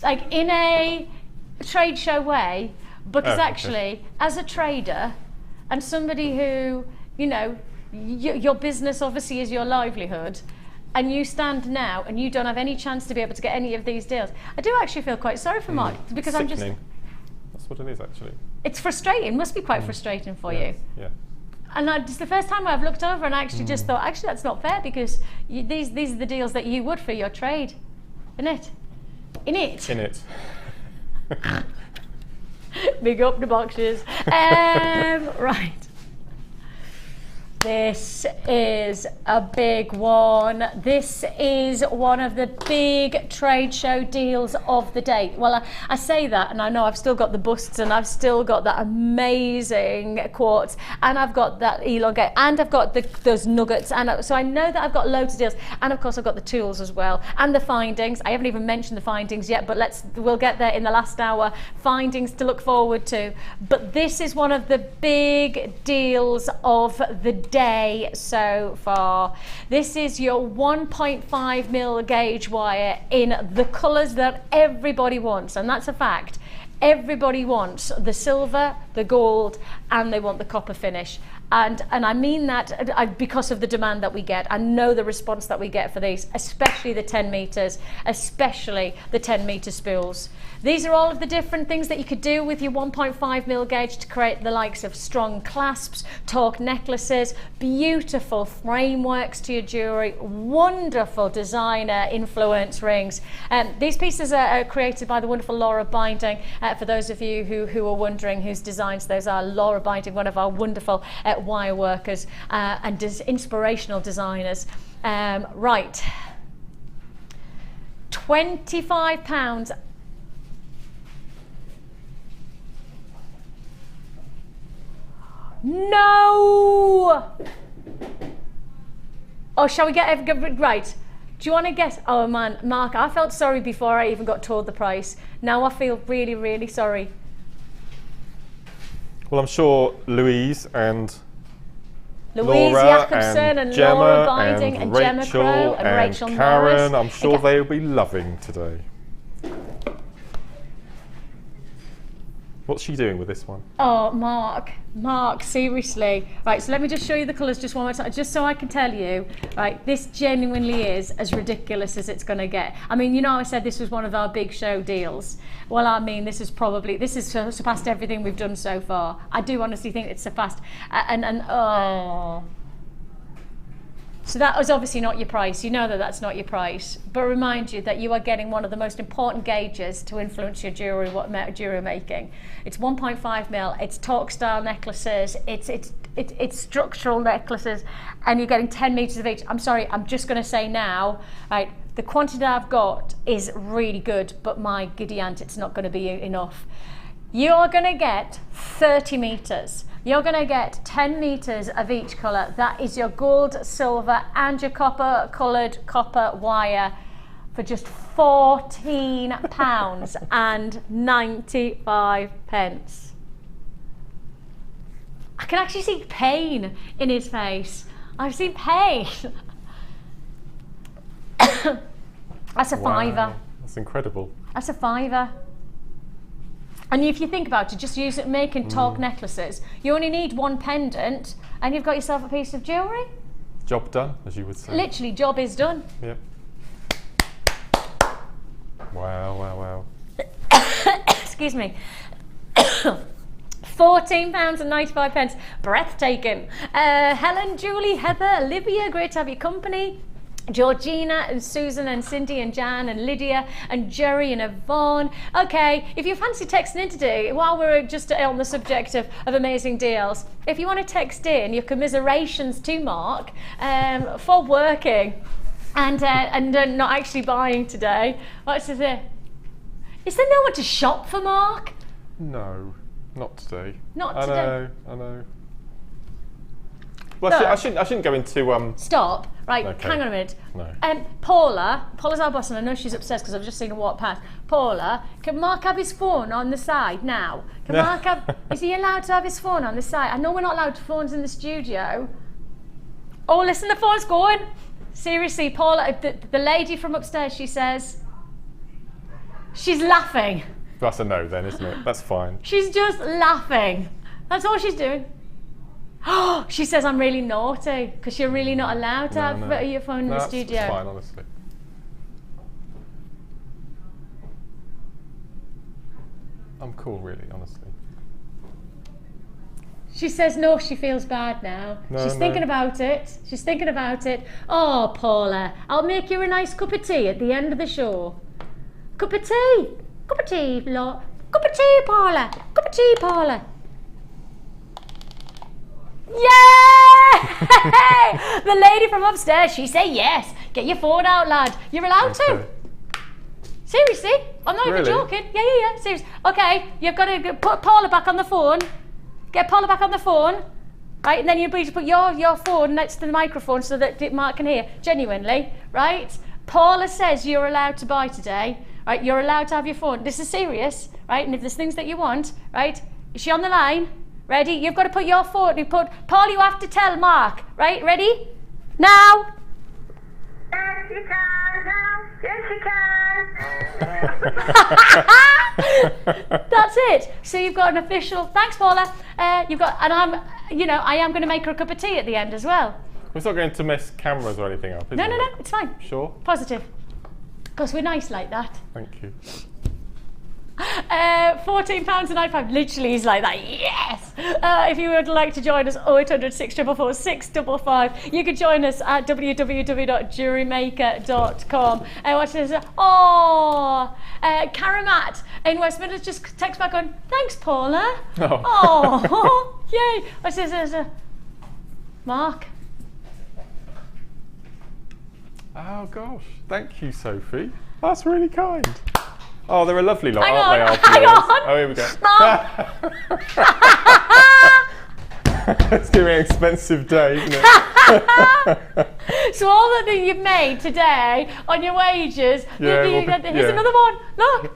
Like, in a trade show way, because actually, as a trader, and somebody who, you know, your business obviously is your livelihood, and you stand now and you don't have any chance to be able to get any of these deals, I do actually feel quite sorry for Mark, because Sickening. I'm just... That's what it is, actually. It's frustrating. It must be quite frustrating for you. Yeah. And it's the first time I've looked over and actually just thought, actually, that's not fair, because these are the deals that you would for your trade, isn't it? In it. Big up the boxes. Right. This is a big one. This is one of the big trade show deals of the day. Well, I say that, and I know I've still got the busts, and I've still got that amazing quartz, and I've got that elongate, and I've got those nuggets, and so I know that I've got loads of deals, and of course I've got the tools as well, and the findings. I haven't even mentioned the findings yet, but we'll get there in the last hour. Findings to look forward to. But this is one of the big deals of the day so far. This is your 1.5mm gauge wire in the colours that everybody wants, and that's a fact. Everybody wants the silver, the gold, and they want the copper finish. And I mean that because of the demand that we get. I know the response that we get for these, especially the 10 meters, especially the 10 meter spools. These are all of the different things that you could do with your 1.5mm gauge to create the likes of strong clasps, torque necklaces, beautiful frameworks to your jewellery, wonderful designer influence rings. These pieces are created by the wonderful Laura Binding. For those of you who are wondering whose designs those are, Laura Binding, one of our wonderful wire workers and inspirational designers. Right, £25. No! Oh, shall we get right? Do you want to guess? Oh man, Mark, I felt sorry before I even got told the price. Now I feel really, really sorry. Well, I'm sure Louise Louise Laura Jacobson and Gemma Laura Binding and and Gemma Rachel Crow and Rachel Karen, Norris. I'm sure they'll be loving today. What's she doing with this one? Oh, Mark, seriously. Right, so let me just show you the colours just one more time, just so I can tell you, right, this genuinely is as ridiculous as it's going to get. I mean, you know, I said this was one of our big show deals. Well, I mean, this has surpassed everything we've done so far. I do honestly think it's surpassed, oh. So that was obviously not your price. You know that that's not your price. But remind you that you are getting one of the most important gauges to influence your jewellery making. It's 1.5 mil. It's torque style necklaces. It's structural necklaces, and you're getting 10 meters of each. I'm sorry. I'm just going to say now, right? The quantity I've got is really good, but my giddy aunt, it's not going to be enough. You're going to get 30 meters. You're going to get 10 meters of each colour. That is your gold, silver and your copper coloured copper wire for just £14 and 95 pence. I can actually see pain in his face. I've seen pain. That's a fiver. That's incredible. That's a fiver. And if you think about it, just use it making torque necklaces. You only need one pendant and you've got yourself a piece of jewellery. Job done, as you would say. Literally, job is done. Yep. Wow. Excuse me. £14 and 95 pence. Breathtaking. Helen, Julie, Heather, Olivia, great to have your company. Georgina and Susan and Cindy and Jan and Lydia and Jerry and Yvonne. Okay, if you fancy texting in today, while we're just on the subject of amazing deals, if you want to text in your commiserations to Mark for working and not actually buying today, what's it? Is there no one to shop for Mark? No, not today. Not today. I know. Well, I shouldn't go into Stop. Right, okay. Hang on a minute. No. Paula's our boss, and I know she's upstairs because I've just seen her walk past. Paula, can Mark have his phone on the side now? Can Mark have? Is he allowed to have his phone on the side? I know we're not allowed phones in the studio. Oh, listen, the phone's going. Seriously, Paula, the lady from upstairs, she says, she's laughing. That's a no then, isn't it? That's fine. She's just laughing. That's all she's doing. She says I'm really naughty because you're really not allowed to have your phone in the studio. That's fine, honestly. I'm cool, really, honestly. She says no, she feels bad now. She's thinking about it. She's thinking about it. Oh, Paula, I'll make you a nice cup of tea at the end of the show. Cup of tea. Cup of tea, Paula. Cup of tea, Paula. Cup of tea, Paula. Yay! The lady from upstairs, she said yes. Get your phone out, lad. You're allowed to. Seriously? I'm not even joking. Yeah. Seriously. Okay, you've got to put Paula back on the phone. Get Paula back on the phone. Right, and then you need to put your phone next to the microphone so that Mark can hear. Genuinely, right? Paula says you're allowed to buy today. Right, you're allowed to have your phone. This is serious, right? And if there's things that you want, right? Is she on the line? Ready? You've got to put your phone. Paul, you have to tell Mark. Right? Ready? Now. Yes, you can. Yes, you can. That's it. So you've got an official. Thanks, Paula. You've got, and I am going to make her a cup of tea at the end as well. We're not going to mess cameras or anything up, is No, it? it's fine. Sure. Positive. Because we're nice like that. Thank you. £14 and 95. Literally, he's like that. Yes. If you would like to join us, 0800 644 655. You can join us at www.JewelleryMaker.com. Watch this. Oh, Karamat in West Midlands just text back on. Thanks, Paula. Oh, yay. Watch this. Mark. Oh gosh, thank you, Sophie. That's really kind. Oh, they're a lovely lot, Hang aren't on. they? Oh, here we go. It's going to be an expensive day, isn't it? So all that you've made today on your wages, here's another one. Look.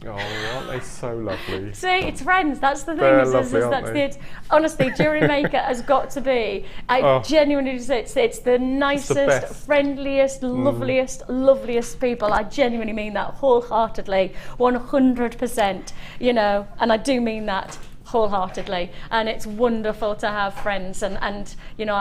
Oh, aren't they so lovely? See, it's friends. That's the thing. They're lovely, aren't they? Honestly, JewelleryMaker has got to be. I genuinely say it's the nicest, friendliest, loveliest people. I genuinely mean that wholeheartedly, 100%. You know, and I do mean that wholeheartedly. And it's wonderful to have friends. And you know,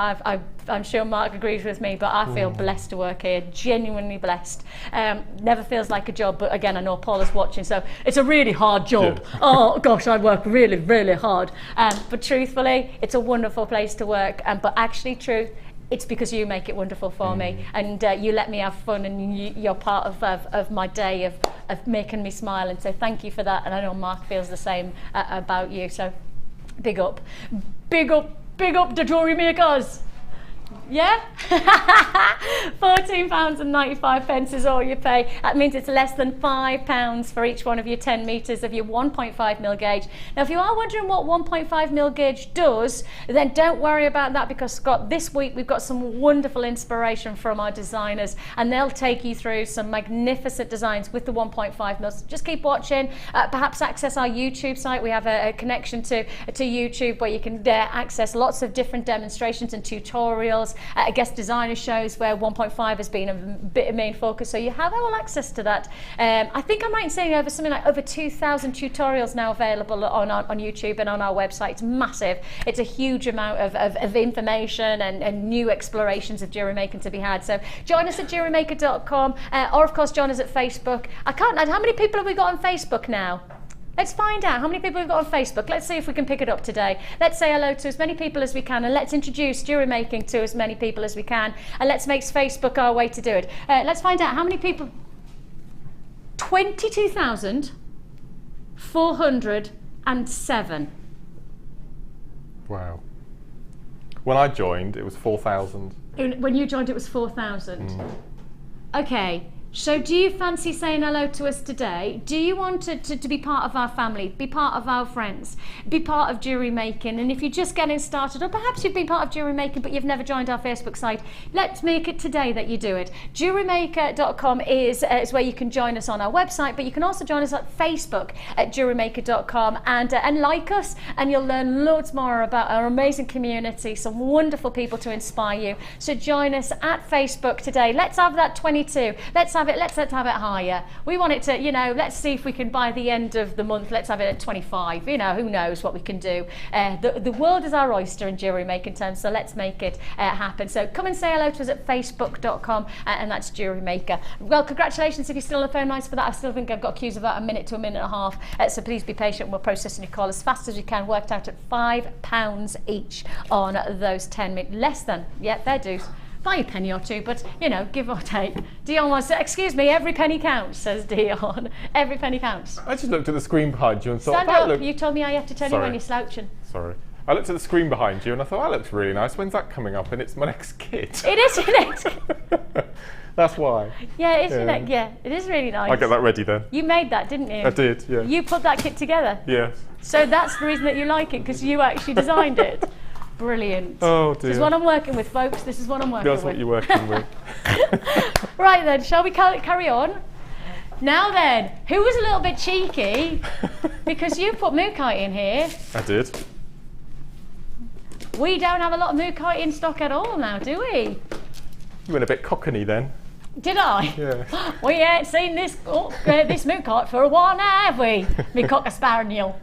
I'm sure Mark agrees with me, but I feel blessed to work here, genuinely blessed. Never feels like a job, but again, I know Paul is watching, so it's a really hard job. Yeah. Oh gosh, I work really, really hard. But truthfully, it's a wonderful place to work. But actually, it's because you make it wonderful for me, and you let me have fun, and you're part of my day of making me smile, and so thank you for that. And I know Mark feels the same about you, so big up the JewelleryMakers. Yeah? £14.95 is all you pay. That means it's less than £5 for each one of your 10 metres of your 1.5mm gauge. Now, if you are wondering what 1.5mm gauge does, then don't worry about that, because Scott, this week we've got some wonderful inspiration from our designers, and they'll take you through some magnificent designs with the 1.5mm. So just keep watching. Perhaps access our YouTube site. We have a connection to YouTube where you can access lots of different demonstrations and tutorials. Guest designer shows where 1.5 has been a bit of main focus, so you have all access to that. I think I might say over 2,000 tutorials now available on YouTube and on our website. It's massive. It's a huge amount of information and new explorations of jewellery making to be had. So join us at JewelleryMaker.com, or of course join us at Facebook. How many people have we got on Facebook now? Let's find out how many people we've got on Facebook. Let's see if we can pick it up today. Let's say hello to as many people as we can, and let's introduce jewellery making to as many people as we can, and let's make Facebook our way to do it. Let's find out how many people. 22,407. Wow. When I joined, it was 4,000. When you joined, it was 4,000. Okay. So do you fancy saying hello to us today? Do you want to be part of our family, be part of our friends, be part of jewellery making? And if you're just getting started, or perhaps you've been part of jewellery making but you've never joined our Facebook site, let's make it today that you do it. JewelleryMaker.com is where you can join us on our website, but you can also join us at Facebook at JewelleryMaker.com and like us, and you'll learn loads more about our amazing community, some wonderful people to inspire you. So join us at Facebook today. Let's have that 22. Let's have it higher. We want it to, you know, let's see if we can, by the end of the month, let's have it at 25. You know, who knows what we can do. The world is our oyster in jewellery making terms, so let's make it happen. So come and say hello to us at facebook.com, and that's JewelleryMaker. Well, congratulations if you're still on the phone lines for that. I still think I've got queues of about a minute to a minute and a half, so please be patient. We're processing your call as fast as we can. Worked out at £5 each on those 10 minutes. Less than, yeah, fair dues. Buy a penny or two, but you know, give or take. Dion wants to, excuse me, every penny counts, says Dion. Every penny counts. I just looked at the screen behind you and thought, stand up. You told me I have to tell you when you're slouching. Sorry. I looked at the screen behind you and I thought, that looks really nice. When's that coming up? And it's my next kit. It is your next kit. That's why. Yeah, it is your next, yeah, it is really nice. I'll get that ready then. You made that, didn't you? I did, yeah. You put that kit together? Yes. So that's the reason that you like it, because you actually designed it. Brilliant. Oh dear. This is what I'm working with, folks. This is what I'm working with. That's what you're working with. Right then, shall we carry on? Now then, who was a little bit cheeky, because you put mookaite in here. I did. We don't have a lot of mookaite in stock at all now, do we? You went a bit cockney then. Did I? Yeah. We ain't seen this mookaite for a while now, have we? Me cocker spaniel.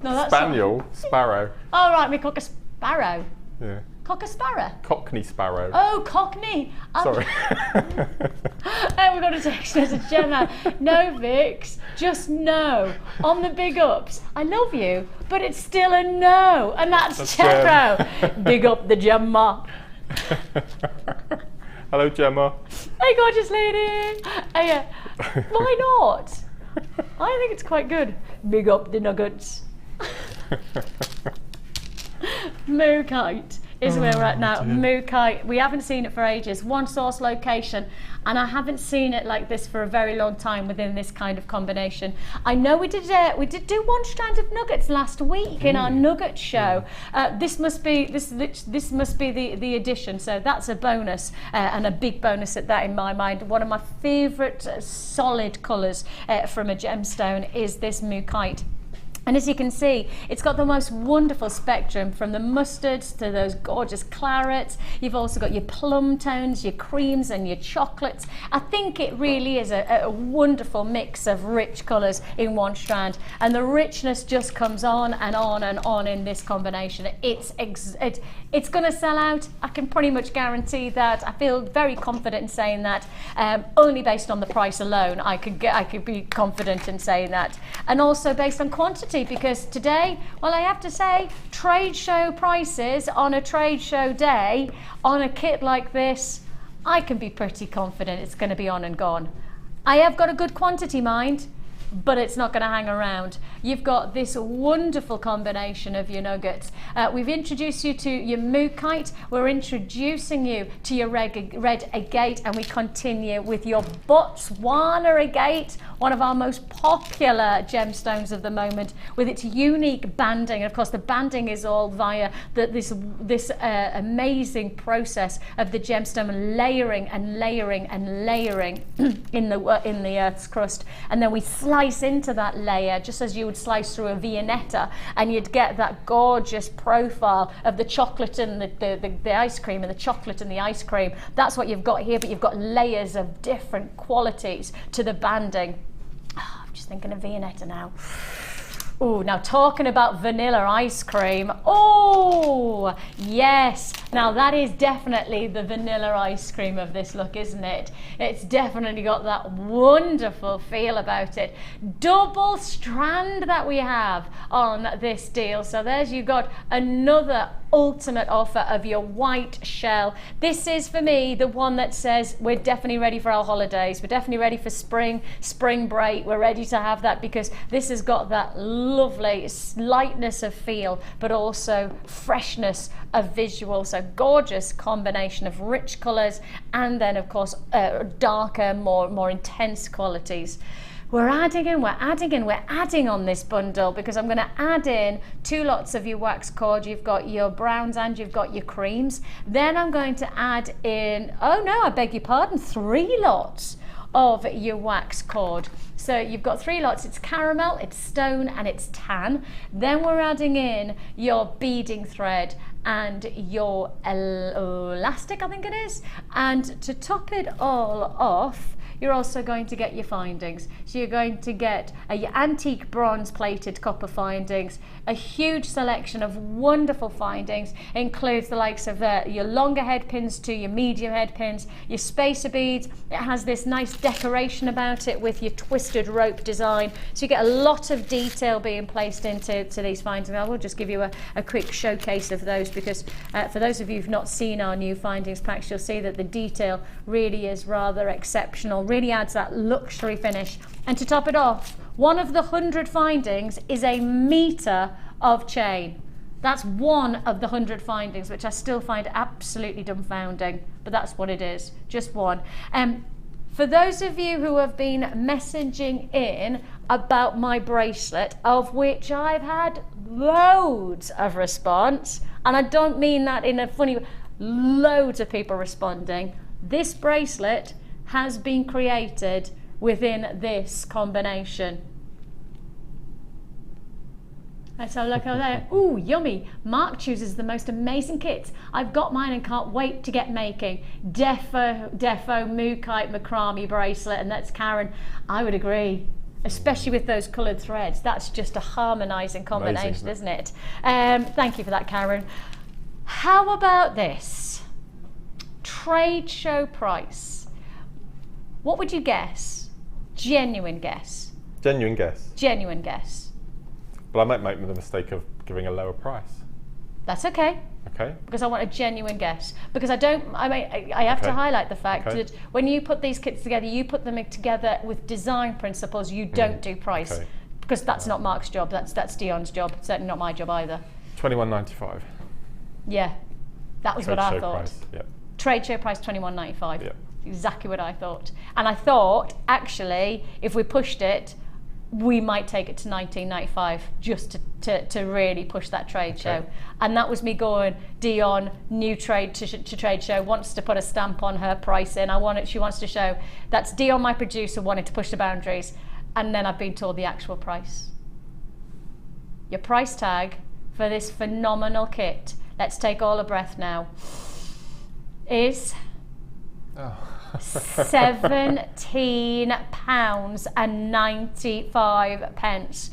No, that's Spaniel? Sparrow. Oh right, me cocker sparrow. Yeah. Cocker sparrow? Cockney sparrow. Oh, cockney. Sorry. We've got a text message, Gemma. No, Vix, just no. On the big ups. I love you, but it's still a no. And that's Gemma. Big up the Gemma. Hello, Gemma. Hey, gorgeous lady. Why not? I think it's quite good. Big up the nuggets. Mookaite. is where we're at now. Mookaite, we haven't seen it for ages. One source location, and I haven't seen it like this for a very long time within this kind of combination. I know we did do one strand of nuggets last week in our nugget show. This must be the addition, so that's a bonus, and a big bonus at that in my mind. One of my favourite solid colours from a gemstone is this Mookaite. And as you can see, it's got the most wonderful spectrum, from the mustards to those gorgeous clarets. You've also got your plum tones, your creams and your chocolates. I think it really is a wonderful mix of rich colours in one strand. And the richness just comes on and on and on in this combination. It's going to sell out. I can pretty much guarantee that. I feel very confident in saying that. Only based on the price alone, I could be confident in saying that. And also based on quantity. Because today, well, I have to say, trade show prices on a trade show day on a kit like this, I can be pretty confident it's going to be on and gone. I have got a good quantity mind, but it's not going to hang around. You've got this wonderful combination of your nuggets. We've introduced you to your Mookaite. We're introducing you to your red agate, and we continue with your Botswana agate, one of our most popular gemstones of the moment, with its unique banding. And of course, the banding is all via this amazing process of the gemstone layering and layering and layering in the Earth's crust, and then we slice into that layer just as you would slice through a viennetta, and you'd get that gorgeous profile of the chocolate and the ice cream, and the chocolate and the ice cream. That's what you've got here, but you've got layers of different qualities to the banding. Oh, I'm just thinking of viennetta now. Oh, now talking about vanilla ice cream. Oh, yes. Now that is definitely the vanilla ice cream of this look, isn't it? It's definitely got that wonderful feel about it. Double strand that we have on this deal. So there's, you got another ultimate offer of your white shell. This is, for me, the one that says we're definitely ready for our holidays. We're definitely ready for spring break. We're ready to have that, because this has got that lovely lightness of feel, but also freshness of visual. So gorgeous combination of rich colours, and then of course darker, more intense qualities. We're adding on this bundle, because I'm going to add in 2 lots of your wax cord. You've got your browns and you've got your creams. Then I'm going to add in, oh no, I beg your pardon, 3 lots of your wax cord. So you've got 3 lots. It's caramel, it's stone, and it's tan. Then we're adding in your beading thread and your elastic, I think it is. And to top it all off, you're also going to get your findings. So you're going to get your antique bronze plated copper findings, a huge selection of wonderful findings. It includes the likes of your longer head pins to your medium head pins, your spacer beads. It has this nice decoration about it with your twisted rope design. So you get a lot of detail being placed into these findings. I will just give you a quick showcase of those, because for those of you who've not seen our new findings packs, you'll see that the detail really is rather exceptional. Really adds that luxury finish. And to top it off, one of the 100 findings is a metre of chain. That's one of the 100 findings, which I still find absolutely dumbfounding, but that's what it is, just one. For those of you who have been messaging in about my bracelet, of which I've had loads of response, and I don't mean that in a funny way, loads of people responding, this bracelet has been created within this combination. Let's have a look over there. Ooh, yummy. Mark chooses the most amazing kits. I've got mine and can't wait to get making. Defo Mookaite macrame bracelet, and that's Karen. I would agree, especially with those coloured threads. That's just a harmonising combination, isn't it? Thank you for that, Karen. How about this? Trade show price. What would you guess? Genuine guess. Genuine guess. Genuine guess. But I might make the mistake of giving a lower price. That's okay. Okay. Because I want a genuine guess. Because I have to highlight the fact that when you put these kits together, you put them together with design principles. You don't do price. Okay. Because that's not Mark's job. That's Dion's job. Certainly not my job either. $21.95. Yeah. That was Trade what I show thought. price, yeah. Trade show price $21.95. Yeah. Exactly what I thought. And I thought, actually, if we pushed it, we might take it to $19.95 just to really push that trade show. And that was me going, Dion, new trade to trade show, wants to put a stamp on her pricing. She wants to show. That's Dion, my producer, wanted to push the boundaries. And then I've been told the actual price. Your price tag for this phenomenal kit, let's take all a breath now, is £17.95.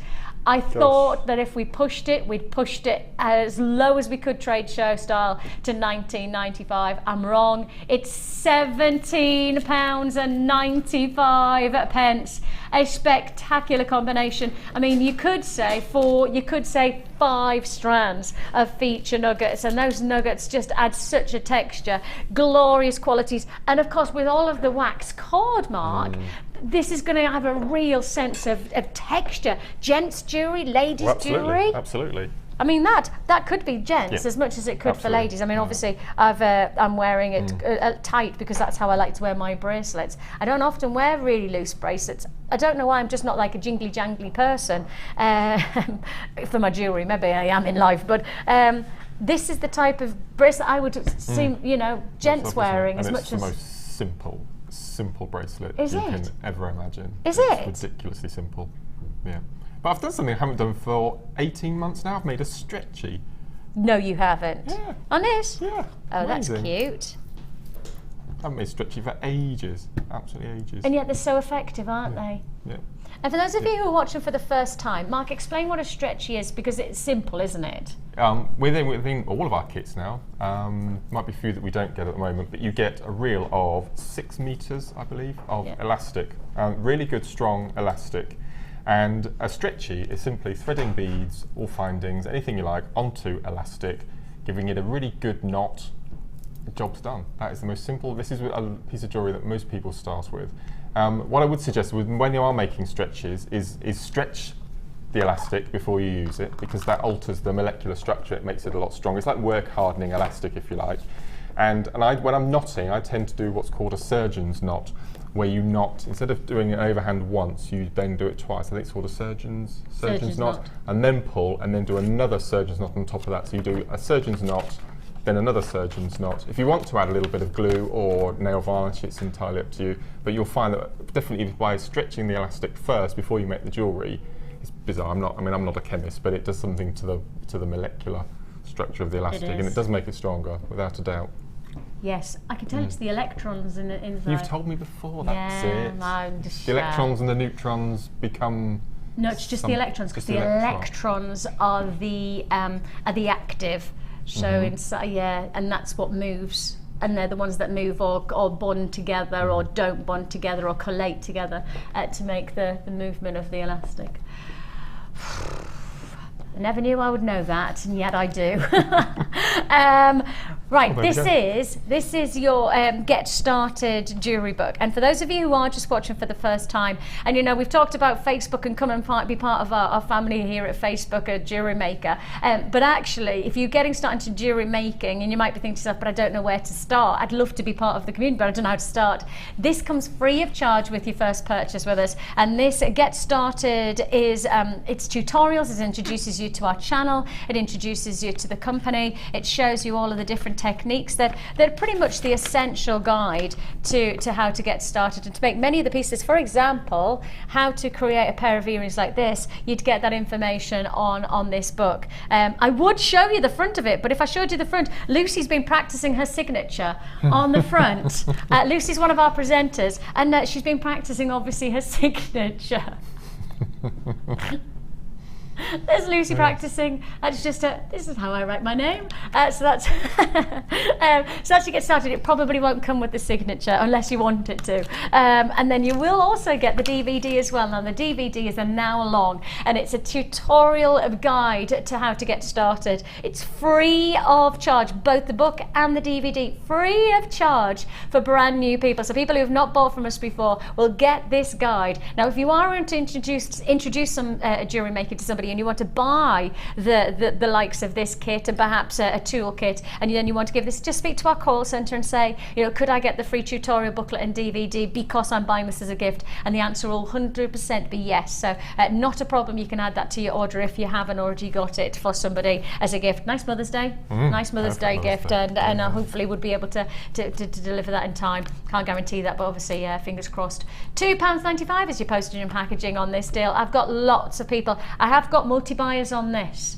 I thought that if we pushed it, we'd pushed it as low as we could trade show style to $19.95. I'm wrong. It's £17.95. A spectacular combination. I mean, you could say 5 strands of feature nuggets, and those nuggets just add such a texture, glorious qualities, and of course with all of the wax cord, Mark, this is going to have a real sense of texture. Gents jewellery, ladies jewellery. Absolutely. I mean, that could be gents as much as it could for ladies. I mean, obviously, I'm wearing it tight because that's how I like to wear my bracelets. I don't often wear really loose bracelets. I don't know why, I'm just not like a jingly jangly person for my jewellery. Maybe I am in life, but this is the type of bracelet I would see, gents wearing as much as. It's the most simple bracelet you can ever imagine. Is it's ridiculously simple. Yeah. But I've done something I haven't done for 18 months now. I've made a stretchy. No, you haven't. Yeah. On this? Yeah. Oh, amazing. that's cute. I haven't made stretchy for ages. Absolutely ages. And yet they're so effective, aren't they? Yeah. And for those of you who are watching for the first time, Mark, explain what a stretchy is, because it's simple, isn't it? Within all of our kits now, might be a few that we don't get at the moment, but you get a reel of 6 meters, I believe, of elastic. Really good, strong elastic. And a stretchy is simply threading beads or findings, anything you like, onto elastic, giving it a really good knot. The job's done. That is the most simple. This is a piece of jewellery that most people start with. What I would suggest when you are making stretches is stretch the elastic before you use it, because that alters the molecular structure. It makes it a lot stronger. It's like work hardening elastic, if you like. And when I'm knotting, I tend to do what's called a surgeon's knot, where you knot, instead of doing an overhand once, you then do it twice. I think it's called a surgeon's knot, and then pull, and then do another surgeon's knot on top of that. So you do a surgeon's knot, then another surgeon's knot. If you want to add a little bit of glue or nail varnish, it's entirely up to you. But you'll find that definitely by stretching the elastic first before you make the jewellery, it's bizarre. I'm not a chemist, but it does something to the molecular structure of the elastic, and it does make it stronger, without a doubt. Yes, I can tell it's the electrons in inside. You've told me before, that's it. I'm just the electrons and the neutrons become... No, it's just the electrons, because the electrons are the active. So inside, and that's what moves. And they're the ones that move or bond together or don't bond together or collate together to make the movement of the elastic. I never knew I would know that, and yet I do. Right, this is your Get Started jewellery book. And for those of you who are just watching for the first time, and we've talked about Facebook and come and be part of our family here at Facebook at JewelleryMaker. But actually, if you're getting started into jewellery making, and you might be thinking to yourself, but I don't know where to start. I'd love to be part of the community, but I don't know how to start. This comes free of charge with your first purchase with us. And this Get Started is, it's tutorials, it introduces you to our channel, it introduces you to the company, it shows you all of the different techniques that are pretty much the essential guide to how to get started and to make many of the pieces. For example, how to create a pair of earrings like this, you'd get that information on this book. I would show you the front of it, but if I showed you the front, Lucy's been practicing her signature on the front. Lucy's one of our presenters, and she's been practicing obviously her signature. There's Lucy practicing. That's just this is how I write my name. So that's so as you get started, it probably won't come with the signature unless you want it to. And then you will also get the DVD as well. Now the DVD is an hour long, and it's a tutorial guide to how to get started. It's free of charge, both the book and the DVD, free of charge for brand new people. So people who have not bought from us before will get this guide. Now, if you are going to introduce some jewellery making to somebody, and you want to buy the likes of this kit and perhaps a tool kit, and then you want to give this, just speak to our call centre and say, you know, could I get the free tutorial booklet and DVD because I'm buying this as a gift? And the answer will 100% be yes. So not a problem. You can add that to your order if you haven't already got it for somebody as a gift. Nice Mother's Day. Nice Mother's Day gift, and I hopefully would be able to deliver that in time. Can't guarantee that, but obviously fingers crossed. £2.95 is your postage and packaging on this deal. I've got lots of people. I have got multi-buyers on this.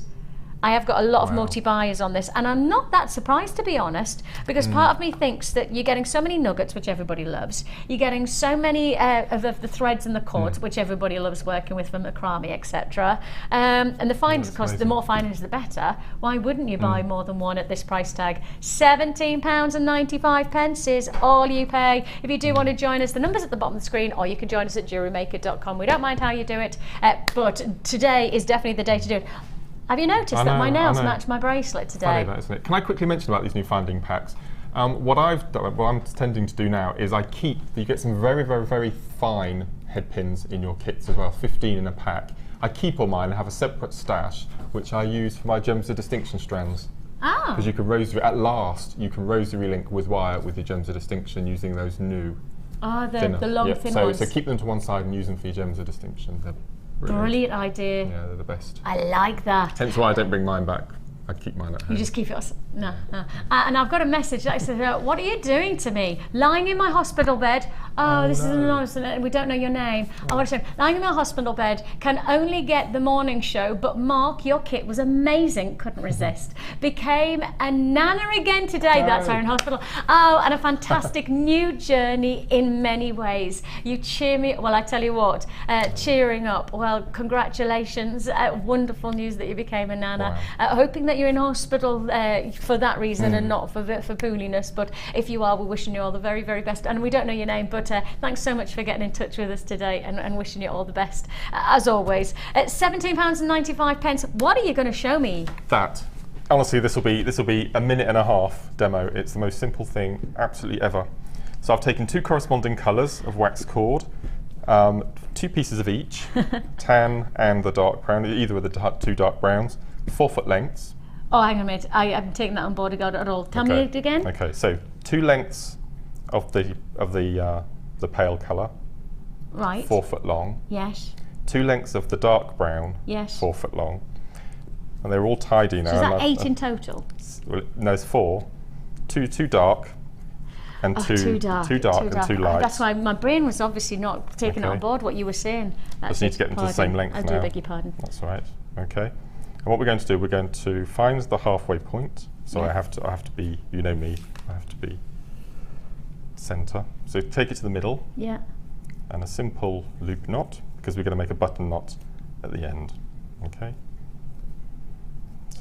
I have got a lot of multi-buyers on this, and I'm not that surprised, to be honest, because part of me thinks that you're getting so many nuggets, which everybody loves. You're getting so many of the threads and the cords, which everybody loves working with, from macrame, etc. And the fines, of course, the more fines the better. Why wouldn't you buy more than one at this price tag? £17.95 is all you pay. If you do want to join us, the number's at the bottom of the screen, or you can join us at JewelleryMaker.com. We don't mind how you do it, but today is definitely the day to do it. Have you noticed that my nails match my bracelet today? Funny that, isn't it? Can I quickly mention about these new finding packs? What I'm tending to do now is you get some very, very, very fine head pins in your kits as well, 15 in a pack. I keep all mine and have a separate stash, which I use for my Gems of Distinction strands. Because you can at last, you can rosary link with wire with your Gems of Distinction using those new the long, thin ones. So keep them to one side and use them for your Gems of Distinction. Brilliant idea. Yeah, they're the best. I like that. Hence why I don't bring mine back. I keep mine at home. You just keep it. No. And I've got a message that says, "What are you doing to me? Lying in my hospital bed." This is anonymous, and we don't know your name. I want to say, lying in my hospital bed, can only get the morning show, but Mark, your kit was amazing. Couldn't resist. Became a nana again today. That's her in hospital. And a fantastic new journey in many ways. You cheer me. Well, I tell you what, cheering up. Well, congratulations. Wonderful news that you became a nana. Wow. Hoping that you're in hospital for that reason and not for pooliness. But if you are, we're wishing you all the very, very best. And we don't know your name, but thanks so much for getting in touch with us today, and wishing you all the best, as always. At £17.95, what are you going to show me? That. Honestly, this will be a minute and a half demo. It's the most simple thing absolutely ever. So I've taken 2 corresponding colours of wax cord, 2 pieces of each, tan and the dark brown, either of the 2 dark browns, 4-foot lengths. Oh, hang on a minute. I haven't taken that on board at all. Tell me it again. Okay, so 2 lengths of the pale colour. Right. 4 foot long. Yes. 2 lengths of the dark brown. Yes. 4 foot long. And they're all tidy now. So is that 8 in total? No, it's 4. 2 dark. And two dark and 2 light. That's why my brain was obviously not taking it on board what you were saying. Just need to get them to the same length now. I do beg your pardon. That's right. Okay. And what we're going to do, we're going to find the halfway point. So I have to be, you know me, I have to be centre. So take it to the middle. Yeah. And a simple loop knot, because we're going to make a button knot at the end. Okay.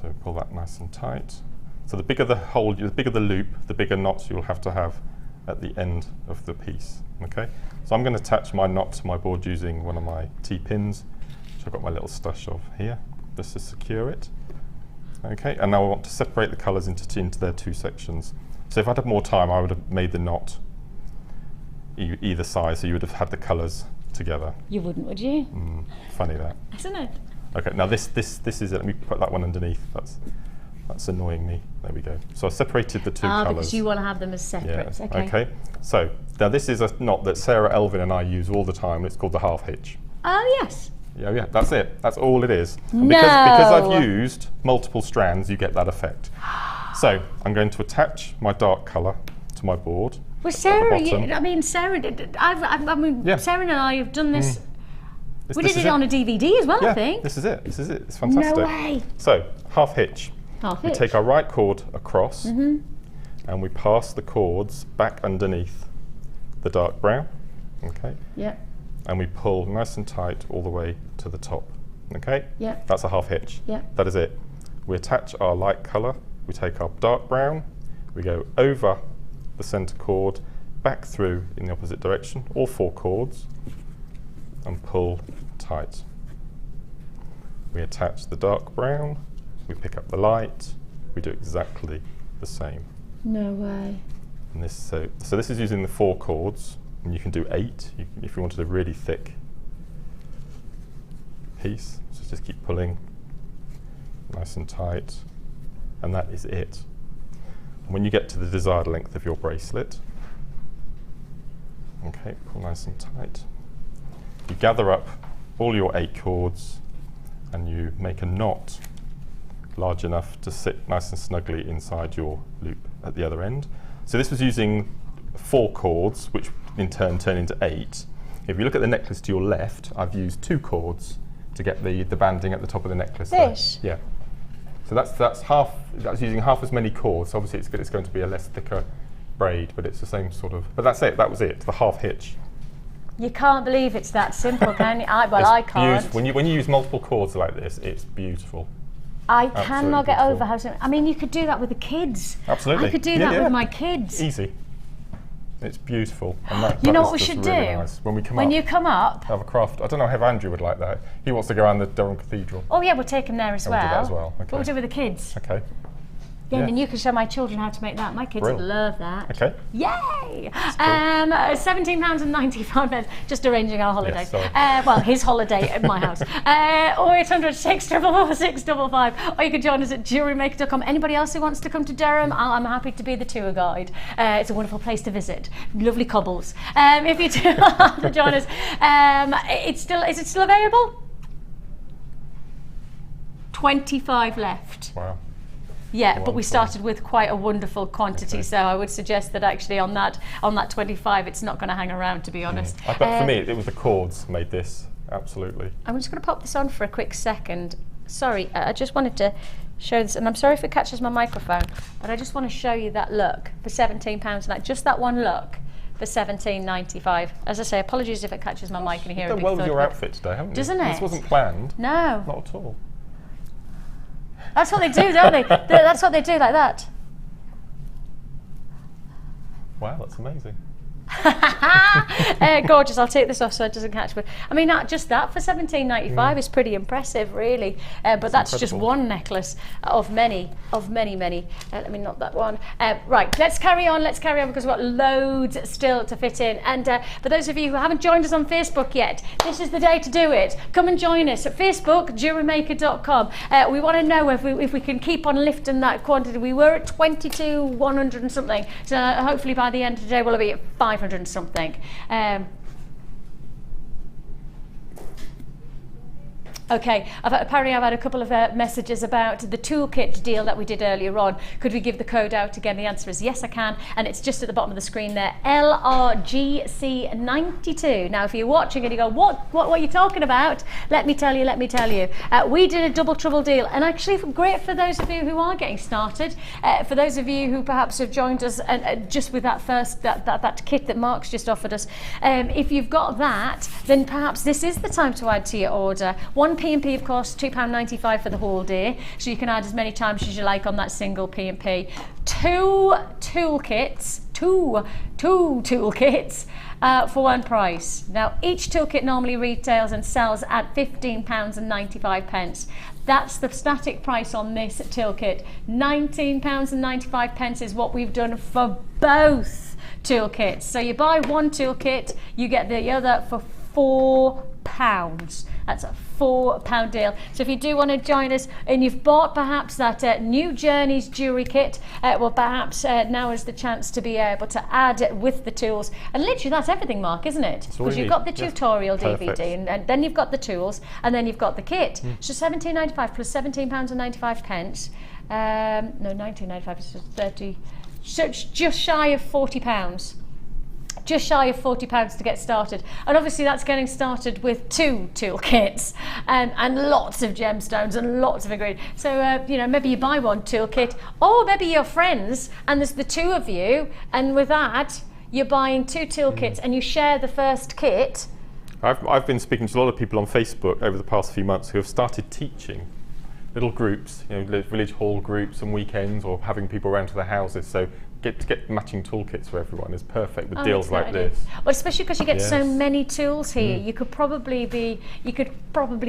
So pull that nice and tight. So the bigger the hole, the bigger the loop, the bigger knot you'll have to have at the end of the piece. Okay. So I'm going to attach my knot to my board using one of my T-pins, which I've got my little stash of here, just to secure it. Okay. And now I want to separate the colours into their 2 sections. So if I'd had more time, I would have made the knot either side, so you would have had the colours together. You wouldn't, would you? Funny that. Isn't it? Okay, now this is it. Let me put that one underneath. That's annoying me. There we go. So I separated the 2 colours. Because you want to have them as separate. Yeah. Okay. So now this is a knot that Sarah, Elvin and I use all the time, and it's called the half hitch. Oh, yes. Yeah, that's it. That's all it is. And because I've used multiple strands, you get that effect. So I'm going to attach my dark colour to my board. Well, Sarah, Sarah and I have done this. We did it on a DVD as well, I think. This is it. It's fantastic. No way. So half hitch. We take our right cord across, and we pass the cords back underneath the dark brown. Okay. Yeah. And we pull nice and tight all the way to the top. Okay. Yeah. That's a half hitch. Yeah. That is it. We attach our light colour. We take our dark brown. We go over the centre cord, back through in the opposite direction, all 4 cords, and pull tight. We attach the dark brown, we pick up the light, we do exactly the same. No way. And this, so this is using the 4 cords, and you can do 8 if you wanted a really thick piece. So just keep pulling nice and tight, and that is it. And when you get to the desired length of your bracelet, okay, pull nice and tight. You gather up all your 8 cords and you make a knot large enough to sit nice and snugly inside your loop at the other end. So this was using 4 cords, which in turn turn into 8. If you look at the necklace to your left, I've used 2 cords to get the banding at the top of the necklace. This? There. Yeah. So that's using half as many cords. Obviously it's going to be a less thicker braid, but it's the same sort of, but that's it, that was it, the half hitch. You can't believe it's that simple, can you? I can't. When you use multiple cords like this, it's beautiful. I cannot get over how simple. I mean, you could do that with the kids. Absolutely. I could do that with my kids. Easy. It's beautiful. And that, you know what we should really do? Nice. When you come up, have a craft. I don't know if Andrew would like that. He wants to go around the Durham Cathedral. Oh yeah, we'll take him there as well. We'll do that as well. Okay. What we'll do with the kids. Okay. Yeah, and then you can show my children how to make that. My kids would love that. Okay. Yay! £17.95. Just arranging our holiday. Yes, well, his holiday at my house. 0800 644 655. Or you can join us at JewelleryMaker.com. Anybody else who wants to come to Durham, I'm happy to be the tour guide. It's a wonderful place to visit. Lovely cobbles. If you do want to join us, is it still available? 25 left. Wow. Yeah, but we started with quite a wonderful quantity, so I would suggest that actually on that 25, it's not going to hang around, to be honest. I bet for me, it was the cords made this, absolutely. I'm just going to pop this on for a quick second. Sorry, I just wanted to show this, and I'm sorry if it catches my microphone, but I just want to show you that look for £17, and just that one look for £17.95. As I say, apologies if it catches my mic and you hear a big well with your outfit today, haven't you? Doesn't it? This wasn't planned. No. Not at all. That's what they do, don't they? That's what they do, like that. Wow, that's amazing. Gorgeous. I'll take this off so it doesn't catch. But I mean, just that for £17.95 is pretty impressive, really. But that's just one necklace of many. Let me knock that one. Right, let's carry on because we've got loads still to fit in. And for those of you who haven't joined us on Facebook yet, this is the day to do it. Come and join us at Facebook, JewelleryMaker.com. We want to know if we can keep on lifting that quantity. We were at 100 and something. So hopefully by the end of the day we'll be at 500 and something. Okay, apparently I've had a couple of messages about the toolkit deal that we did earlier on. Could we give the code out again? The answer is yes, I can, and it's just at the bottom of the screen there, LRGC92. Now, if you're watching and you go, what are you talking about? Let me tell you. We did a double trouble deal, and actually great for those of you who are getting started. For those of you who perhaps have joined us and just with that first that kit that Mark's just offered us, if you've got that, then perhaps this is the time to add to your order. One P&P, of course, £2.95 for the whole day, so you can add as many times as you like on that single P&P. Two toolkits for one price. Now, each toolkit normally retails and sells at £15.95. That's the static price on this toolkit. £19.95 is what we've done for both toolkits. So you buy one toolkit, you get the other for £4. That's a £4 deal. So if you do want to join us and you've bought perhaps that New Journeys jewellery kit, well perhaps now is the chance to be able to add it with the tools. And literally that's everything, Mark, isn't it? Because you've got the tutorial DVD and then you've got the tools and then you've got the kit. So £17.95 plus £17.95. No, £19.95 is 30. So it's just shy of £40. Just shy of £40 to get started, and obviously that's getting started with 2 toolkits and lots of gemstones and lots of ingredients. So maybe you buy one toolkit, or maybe you're friends and there's the 2 of you, and with that you're buying 2 toolkits and you share the first kit. I've been speaking to a lot of people on Facebook over the past few months who have started teaching little groups, village hall groups and weekends, or having people around to their houses. So get matching toolkits for everyone is perfect with Oh, deals like exactly. this. Well, especially because you get so Yes. many tools here, you could probably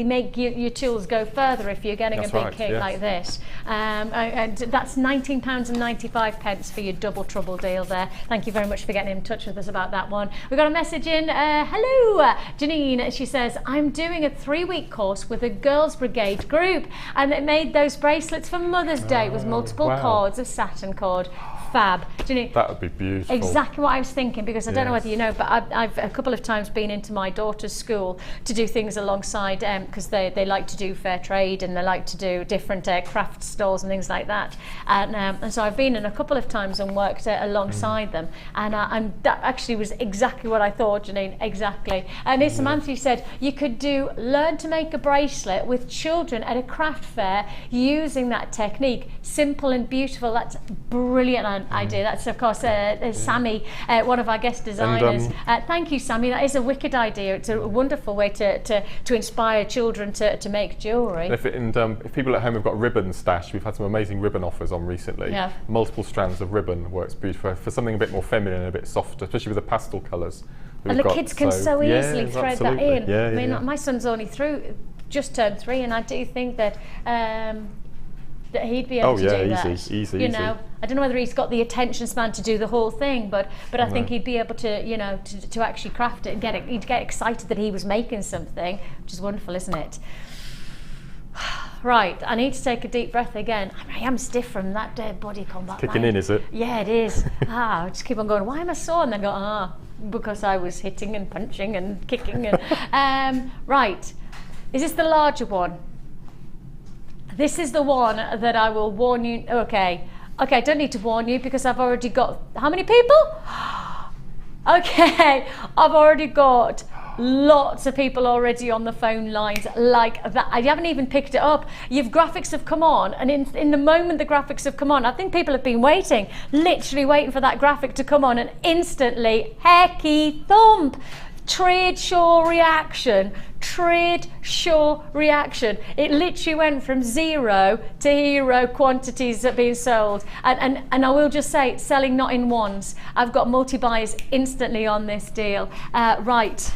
make your tools go further if you're getting That's a big right, kit yes. like this. And that's £19.95 for your double trouble deal there. Thank you very much for getting in touch with us about that one. We got a message in. Hello, Janine. She says, I'm doing a 3-week course with a Girls Brigade group, and they made those bracelets for Mother's Day with multiple wow. cords of satin cord. Fab. Janine, That would be beautiful. exactly what I was thinking, because I don't know Yes. whether you know, but I've a couple of times been into my daughter's school to do things alongside, because they like to do fair trade and they like to do different craft stalls and things like that. And so I've been in a couple of times and worked alongside them. And that actually was exactly what I thought, Janine, exactly. And as Samantha said, you could learn to make a bracelet with children at a craft fair using that technique. Simple and beautiful. That's brilliant idea. That's of course Sammy, one of our guest designers. Thank you, Sammy. That is a wicked idea. It's a wonderful way to inspire children to make jewellery. If people at home have got ribbon stash, we've had some amazing ribbon offers on recently. Yeah. Multiple strands of ribbon works beautiful for something a bit more feminine and a bit softer, especially with the pastel colours. And the kids can so easily thread that absolutely. in. Yeah, I mean, yeah. my son's only just turned 3, and I do think that that he'd be able to do that. Easy. You know, I don't know whether he's got the attention span to do the whole thing, but I think he'd be able to, you know, to actually craft it and he'd get excited that he was making something, which is wonderful, isn't it? Right, I need to take a deep breath again. I am stiff from that body combat. Kicking in, is it? Yeah, it is. I just keep on going, why am I sore? And then go, because I was hitting and punching and kicking. And right, is this the larger one? This is the one that I will warn you. Okay, I don't need to warn you because I've already got, how many people? Okay, I've already got lots of people already on the phone lines like that. I haven't even picked it up. Graphics have come on, and in the moment the graphics have come on, I think people have been waiting, literally waiting for that graphic to come on, and instantly, hecky thump. Trade show reaction. It literally went from 0 to hero quantities that are being sold. And I will just say, selling not in ones. I've got multi-buyers instantly on this deal. Right.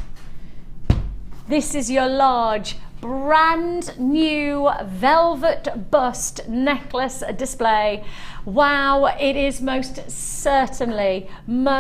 This is your large, brand new velvet bust necklace display. Wow, it is most certainly the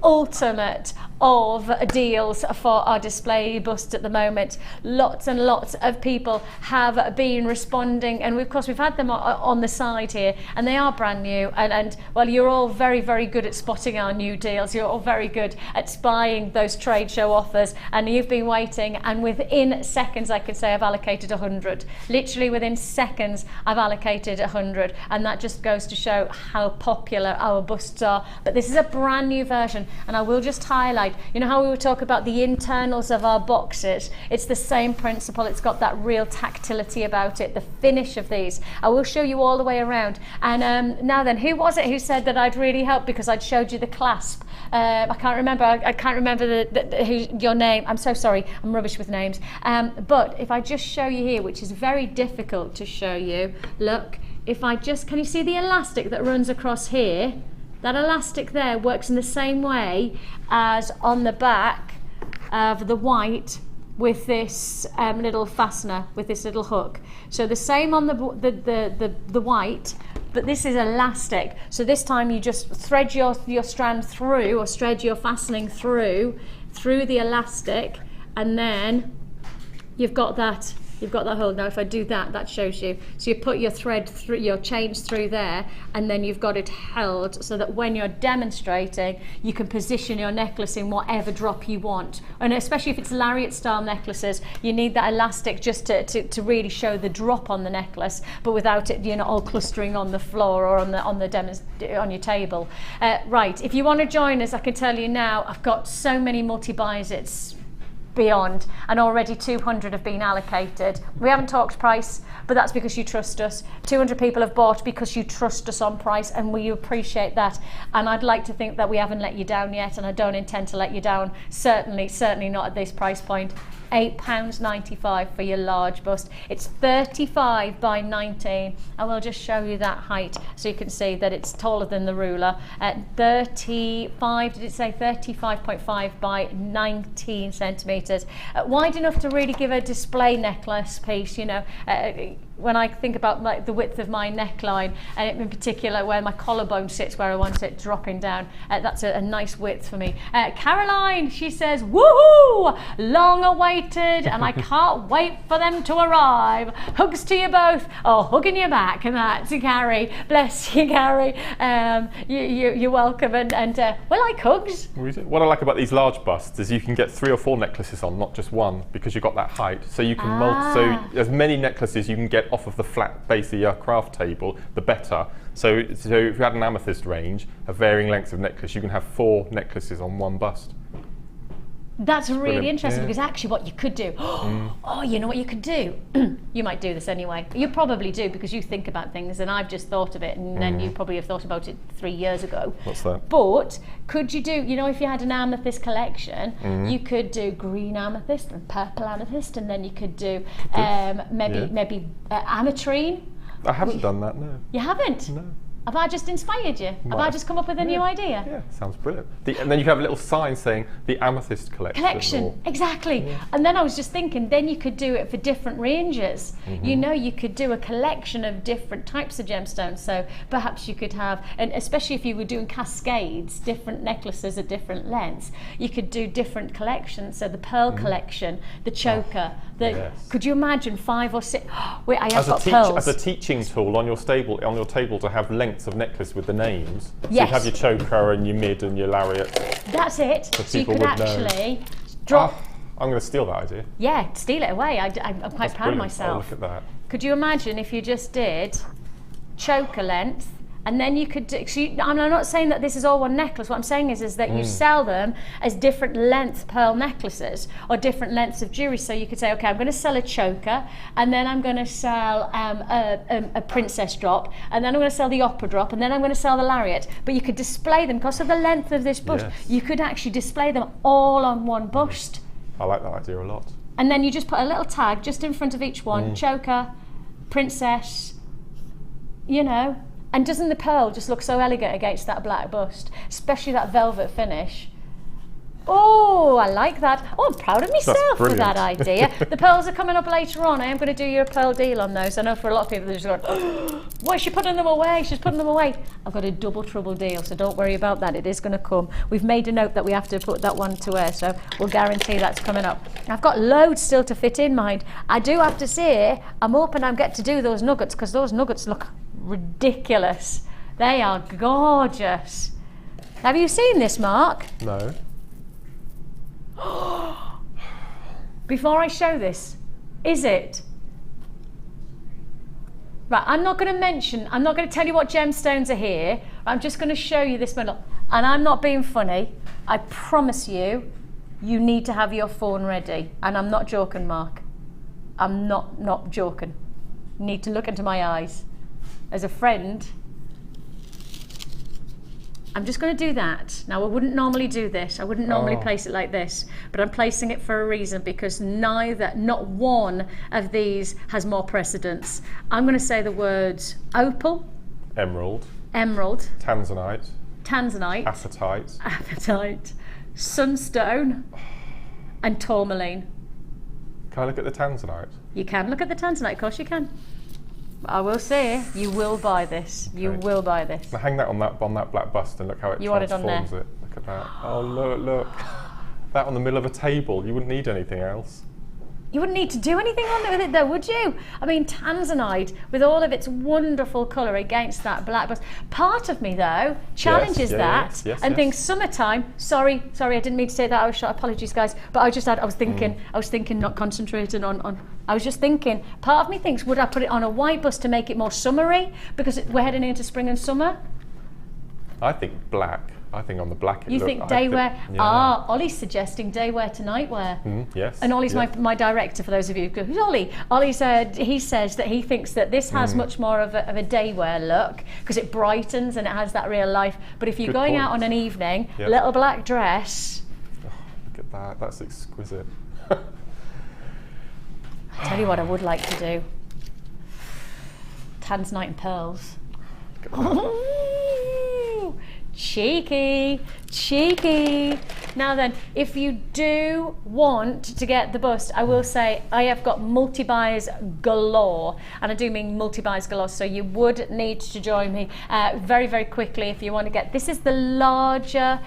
ultimate of deals for our display bust at the moment. Lots and lots of people have been responding, and of course we've had them on the side here, and they are brand new, and well, you're all very, very good at spotting our new deals. You're all very good at spying those trade show offers, and you've been waiting, and within seconds I could say I've allocated 100. Literally within seconds I've allocated 100, and that just goes to show how popular our busts are. But this is a brand new version, and I will just highlight, you know how we were talking about the internals of our boxes? It's the same principle. It's got that real tactility about it, the finish of these. I will show you all the way around. And now then, who was it who said that I'd really help because I'd showed you the clasp? I can't remember. I can't remember your name. I'm so sorry. I'm rubbish with names. But if I just show you here, which is very difficult to show you, look, if I just, can you see the elastic that runs across here? That elastic there works in the same way as on the back of the white with this little fastener, with this little hook. So the same on the white, but this is elastic. So this time you just thread your strand through, or thread your fastening through the elastic, and then you've got that hole. Now if I do that, that shows you. So you put your thread through, your chains through there, and then you've got it held so that when you're demonstrating, you can position your necklace in whatever drop you want. And especially if it's lariat style necklaces, you need that elastic just to really show the drop on the necklace, but without it, you know, all clustering on the floor or on your table. Right, if you want to join us, I can tell you now, I've got so many multi-buys, it's beyond, and already 200 have been allocated. We haven't talked price, but that's because you trust us. 200 people have bought because you trust us on price, and we appreciate that. And I'd like to think that we haven't let you down yet, and I don't intend to let you down. Certainly not at this price point. £8.95 for your large bust. It's 35 by 19. I will just show you that height so you can see that it's taller than the ruler. At 35, did it say 35.5 by 19 centimetres. Wide enough to really give a display necklace piece, you know. When I think about like the width of my neckline, and in particular where my collarbone sits, where I want it dropping down, that's a nice width for me. Caroline, she says, woohoo! Long awaited, and I can't wait for them to arrive. Hugs to you both. Oh, hugging you back, and that's Gary. Bless you, Gary. You're welcome. And we like hugs. What I like about these large busts is you can get 3 or 4 necklaces on, not just one, because you've got that height. So you can so as many necklaces you can get off of the flat base of your craft table, the better. So if you had an amethyst range of varying lengths of necklace, you can have 4 necklaces on one bust. That's really Brilliant. interesting, Yeah. because actually what you could do, oh, you know what you could do? You might do this anyway. You probably do, because you think about things, and I've just thought of it, and then you probably have thought about it 3 years ago. What's that? But could you do, you know, if you had an amethyst collection, you could do green amethyst and purple amethyst, and then you could do maybe ametrine. I haven't done that, no. You haven't? No. Have I just inspired you? Have I just come up with a new idea? Yeah, sounds brilliant. And then you have a little sign saying the Amethyst collection. Exactly. Yeah. And then I was just thinking, then you could do it for different ranges. You know, you could do a collection of different types of gemstones. So perhaps you could have, and especially if you were doing cascades, different necklaces at different lengths, you could do different collections. So the pearl collection, the choker. Could you imagine 5 or 6? Wait, I have got pearls. As a teaching tool on your table to have lengths of necklace with the names. So Yes. you have your choker and your mid and your lariat. That's it. So you people could would know. actually drop. I'm going to steal that idea. Yeah, steal it away. I'm quite That's proud of brilliant. myself. Oh, look at that. Could you imagine if you just did choker length, and then you could do, I'm not saying that this is all one necklace. What I'm saying is that you sell them as different length pearl necklaces or different lengths of jewelry. So you could say, okay, I'm going to sell a choker, and then I'm going to sell a princess drop, and then I'm going to sell the opera drop, and then I'm going to sell the lariat. But you could display them because of the length of this bust. Yes. You could actually display them all on one bust. I like that idea a lot. And then you just put a little tag just in front of each one, choker, princess, you know. And doesn't the pearl just look so elegant against that black bust, especially that velvet finish? Oh, I like that. Oh, I'm proud of myself for that idea. The pearls are coming up later on. I am going to do you a pearl deal on those. I know for a lot of people they're just going, oh, why is she putting them away? She's putting them away. I've got a double trouble deal, so don't worry about that. It is going to come. We've made a note that we have to put that one to wear, so we'll guarantee that's coming up. I've got loads still to fit in, mind. I do have to say, I'm hoping I get to do those nuggets, because those nuggets look ridiculous. They are gorgeous. Have you seen this, Mark? No. Before I show this, is it? Right, I'm not going to tell you what gemstones are here. I'm just going to show you this medal. And I'm not being funny. I promise you, you need to have your phone ready. And I'm not joking, Mark. I'm not joking. You need to look into my eyes. As a friend, I'm just going to do that. Now, I wouldn't normally do this. I wouldn't normally place it like this, but I'm placing it for a reason, because not one of these has more precedence. I'm going to say the words opal, Emerald, tanzanite, apatite, sunstone, and tourmaline. Can I look at the tanzanite? You can look at the tanzanite, of course you can. I will say, you will buy this. Okay. You will buy this. Now hang that on that black bust and look how it transforms it. Look at that. Oh, look. That on the middle of a table. You wouldn't need anything else. You wouldn't need to do anything on it with it though, would you? I mean, tanzanite, with all of its wonderful colour against that black bust. Part of me though challenges that and thinks summertime, sorry, I didn't mean to say that, I was short, apologies guys, but I was thinking, not concentrating on, I was just thinking, part of me thinks, would I put it on a white bust to make it more summery? Because we're heading into spring and summer. I think black. I think on the black. You think day wear? Yeah. Ollie's suggesting day wear to night wear. Yes. And Ollie's my director, for those of you who's Ollie. Ollie said, he says that he thinks that this has much more of a day wear look, because it brightens and it has that real life. But if you're going out on an evening, little black dress. Oh, look at that. That's exquisite. I tell you what I would like to do. Tanzanite and pearls. Ooh, cheeky, cheeky. Now then, if you do want to get the bust, I will say I have got multi-buys galore, and I do mean multi-buys galore, so you would need to join me very, very quickly if you want to get, this is the larger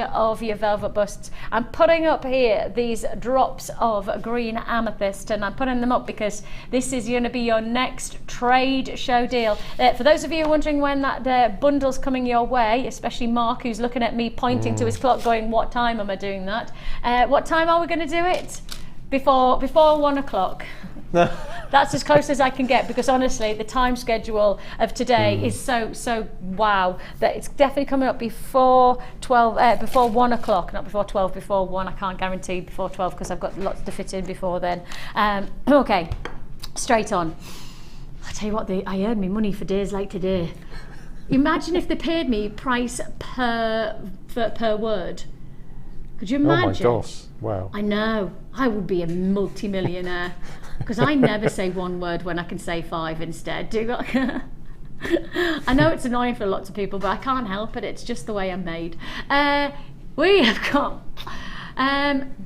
of your velvet busts. I'm putting up here these drops of green amethyst, and I'm putting them up because this is going to be your next trade show deal. For those of you wondering when that bundle's coming your way, especially Mark, who's looking at me pointing to his clock going, what time am I doing that? What time are we going to do it? Before 1 o'clock. That's as close as I can get, because honestly the time schedule of today is so wow that it's definitely coming up before 1 o'clock, not before 12, before 1. I can't guarantee before 12 because I've got lots to fit in before then. Okay, straight on. I tell you what, I earned me money for days like today. Imagine if they paid me price per word. Could you imagine? Oh my gosh, wow. I know, I would be a multi-millionaire because I never say one word when I can say 5 instead. I know it's annoying for lots of people, but I can't help it. It's just the way I'm made. We have got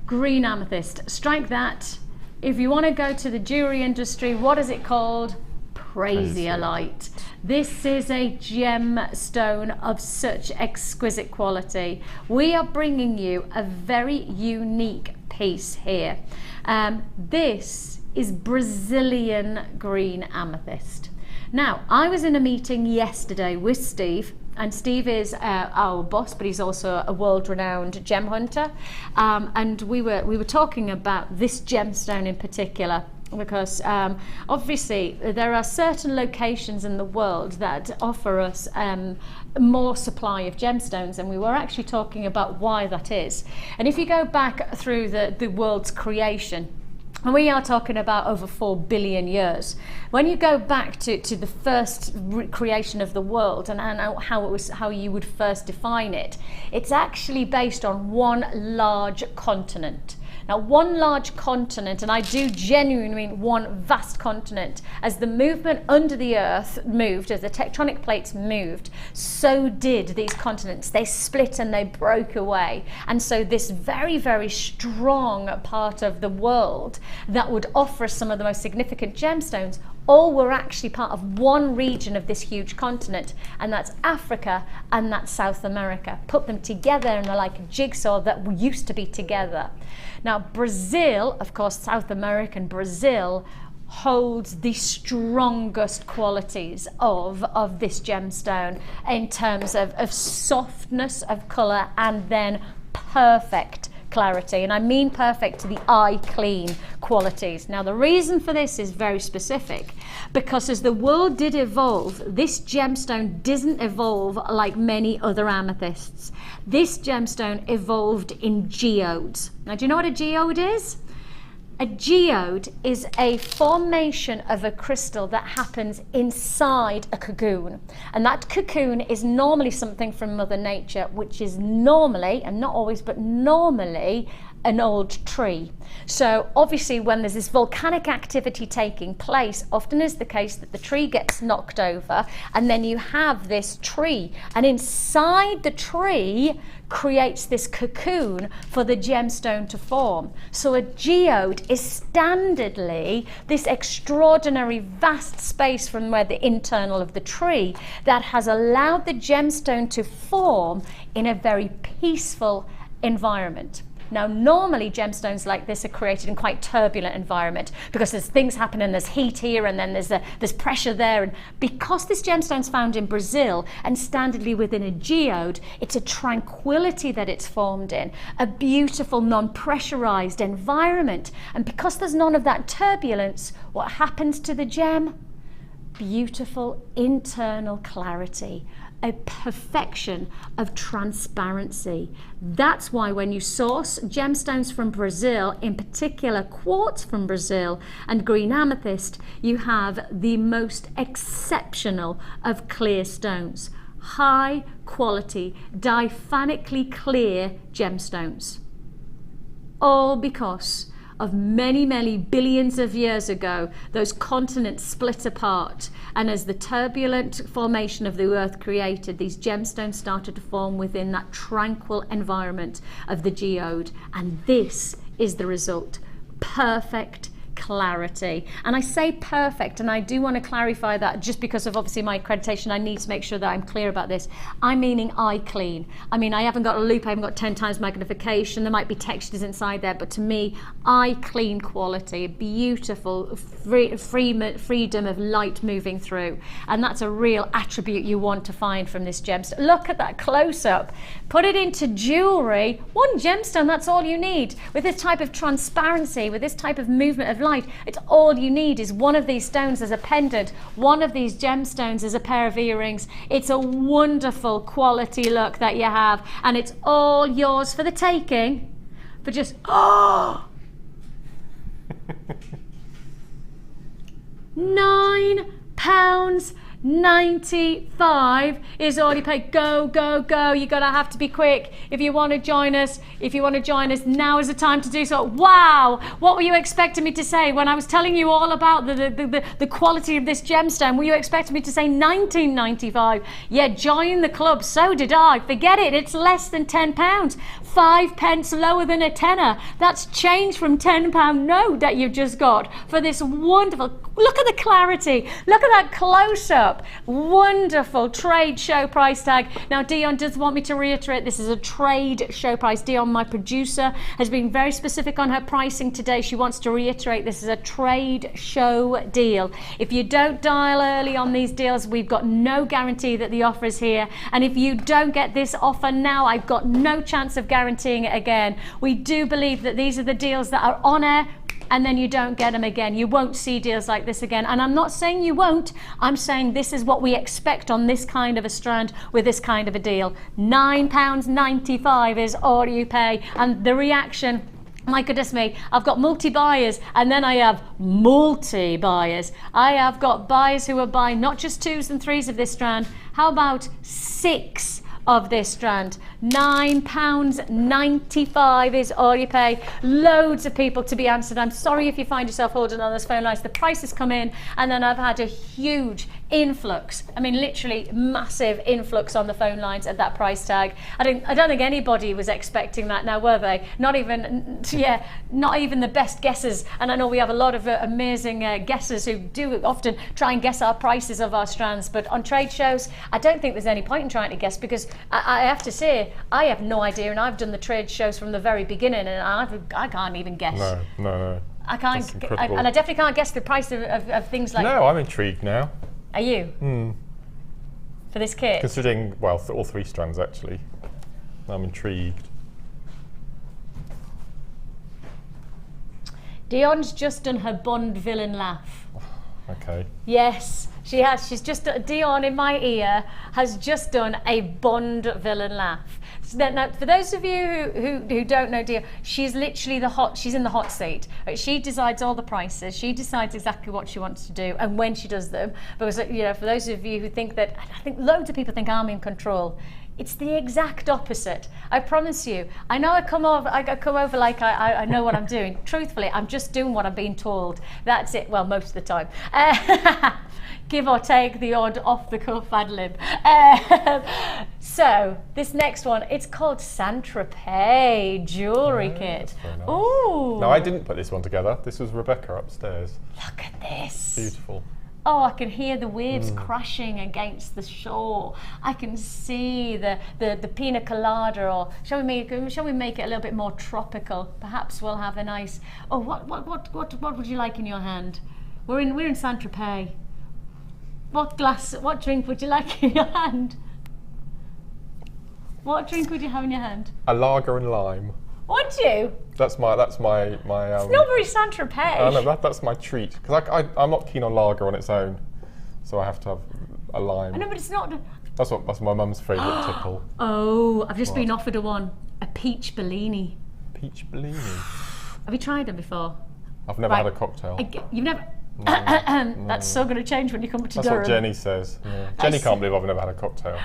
green amethyst. Strike that. If you want to go to the jewelry industry, what is it called? Prasiolite. This is a gemstone of such exquisite quality. We are bringing you a very unique piece here. This is Brazilian green amethyst. Now, I was in a meeting yesterday with Steve, and Steve is our boss, but he's also a world-renowned gem hunter. And we were talking about this gemstone in particular, because obviously there are certain locations in the world that offer us more supply of gemstones, and we were actually talking about why that is. And if you go back through the world's creation, and we are talking about over 4 billion years. When you go back to the first creation of the world and how you would first define it, it's actually based on one large continent. Now, one large continent, and I do genuinely mean one vast continent, as the movement under the earth moved, as the tectonic plates moved, so did these continents. They split and they broke away. And so this very, very strong part of the world that would offer us some of the most significant gemstones, all were actually part of one region of this huge continent, and that's Africa and that's South America. Put them together and they're like a jigsaw that used to be together. Now, Brazil, of course, South American Brazil, holds the strongest qualities of this gemstone in terms of softness of colour and then perfect clarity, and I mean perfect to the eye clean qualities. Now, the reason for this is very specific, because as the world did evolve, this gemstone didn't evolve like many other amethysts. This gemstone evolved in geodes. Now, do you know what a geode is? A geode is a formation of a crystal that happens inside a cocoon, and that cocoon is normally something from Mother Nature, which is normally, and not always, but normally, an old tree. So obviously when there's this volcanic activity taking place, often is the case that the tree gets knocked over, and then you have this tree, and inside the tree creates this cocoon for the gemstone to form. So a geode is standardly this extraordinary vast space from where the internal of the tree that has allowed the gemstone to form in a very peaceful environment. Now, normally gemstones like this are created in quite turbulent environment, because there's things happening, there's heat here and then there's pressure there, and because this gemstone's found in Brazil and standardly within a geode, it's a tranquility that it's formed in, a beautiful non-pressurized environment, and because there's none of that turbulence, what happens to the gem? Beautiful internal clarity, a perfection of transparency. That's why when you source gemstones from Brazil, in particular quartz from Brazil and green amethyst, you have the most exceptional of clear stones. High quality, diphanically clear gemstones. All because of many, many billions of years ago, those continents split apart, and as the turbulent formation of the earth created, these gemstones started to form within that tranquil environment of the geode, and this is the result. Perfect clarity. And I say perfect, and I do want to clarify that just because of obviously my accreditation. I need to make sure that I'm clear about this. I'm meaning eye clean. I mean, I haven't got a loop, I haven't got 10 times magnification, there might be textures inside there, but to me, eye clean quality, beautiful freedom of light moving through, and that's a real attribute you want to find from this gemstone. Look at that close-up. Put it into jewelry, one gemstone, that's all you need. With this type of transparency, with this type of movement of light, it's all you need is one of these stones as a pendant, one of these gemstones as a pair of earrings. It's a wonderful quality look that you have, and it's all yours for the taking for just £9.95 is all you pay. Go, go, go. You're going to have to be quick if you want to join us. If you want to join us, now is the time to do so. Wow, what were you expecting me to say when I was telling you all about the quality of this gemstone? Were you expecting me to say £19.95? Yeah, join the club. So did I. Forget it. It's less than £10. 5 pence lower than a tenner. That's change from £10 note that you've just got for this wonderful. Look at the clarity. Look at that close-up. Wonderful trade show price tag. Now, Dion does want me to reiterate this is a trade show price. Dion, my producer, has been very specific on her pricing today. She wants to reiterate this is a trade show deal. If you don't dial early on these deals, we've got no guarantee that the offer is here. And if you don't get this offer now, I've got no chance of guaranteeing it again. We do believe that these are the deals that are on air, and then you don't get them again. You won't see deals like this again. And I'm not saying you won't, I'm saying this is what we expect on this kind of a strand with this kind of a deal. £9.95 is all you pay. And the reaction, my goodness me, I've got multi-buyers, and then I have multi-buyers. I have got buyers who are buying not just 2s and 3s of this strand. How about 6 of this strand? £9.95 is all you pay. Loads of people to be answered. I'm sorry if you find yourself holding on those phone lines. The prices come in, and then I've had a huge influx. I mean, literally massive influx on the phone lines at that price tag. I don't think anybody was expecting that now, were they? Not even the best guessers. And I know we have a lot of amazing guessers who do often try and guess our prices of our strands, but on trade shows, I don't think there's any point in trying to guess, because I have to say, I have no idea, and I've done the trade shows from the very beginning, and I can't even guess. No. I can't, and I definitely can't guess the price of things like. No, I'm intrigued now. Are you? For this kit? Considering, well, all 3 strands actually. I'm intrigued. Dion's just done her Bond villain laugh. Okay. Yes, she has. She's just, Dion in my ear has just done a Bond villain laugh. So now, for those of you who don't know Dion, she's literally she's in the hot seat. Right? She decides all the prices. She decides exactly what she wants to do and when she does them. Because, for those of you who think that, I think loads of people think I'm in control. It's the exact opposite. I promise you. I know I come over like I know what I'm doing. Truthfully, I'm just doing what I'm being told. That's it. Well, most of the time. Give or take the odd off-the-cuff ad lib. So, this next one, it's called Saint-Tropez jewellery kit. Nice. Ooh. No, I didn't put this one together. This was Rebecca upstairs. Look at this. Beautiful. Oh, I can hear the waves crashing against the shore. I can see the pina colada, or shall we make it a little bit more tropical? Perhaps we'll have a nice. Oh, what would you like in your hand? We're in Saint-Tropez. What drink would you like in your hand? What drink would you have in your hand? A lager and lime. Would you? That's my. It's not very Saint-Tropez. No, that's my treat, because I'm not keen on lager on its own, so I have to have a lime. I know, but it's not. That's my mum's favourite tipple. Oh, I've just been offered a peach Bellini. Peach Bellini. Have you tried them before? I've never had a cocktail. You've never. That's so going to change when you come to Durham. That's what Jenny says. Yeah. Jenny can't believe I've never had a cocktail.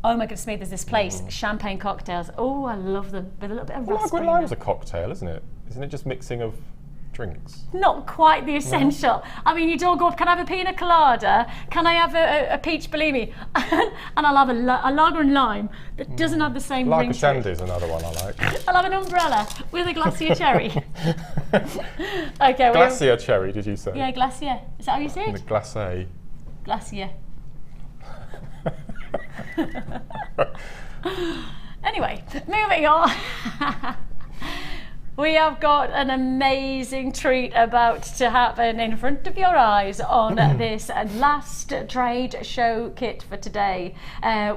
Oh my goodness me, there's this place, champagne cocktails. Oh, I love them. With a little bit of raspberry. Lager and lime's a cocktail, isn't it? Isn't it just mixing of drinks. Not quite the essential. I mean, you don't go up, can I have a pina colada? Can I have a peach Bellini? And I'll have a lager and lime that doesn't have the same ring Lager to shandy it. is another one I like. I'll have an umbrella with a glacier cherry. Okay, Glacier cherry, did you say? yeah, glacier. Is that how you say The it? glacé. Glacier. Anyway, moving on. We have got an amazing treat about to happen in front of your eyes on this last trade show kit for today.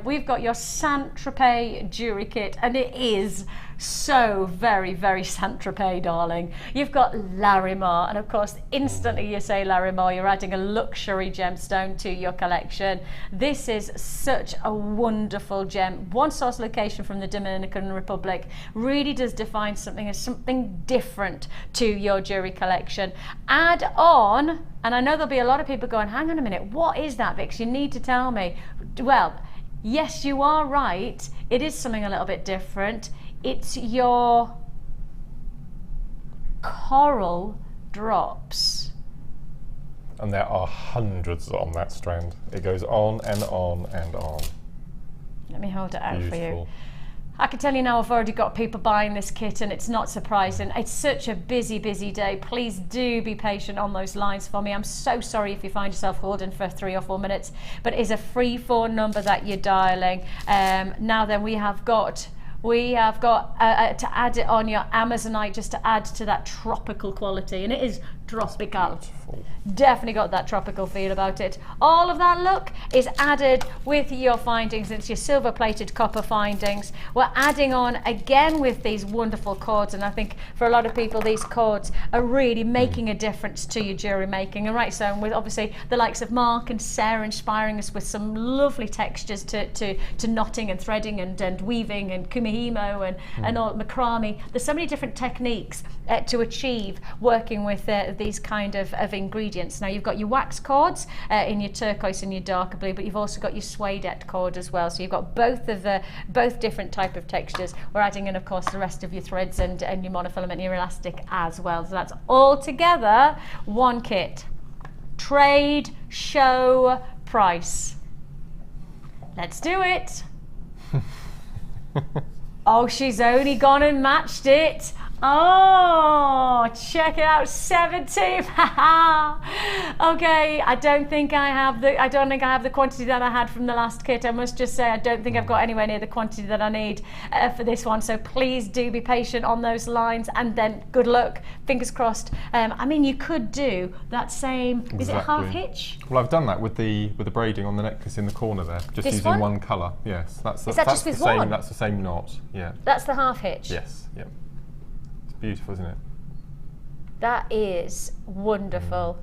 We've got your Saint-Tropez jewellery kit, and it is so very, very Saint-Tropez, darling. You've got Larimar, and of course, instantly you say Larimar, you're adding a luxury gemstone to your collection. This is such a wonderful gem. One source location from the Dominican Republic really does define something as something different to your jewellery collection. Add on, and I know there'll be a lot of people going, hang on a minute, what is that, Vix? You need to tell me. Well, yes, you are right. It is something a little bit different. It's your coral drops. And there are hundreds on that strand. It goes on and on and on. Let me hold it out for you. Beautiful. I can tell you now, I've already got people buying this kit, and it's not surprising. It's such a busy, busy day. Please do be patient on those lines for me. I'm so sorry if you find yourself holding for 3 or 4 minutes, but it is a free phone number that you're dialing. Now then, we have got to add it on your Amazonite, just to add to that tropical quality, and it is tropical. Beautiful. Definitely got that tropical feel about it. All of that look is added with your findings. It's your silver plated copper findings. We're adding on again with these wonderful cords, and I think for a lot of people these cords are really making a difference to your jewellery making. And right, so with obviously the likes of Mark and Sarah inspiring us with some lovely textures to knotting and threading and weaving and kumihimo and all macrame. There's so many different techniques to achieve working with these kind of ingredients. Now you've got your wax cords in your turquoise and your darker blue, but you've also got your suedette cord as well. So you've got both different type of textures. We're adding in, of course, the rest of your threads and your monofilament and your elastic as well. So that's all together one kit. Trade show price. Let's do it. Oh, she's only gone and matched it. Oh, check it out, 70. Okay, I don't think I have the quantity that I had from the last kit. I must just say I don't think I've got anywhere near the quantity that I need for this one. So please do be patient on those lines, and then good luck, fingers crossed. I mean, you could do that same. Exactly. Is it half hitch? Well, I've done that with the braiding on the necklace in the corner there, just This using one? one colour. Yes, that's Is that that's just with the same. one? That's the same knot. Yeah. That's the half hitch. Yes. Yep. It's beautiful, isn't it? That is wonderful.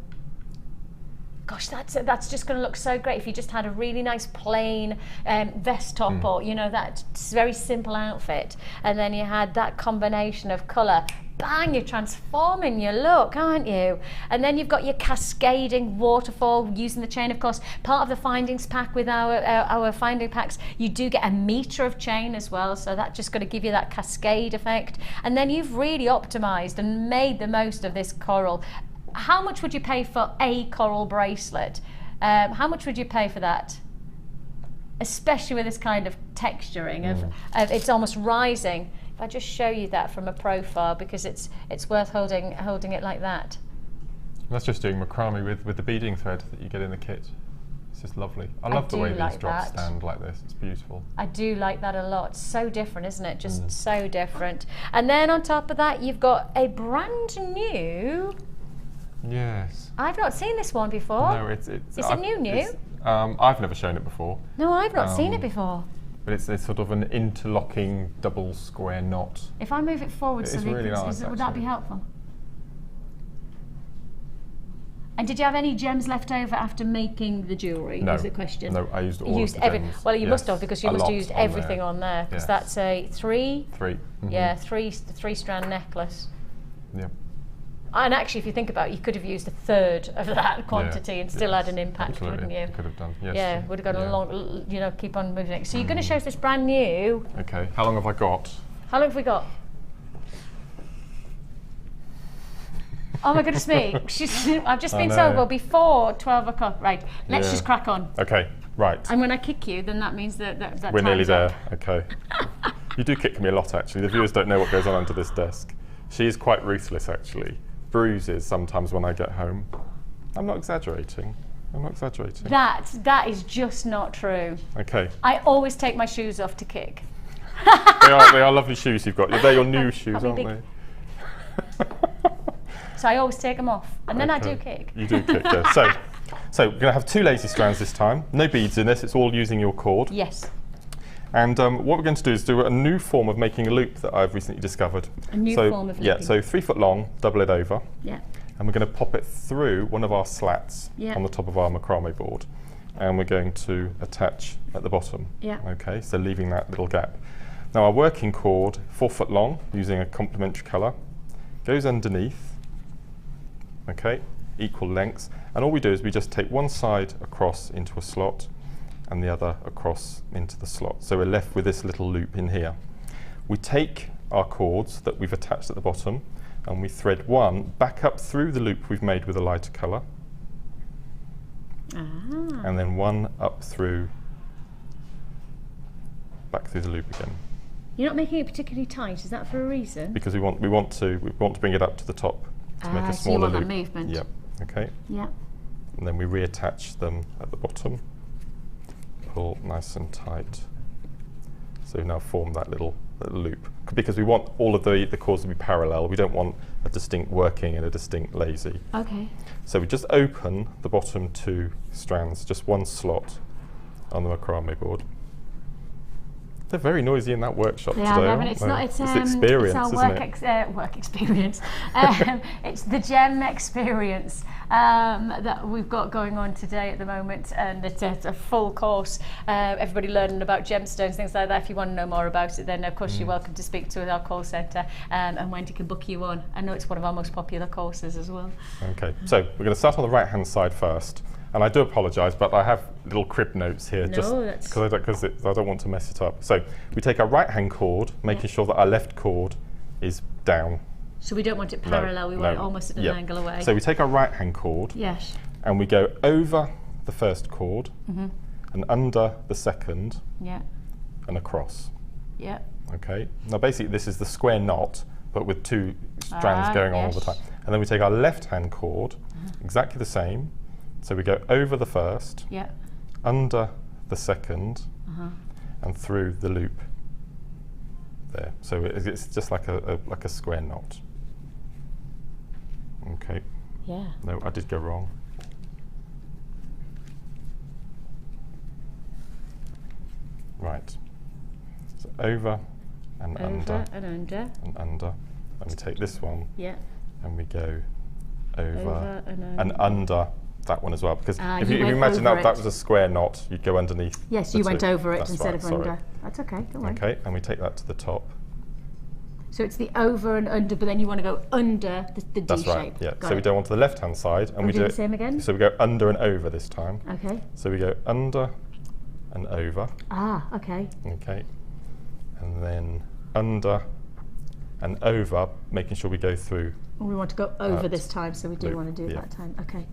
Gosh, that's just going to look so great if you just had a really nice plain vest top or, you know, that very simple outfit, and then you had that combination of colour. Bang, you're transforming your look, aren't you? And then you've got your cascading waterfall using the chain, of course. Part of the findings pack with our finding packs, you do get a metre of chain as well, so that's just going to give you that cascade effect. And then you've really optimised and made the most of this coral. How much would you pay for a coral bracelet? How much would you pay for that? Especially with this kind of texturing of it's almost rising. If I just show you that from a profile, because it's worth holding it like that. That's just doing macrame with the beading thread that you get in the kit. It's just lovely. I love the way these drops stand like this. It's beautiful. I do like that a lot. So different, isn't it? Just so different. And then on top of that, you've got a brand new. Yes. I've not seen this one before. No, it's Is it new? I've never shown it before. No, I've not seen it before. But it's sort of an interlocking double square knot. If I move it forward, It's so really nice, would that be actually. helpful? And did you have any gems left over after making the jewellery? No. Was the question. No, I used all of the every. gems. Well, you must Yes, have, because you a must have lot used on everything there. on there, because Yes. that's a three. Yeah, three strand necklace. Yeah. And actually, if you think about it, you could have used a third of that quantity and still had an impact, absolutely. wouldn't you? Could have done. Yes. Yeah, would have got a long, you know, keep on moving it. So you're going to show us this brand new. Okay. How long have I got? How long have we got? Oh my goodness me. I've just been told, well, before 12 o'clock. Right, let's just crack on. Okay, right. And when I kick you, then that means that We're nearly there. up. Okay. You do kick me a lot, actually. The viewers don't know what goes on under this desk. She is quite ruthless, actually. Bruises sometimes when I get home. I'm not exaggerating. I'm not exaggerating. That is just not true. Okay. I always take my shoes off to kick. They are lovely shoes you've got. They're your new shoes, aren't they? So I always take them off, and then I do kick. You do kick, yeah. So we're going to have 2 lazy strands this time. No beads in this. It's all using your cord. Yes. And what we're going to do is do a new form of making a loop that I've recently discovered. A new form of looping. Yeah, so 3 foot long, double it over. Yeah. And we're going to pop it through one of our slats on the top of our macrame board. And we're going to attach at the bottom. Yeah. Okay, so leaving that little gap. Now our working cord, 4 foot long, using a complementary colour, goes underneath, okay, equal lengths. And all we do is we just take one side across into a slot and the other across into the slot. So we're left with this little loop in here. We take our cords that we've attached at the bottom and we thread one back up through the loop we've made with a lighter colour. And then one up through, back through the loop again. You're not making it particularly tight, is that for a reason? Because we want to bring it up to the top to make a so you smaller want loop. that movement. Yep. Okay. Yeah. And then we reattach them at the bottom. Pull nice and tight. So we've now formed that little loop. Because we want all of the cords to be parallel. We don't want a distinct working and a distinct lazy. Okay. So we just open the bottom 2 strands, just one slot on the macrame board. They're very noisy in that workshop today. Yeah, it's not. It's experience, it's our work experience. It's the gem experience that we've got going on today at the moment, and it's a full course. Everybody learning about gemstones, things like that. If you want to know more about it, then of course you're welcome to speak to our call centre, and Wendy can book you on. I know it's one of our most popular courses as well. Okay, so we're going to start on the right-hand side first. And I do apologise, but I have little crib notes here just because I don't want to mess it up. So we take our right-hand cord, making sure that our left cord is down. So we don't want it parallel, we want it almost at an angle away. So we take our right-hand cord and we go over the first cord and under the second and across. Yeah. Okay, now basically this is the square knot, but with 2 strands going on all the time. And then we take our left-hand cord, exactly the same. So we go over the first, under the second, and through the loop there. So it's just like a square knot. Okay. Yeah. No, I did go wrong. Right. So over and under. And under. And under. And we take this one. Yeah. And we go over and under that one as well, because if you imagine that was a square knot, you'd go underneath. Yes, you went over it instead of sorry. under. That's okay, don't worry. Okay, and we take that to the top. So it's the over and under, but then you want to go under the D That's shape. right, yeah. So we go on to the left-hand side, and we do the same again? So we go under and over this time. Okay. So we go under and over. Ah, okay. Okay. And then under and over, making sure we go through. We want to go over this time, so we do want to do that time. Okay.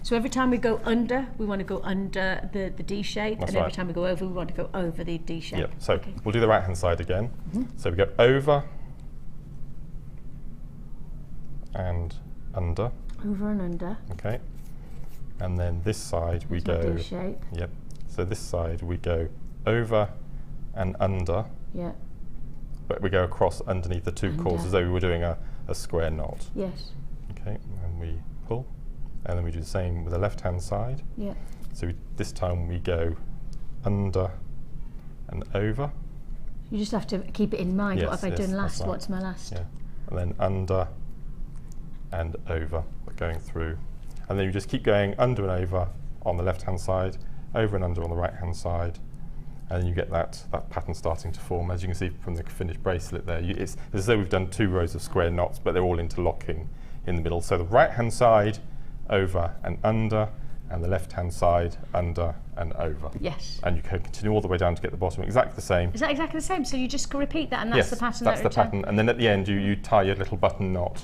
So every time we go under, we want to go under the D shape, and every time we go over, we want to go over the D shape. Yep. So we'll do the right-hand side again. So we go over and under. Over and under. Okay. And then this side we go. D shape. Yep. So this side we go over and under. Yeah. But we go across underneath the 2 cords as though we were doing a square knot. Yes. Okay. And we pull. And then we do the same with the left-hand side. Yeah. So this time we go under and over. You just have to keep it in mind. Yes, what have I done last? right. What's my last? Yeah. And then under and over, going through. And then you just keep going under and over on the left-hand side, over and under on the right-hand side. And then you get that pattern starting to form. As you can see from the finished bracelet there, it's as though we've done 2 rows of square knots, but they're all interlocking in the middle. So the right-hand side, over and under, and the left-hand side, under and over. Yes. And you can continue all the way down to get the bottom exactly the same. Is that exactly the same? So you just repeat that, and that's the pattern. That's the pattern. And then at the end, you tie your little button knot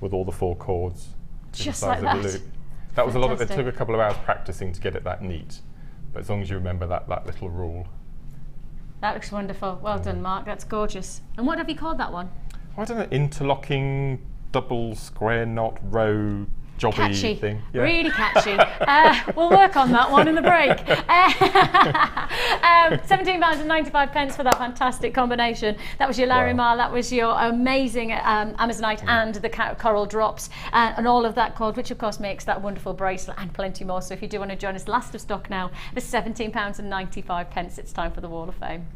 with all the 4 chords. Just inside like of the that. loop. That was a lot of, it Fantastic. took a couple of hours practicing to get it that neat. But as long as you remember that little rule. That looks wonderful. Well done, Mark. That's gorgeous. And what have you called that one? I don't know, interlocking, double, square knot, row, jobby Catchy. thing. Really catchy. We'll work on that one in the break. £17.95 for that fantastic combination. That was your JewelleryMaker, that was your amazing Amazonite and the coral drops and all of that gold, which of course makes that wonderful bracelet and plenty more. So if you do want to join us, last of stock now, for £17.95. It's time for the Wall of Fame.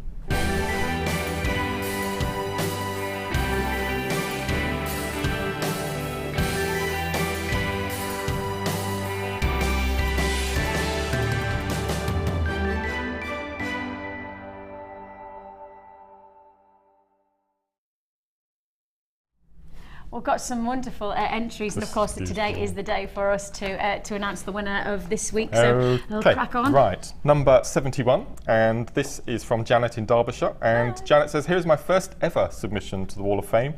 We've got some wonderful entries, and of course today is the day for us to announce the winner of this week. So we'll crack on. Right, number 71, and this is from Janet in Derbyshire. And Janet says, "Here is my first ever submission to the Wall of Fame,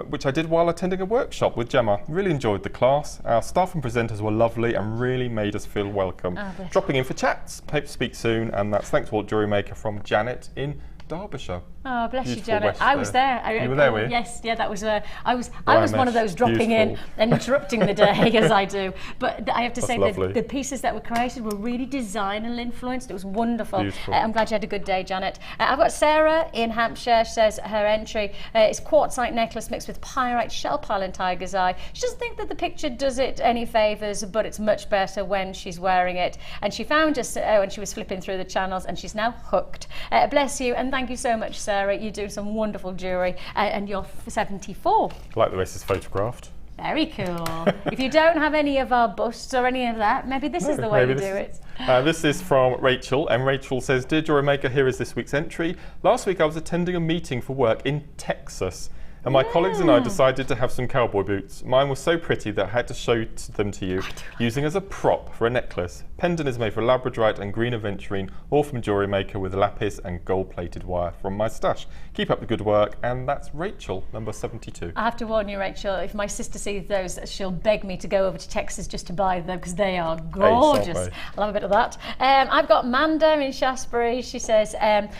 which I did while attending a workshop with Gemma. Really enjoyed the class. Our staff and presenters were lovely and really made us feel welcome. Dropping in for chats. Hope to speak soon." And that's thanks to JewelleryMaker from Janet in Derbyshire. Oh, bless Beautiful you, Janet. West I was there. You were there, were you? Yes, yeah, that was. I was one of those dropping in Beautiful. and interrupting the day, as I do. But I have to say lovely. that the pieces that were created were really designer influenced. It was wonderful. Beautiful. I'm glad you had a good day, Janet. I've got Sarah in Hampshire. She says her entry is quartzite necklace mixed with pyrite, shell pile, and tiger's eye. She doesn't think that the picture does it any favours, but it's much better when she's wearing it. And she found us when she was flipping through the channels, and she's now hooked. Bless you, and thank you so much, Sarah. You do some wonderful jewellery, and you're 74. I like the way this is photographed. Very cool. If you don't have any of our busts or any of that, maybe this is the way you do it. This is from Rachel, and Rachel says, "Dear JewelleryMaker, here is this week's entry. Last week I was attending a meeting for work in Texas, and my colleagues and I decided to have some cowboy boots. Mine were so pretty that I had to show them to you, using as a prop for a necklace. Pendant is made from labradorite and green aventurine, all from JewelleryMaker, with lapis and gold-plated wire from my stash. Keep up the good work." And that's Rachel, number 72. I have to warn you, Rachel, if my sister sees those, she'll beg me to go over to Texas just to buy them, because they are gorgeous. Ace, I'll have a bit of that. I've got Manda in Shaftesbury. She says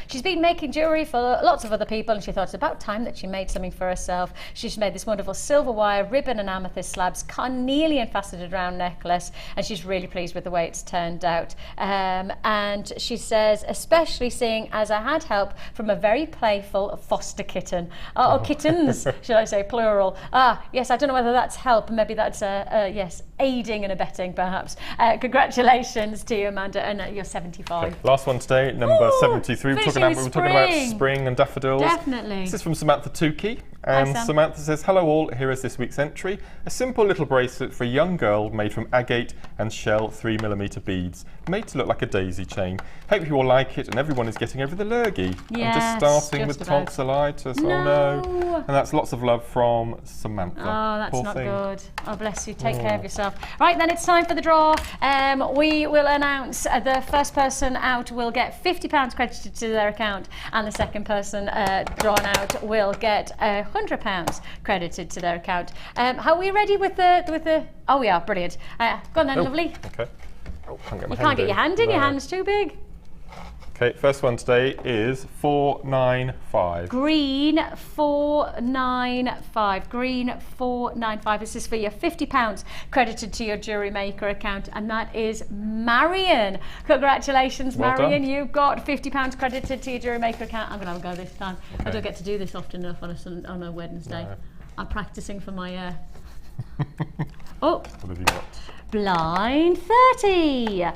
she's been making jewellery for lots of other people, and she thought it's about time that she made something for herself. She's made this wonderful silver wire, ribbon and amethyst slabs, carnelian faceted round necklace, and she's really pleased with the way it's turned out. And she says, especially seeing as I had help from a very playful foster kitten. Or kittens, should I say, plural. Yes, I don't know whether that's help, maybe that's, yes, aiding and abetting, perhaps. Congratulations to you, Amanda, and you're 75. Okay. Last one today, number 73. We were talking about spring. spring and daffodils. Definitely. This is from Samantha Tukey. Hi, And Sam. Samantha says, "Hello all, here is this week's entry. A simple little bracelet for a young girl made from agate and shell 3mm beads, made to look like a daisy chain. Hope you all like it and everyone is getting over the lurgy." Yes, I'm just starting just with about. tonsillitis. No. Oh no. And that's lots of love from Samantha. Oh, that's Poor not thing. good. Oh, bless you. Take care of yourself. Right, then it's time for the draw. We will announce the first person out will get £50 credited to their account, and the second person drawn out will get £100 credited to their account. Are we ready with the? Oh, we are. Brilliant. Go on then, lovely. Okay. Oh, You can't get your hand in. Your hand's too big. Okay, first one today is 495. Green 495. Green 495. This is for your £50 credited to your JewelleryMaker account, and that is Marion. Congratulations, Well Marion. done. You've got £50 credited to your JewelleryMaker account. I'm going to have a go this time. I Okay. don't get to do this often enough on a Wednesday. No. I'm practicing for my. Oh, What have you got? blind 30.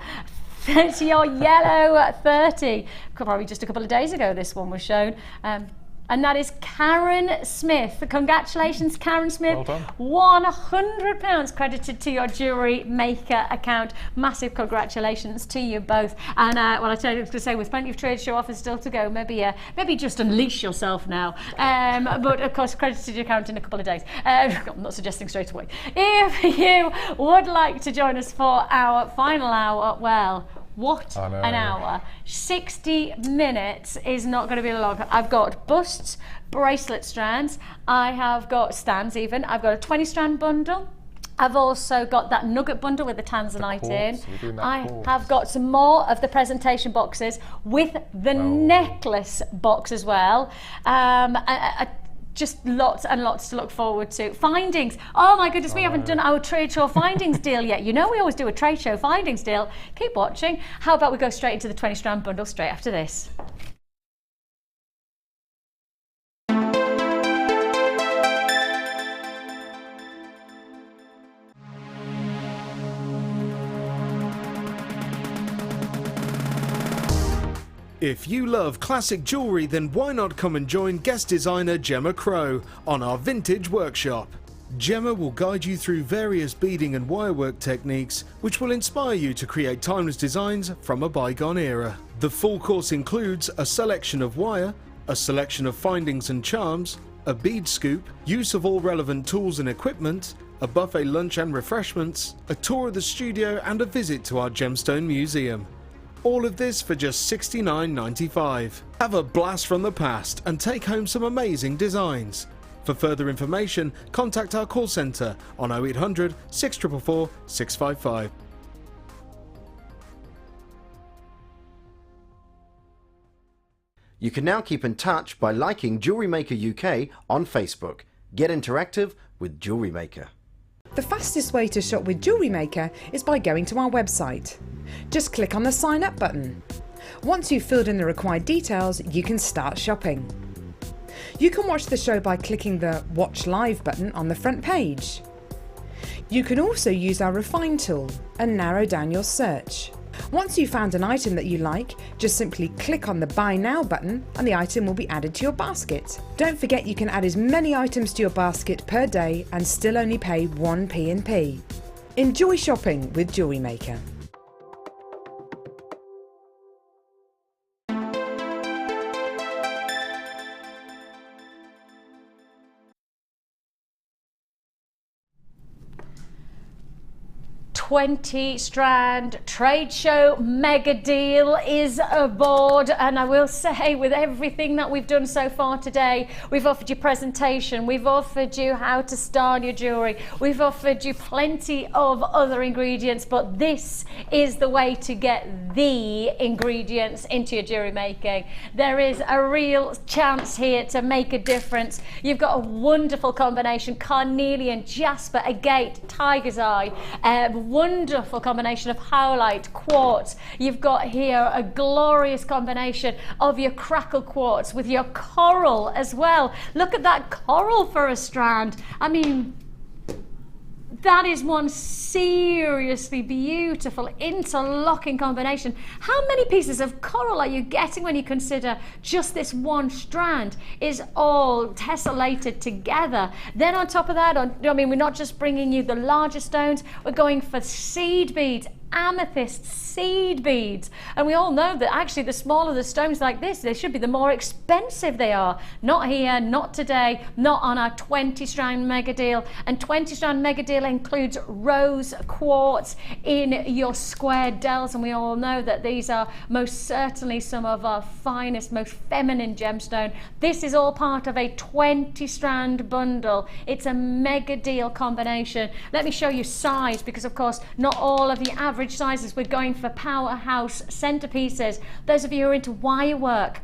30 or yellow 30. Probably just a couple of days ago this one was shown. And that is Karen Smith. Congratulations, Karen Smith. Well done. £100 credited to your JewelleryMaker account. Massive congratulations to you both. And well, I was going to say, with plenty of trade show offers still to go, maybe just unleash yourself now. But of course, credited to your account in a couple of days. I'm not suggesting straight away. If you would like to join us for our final hour, well, What I know. an hour. 60 minutes is not going to be long. I've got busts, bracelet strands, I have got stands even, I've got a 20 strand bundle. I've also got that nugget bundle with the tanzanite in. I have got some more of the presentation boxes with the necklace box as well. Just lots and lots to look forward to. Findings. Oh my goodness, we haven't done our trade show findings deal yet. You know we always do a trade show findings deal. Keep watching. How about we go straight into the 20 strand bundle straight after this. If you love classic jewellery, then why not come and join guest designer Gemma Crow on our vintage workshop. Gemma will guide you through various beading and wirework techniques which will inspire you to create timeless designs from a bygone era. The full course includes a selection of wire, a selection of findings and charms, a bead scoop, use of all relevant tools and equipment, a buffet lunch and refreshments, a tour of the studio and a visit to our gemstone museum. All of this for just $69.95. Have a blast from the past and take home some amazing designs. For further information, contact our call centre on 0800 644 655. You can now keep in touch by liking JewelleryMaker UK on Facebook. Get interactive with JewelleryMaker. The fastest way to shop with JewelleryMaker is by going to our website. Just click on the sign up button. Once you've filled in the required details, you can start shopping. You can watch the show by clicking the Watch Live button on the front page. You can also use our Refine tool and narrow down your search. Once you've found an item that you like, just simply click on the Buy Now button and the item will be added to your basket. Don't forget you can add as many items to your basket per day and still only pay 1 P&P. Enjoy shopping with JewelleryMaker. $20 strand trade show mega deal is aboard, and I will say with everything that we've done so far today, we've offered you presentation, we've offered you how to style your jewellery, we've offered you plenty of other ingredients, but this is the way to get the ingredients into your jewellery making. There is a real chance here to make a difference. You've got a wonderful combination: carnelian, jasper, agate, tiger's eye, wonderful combination of howlite, quartz. You've got here a glorious combination of your crackle quartz with your coral as well. Look at that coral for a strand. I mean, that is one seriously beautiful interlocking combination. How many pieces of coral are you getting when you consider just this one strand is all tessellated together? Then on top of that, I mean, we're not just bringing you the larger stones, we're going for seed beads, amethyst seed beads, and we all know that actually the smaller the stones like this, they should be, the more expensive they are. Not here, not today, not on our 20 strand mega deal. And 20 strand mega deal includes rose quartz in your square dells, and we all know that these are most certainly some of our finest, most feminine gemstone. This is all part of a 20 strand bundle. It's a mega deal combination. Let me show you size, because of course not all of the average sizes. We're going for powerhouse centerpieces. Those of you who are into wire work,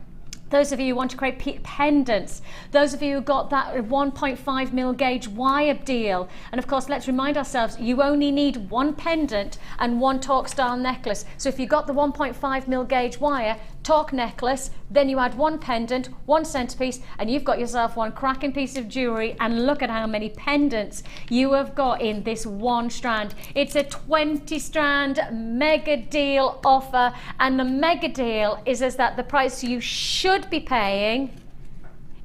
those of you who want to create pendants, those of you who got that 1.5 mil gauge wire deal, and of course let's remind ourselves you only need one pendant and one torque style necklace. So if you got the 1.5 mil gauge wire torque necklace, then you add one pendant, one centerpiece, and you've got yourself one cracking piece of jewelry. And look at how many pendants you have got in this one strand. It's a 20 strand mega deal offer, and the mega deal is that the price you should be paying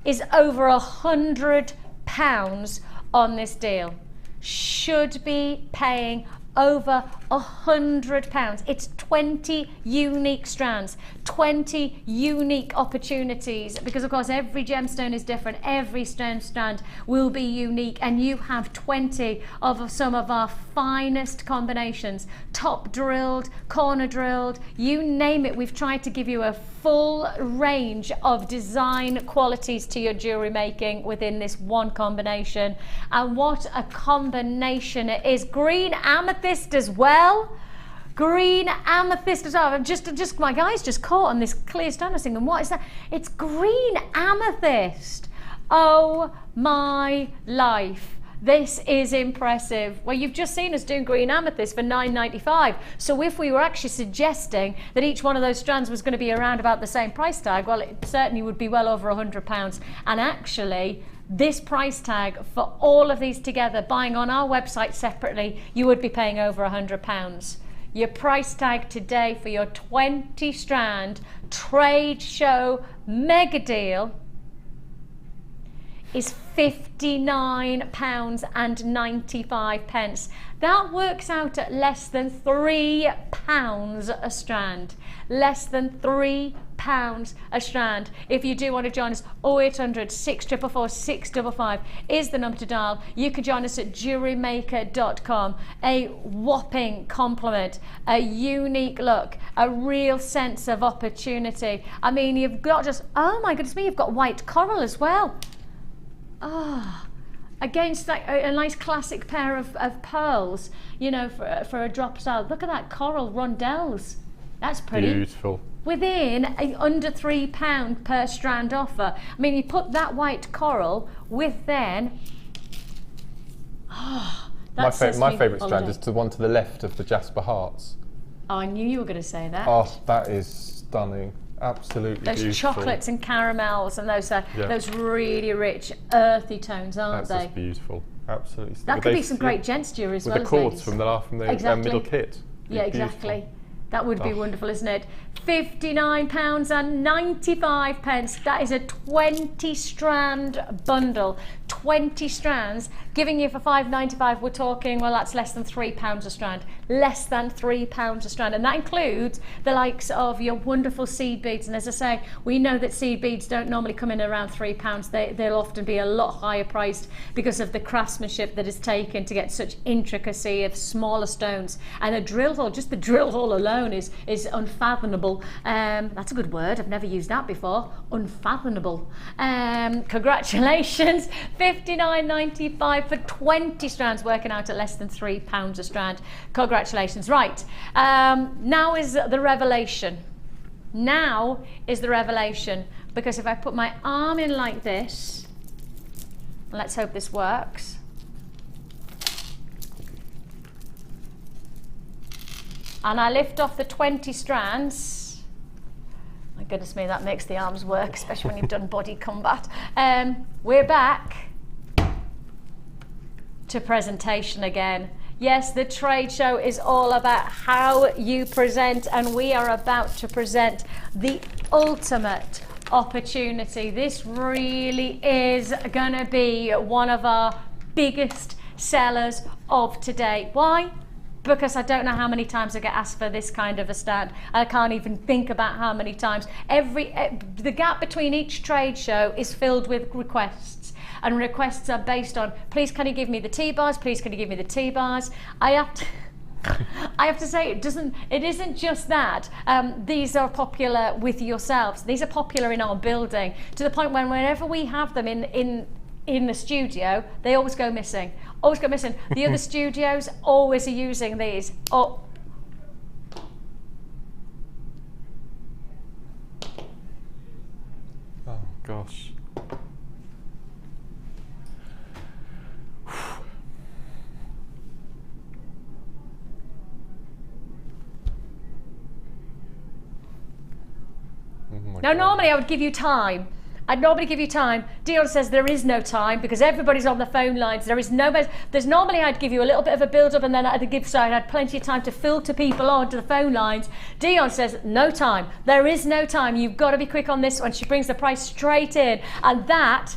is over £100 on this deal. Should be paying over £100. It's 20 unique strands, 20 unique opportunities, because of course every gemstone is different, every strand will be unique, and you have 20 of some of our finest combinations, top drilled, corner drilled, you name it. We've tried to give you a full range of design qualities to your jewelry making within this one combination. And what a combination it is. Green amethyst as well. Green amethyst as well. Just my guys just caught on this clear strand. I was thinking, what is that? It's green amethyst. Oh my life. This is impressive. Well, you've just seen us doing green amethyst for £9.95. So if we were actually suggesting that each one of those strands was going to be around about the same price tag, well, it certainly would be well over £100. And actually, this price tag for all of these together, buying on our website separately, you would be paying over £100. Your price tag today for your 20 strand trade show mega deal is £59.95. That works out at less than £3 a strand. Less than £3 a strand. If you do want to join us, 0800 644 655 is the number to dial. You can join us at JewelleryMaker.com. A whopping compliment, a unique look, a real sense of opportunity. I mean, you've got just, oh my goodness me, you've got white coral as well. Ah, against that, a nice classic pair of pearls, you know, for a drop style. Look at that coral rondelles. That's pretty. Beautiful. Within under £3 per strand offer. I mean, you put that white coral with then. Oh, my favourite strand is the one to the left of the Jasper Hearts. Oh, I knew you were going to say that. Oh, that is stunning. Absolutely those beautiful. Chocolates and caramels and those really rich earthy tones, aren't they? That's just beautiful. Absolutely stunning. That could be some great gents jewellery as well. With the cords from the exactly. Middle kit. Yeah, exactly. That would be wonderful, isn't it? £59.95. That is a 20 strand bundle. 20 strands, giving you for £5.95. We're talking, well, that's less than £3 a strand. Less than £3 a strand. And that includes the likes of your wonderful seed beads. And as I say, we know that seed beads don't normally come in around £3. They'll often be a lot higher priced because of the craftsmanship that is taken to get such intricacy of smaller stones. And a drill hole, just the drill hole alone is unfathomable. That's a good word. I've never used that before. Unfathomable. Congratulations. £59.95 for 20 strands, working out at less than £3 a strand. Congratulations. Right, now is the revelation. Now is the revelation, because if I put my arm in like this, let's hope this works. And I lift off the 20 strands. My goodness me, that makes the arms work, especially when you've done body combat. We're back to presentation again. Yes, the trade show is all about how you present, and we are about to present the ultimate opportunity. This really is going to be one of our biggest sellers of today. Why? Because I don't know how many times I get asked for this kind of a stand. I can't even think about how many times. The gap between each trade show is filled with requests, and requests are based on, please can you give me the T-bars, please can you give me the T-bars. I have to say, it isn't just that. These are popular with yourselves. These are popular in our building, to the point when whenever we have them in the studio, they always go missing. Always go missing. The other studios always are using these. Oh. Oh gosh. Now, normally I would give you time. I'd normally give you time. Dion says there is no time because everybody's on the phone lines. There's normally I'd give you a little bit of a build up, and then I'd had plenty of time to filter people onto the phone lines. Dion says no time. There is no time. You've got to be quick on this one. She brings the price straight in, and that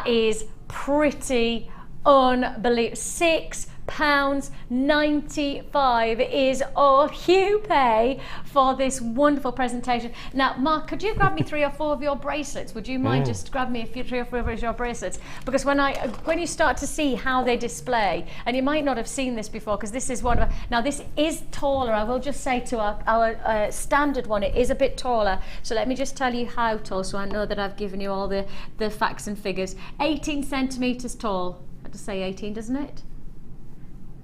is pretty unbelievable. £6 £95 is all you pay for this wonderful presentation. Now, Mark, could you grab me 3 or 4 of your bracelets? Would you mind just grab me 3 or 4 of your bracelets? Because when you start to see how they display, and you might not have seen this before, because this is one of now this is taller. I will just say to our standard one, it is a bit taller. So let me just tell you how tall, so I know that I've given you all the facts and figures. 18 centimetres tall. I have to say 18, doesn't it?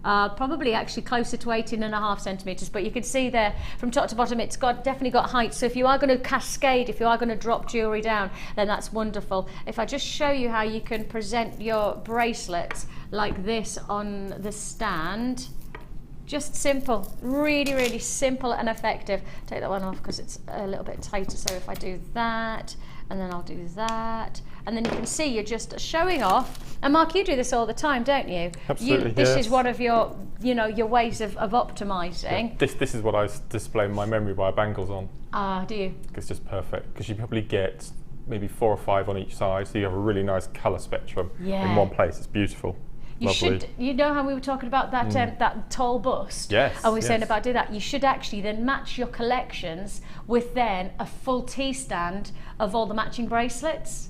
Probably actually closer to 18.5 centimetres, but you can see there from top to bottom it's definitely got height. So if you are going to cascade, if you are going to drop jewellery down, then that's wonderful. If I just show you how you can present your bracelets like this on the stand, just simple, really, really simple and effective. Take that one off because it's a little bit tighter. So if I do that, and then I'll do that, and then you can see you're just showing off. And Mark, you do this all the time, don't you? Absolutely. This is one of your, your ways of optimising. Yeah. This is what I display my memory wire bangles on. Ah, do you? It's just perfect because you probably get maybe 4 or 5 on each side, so you have a really nice colour spectrum in one place. It's beautiful. You Lovely. should, you know how we were talking about that that tall bust? Yes. And we were saying about do that. You should actually then match your collections with then a full tea-stand of all the matching bracelets.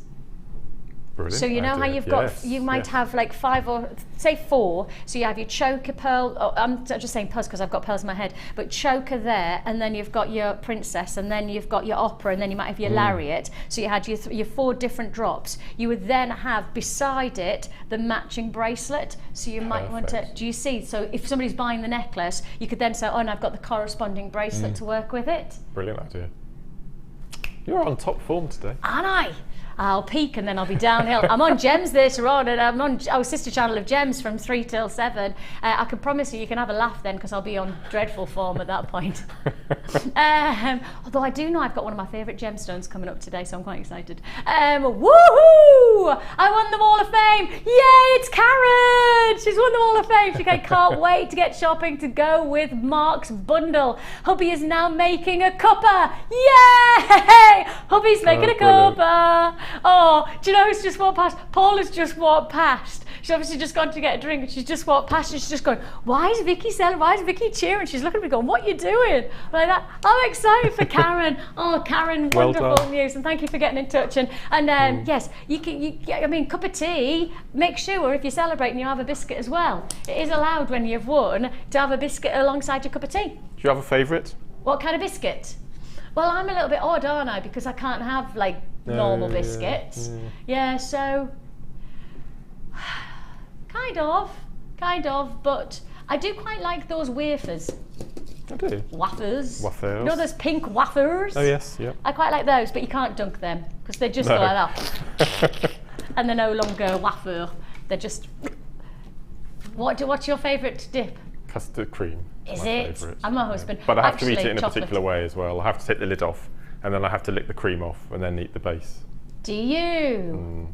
Brilliant. So you know how you've got, you might have like 5 or say 4. So you have your choker pearl. Oh, I'm just saying pearls because I've got pearls in my head. But choker there, and then you've got your princess, and then you've got your opera, and then you might have your lariat. So you had your 4 different drops. You would then have beside it the matching bracelet. So you might want to. Do you see? So if somebody's buying the necklace, you could then say, oh, and I've got the corresponding bracelet to work with it. Brilliant idea. You're on top form today. Aren't I? I'll peak and then I'll be downhill. I'm on Gems later on, and I'm on our sister channel of Gems from 3 till 7. I can promise you can have a laugh then, because I'll be on dreadful form at that point. Although I do know I've got one of my favourite gemstones coming up today, so I'm quite excited. Woohoo! I won the Wall of Fame! Yay, it's Karen! She's won the Wall of Fame. She can't wait to get shopping to go with Mark's bundle. Hubby is now making a cuppa. Yay! Hubby's making a cuppa. Oh, do you know who's just walked past? Paul has just walked past. She's obviously just gone to get a drink, and she's just walked past, and she's just going, why is Vicky selling? Why is Vicky cheering? She's looking at me going, what are you doing? Like that. I'm excited for Karen. Oh, Karen, wonderful news, and thank you for getting in touch. And yes, you can. I mean, cup of tea. Make sure if you're celebrating, you have a biscuit as well. It is allowed when you've won to have a biscuit alongside your cup of tea. Do you have a favourite? What kind of biscuit? Well, I'm a little bit odd, aren't I? Because I can't have like normal biscuits. Yeah, so kind of, but I do quite like those wafers. I do. Wafers. Wafers. You know those pink wafers? Oh yes, yeah. I quite like those, but you can't dunk them because they just go like that. And they're no longer wafer. They're just. What's your favourite dip? Custard cream. Is it? Favourite. I'm my husband. But I have to eat it in chocolate. a particular way as well. I have to take the lid off, and then I have to lick the cream off, and then eat the base. Do you?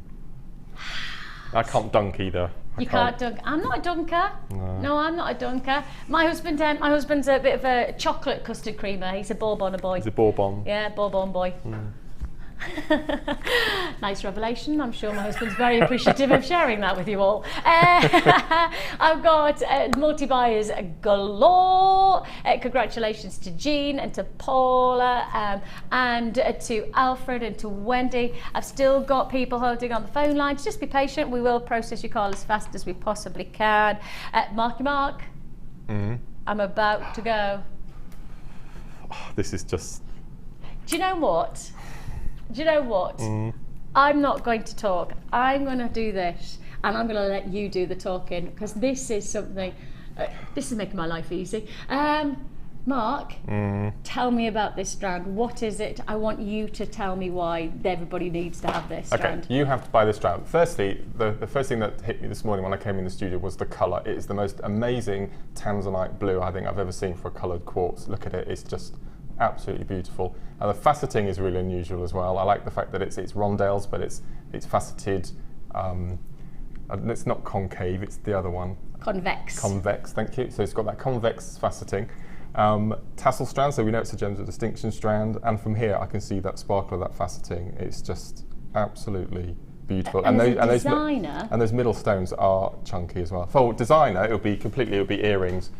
I can't dunk either. You can't dunk. I'm not a dunker. No, I'm not a dunker. My husband's a bit of a chocolate custard creamer. He's a Bourbon boy. He's a Bourbon. Yeah, Bourbon boy. Nice revelation. I'm sure my husband's very appreciative of sharing that with you all. I've got multi-buyers galore. Congratulations to Jean and to Paula and to Alfred and to Wendy. I've still got people holding on the phone lines. Just be patient. We will process your call as fast as we possibly can. Marky Mark, I'm about to go. Oh, this is just... Do you know what? I'm not going to talk. I'm going to do this, and I'm going to let you do the talking, because this is something, this is making my life easy. Mark, tell me about this strand. What is it? I want you to tell me why everybody needs to have this strand. Okay, you have to buy this strand. Firstly, the first thing that hit me this morning when I came in the studio was the colour. It is the most amazing tanzanite blue I think I've ever seen for a coloured quartz. Look at it, it's just absolutely beautiful. And the faceting is really unusual as well. I like the fact that it's rondelles, but it's faceted. It's not concave, it's the other one. Convex. Convex, thank you. So it's got that convex faceting. Tassel strand, so we know it's a Gems of Distinction strand, and from here I can see that sparkle of that faceting. It's just absolutely beautiful. And those, as a designer, and those middle stones are chunky as well. For designer, it would be earrings.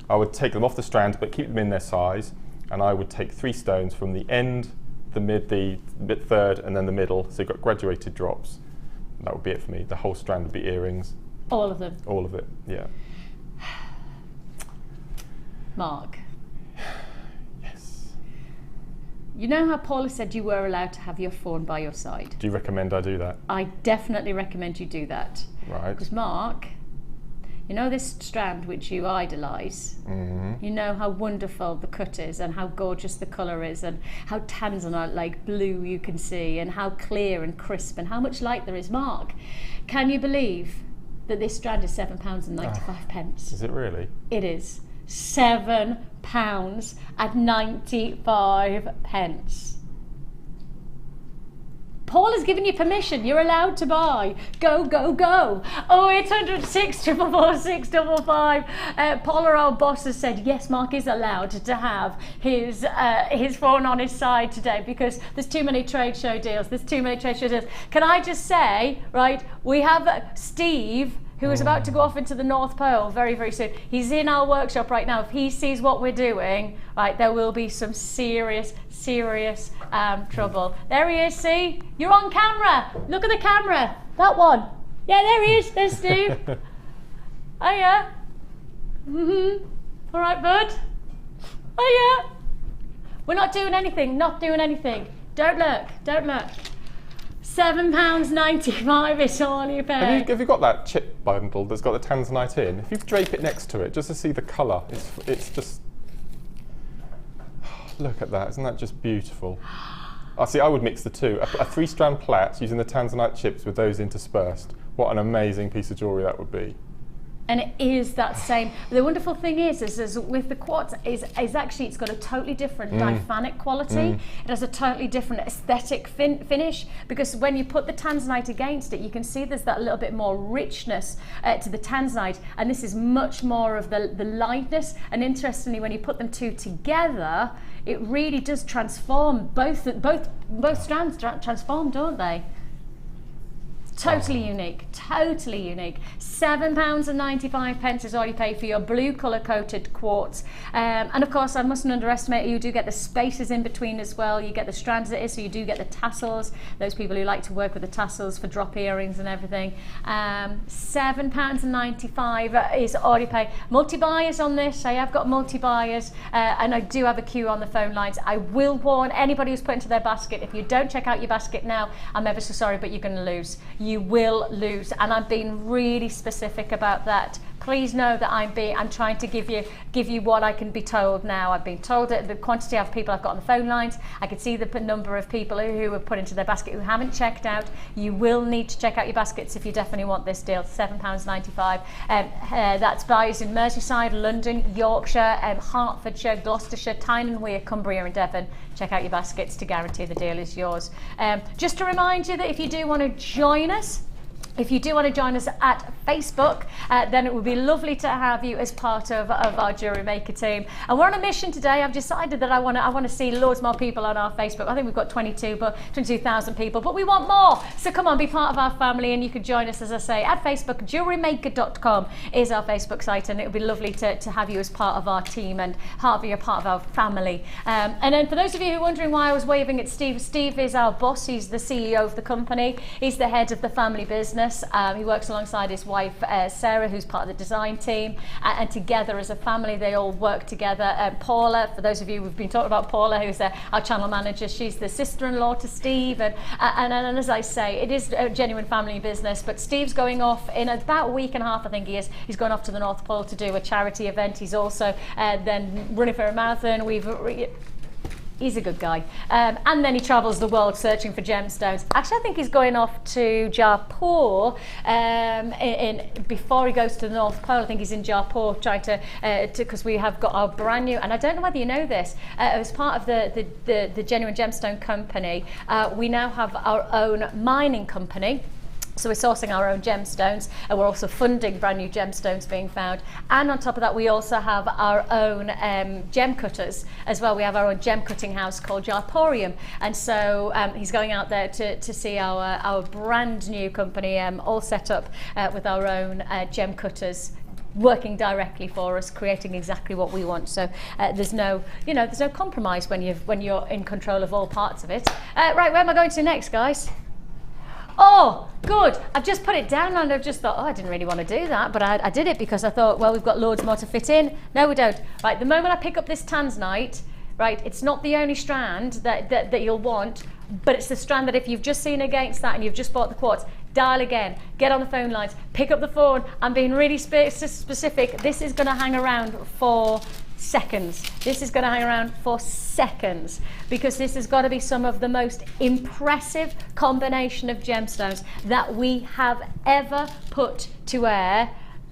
I would take them off the strand, but keep them in their size. And I would take 3 stones from the end, the mid, the third, and then the middle. So you've got graduated drops. That would be it for me. The whole strand would be earrings. all of them. All of it, yeah. Mark. Yes. You know how Paula said you were allowed to have your phone by your side? Do you recommend I do that? I definitely recommend you do that. Right. Because Mark, you know this strand which you idolise? You know how wonderful the cut is and how gorgeous the colour is and how tanzanite like blue you can see and how clear and crisp and how much light there is. Mark, can you believe that this strand is £7.95? Is it really? It is. £7.95. Paul has given you permission. You're allowed to buy. Go, go, go. 0800 644 655. Paula, our boss, has said yes, Mark is allowed to have his phone on his side today because there's too many trade show deals. Can I just say, right, we have Steve, who is about to go off into the North Pole very, very soon. He's in our workshop right now. If he sees what we're doing, right, there will be some serious trouble. There he is, see? You're on camera. Look at the camera. That one. Yeah, there he is. There's Steve. Oh, yeah. All right, bud. Oh, yeah. We're not doing anything. Don't look. £7.95 is all you pay. Have you got that chip bundle that's got the tanzanite in? If you drape it next to it, just to see the colour, it's just... Look at that, isn't that just beautiful? I would mix the two. A 3-strand plait using the tanzanite chips with those interspersed. What an amazing piece of jewellery that would be. And it is that same. The wonderful thing is with the quartz is actually it's got a totally different diaphanic quality. It has a totally different aesthetic finish because when you put the tanzanite against it, you can see there's that little bit more richness to the tanzanite, and this is much more of the lightness. And interestingly, when you put them two together, it really does transform. Both strands transform, don't they? Totally unique. £7.95 is all you pay for your blue colour coated quartz. And of course, I mustn't underestimate, you do get the spaces in between as well. You get the strands it is, so you do get the tassels. Those people who like to work with the tassels for drop earrings and everything. £7.95 is all you pay. Multi-buyers on this. I have got multi-buyers and I do have a queue on the phone lines. I will warn anybody who's put into their basket, if you don't check out your basket now, I'm ever so sorry, but you're going to lose. You will lose, and I'm being really specific about that. Please know that I'm trying to give you what I can be told now. I've been told that the quantity of people I've got on the phone lines. I can see the number of people who have put into their basket who haven't checked out. You will need to check out your baskets if you definitely want this deal. £7.95. That's buyers in Merseyside, London, Yorkshire, Hertfordshire, Gloucestershire, Tyne and Wear, Cumbria and Devon. Check out your baskets to guarantee the deal is yours. Just to remind you that if you do want to join us at Facebook, then it would be lovely to have you as part of our Jewellery Maker team. And we're on a mission today. I've decided that I want to see loads more people on our Facebook. I think we've got 22,000 people, but we want more. So come on, be part of our family, and you can join us, as I say, at Facebook. JewelleryMaker.com is our Facebook site, and it would be lovely to have you as part of our team and you're part of our family. And then for those of you who are wondering why I was waving at Steve, Steve is our boss. He's the CEO of the company. He's the head of the family business. He works alongside his wife Sarah, who's part of the design team, and together as a family they all work together. Paula, for those of you who've been talking about Paula, who's our channel manager, she's the sister-in-law to Steve, and as I say, it is a genuine family business. But Steve's going off in about a week and a half, I think he is. He's going off to the North Pole to do a charity event. He's also then running for a marathon. He's a good guy. And then he travels the world searching for gemstones. Actually, I think he's going off to Jaipur before he goes to the North Pole. I think he's in Jaipur trying to because we have got our brand new, and I don't know whether you know this, as part of the Genuine Gemstone Company, we now have our own mining company. So we're sourcing our own gemstones, and we're also funding brand new gemstones being found. And on top of that, we also have our own gem cutters as well. We have our own gem cutting house called Jarporium. And so he's going out there to see our brand new company all set up with our own gem cutters, working directly for us, creating exactly what we want. So there's no compromise when you're in control of all parts of it. Right, where am I going to next, guys? Oh, good. I've just put it down and I've just thought, oh, I didn't really want to do that, but I did it because I thought, well, we've got loads more to fit in. No, we don't. Right, the moment I pick up this tanzanite, right, it's not the only strand that you'll want, but it's the strand that if you've just seen against that and you've just bought the quartz, dial again, get on the phone lines, pick up the phone. I'm being really specific. This is going to hang around for seconds. This is going to hang around for seconds because this has got to be some of the most impressive combination of gemstones that we have ever put to air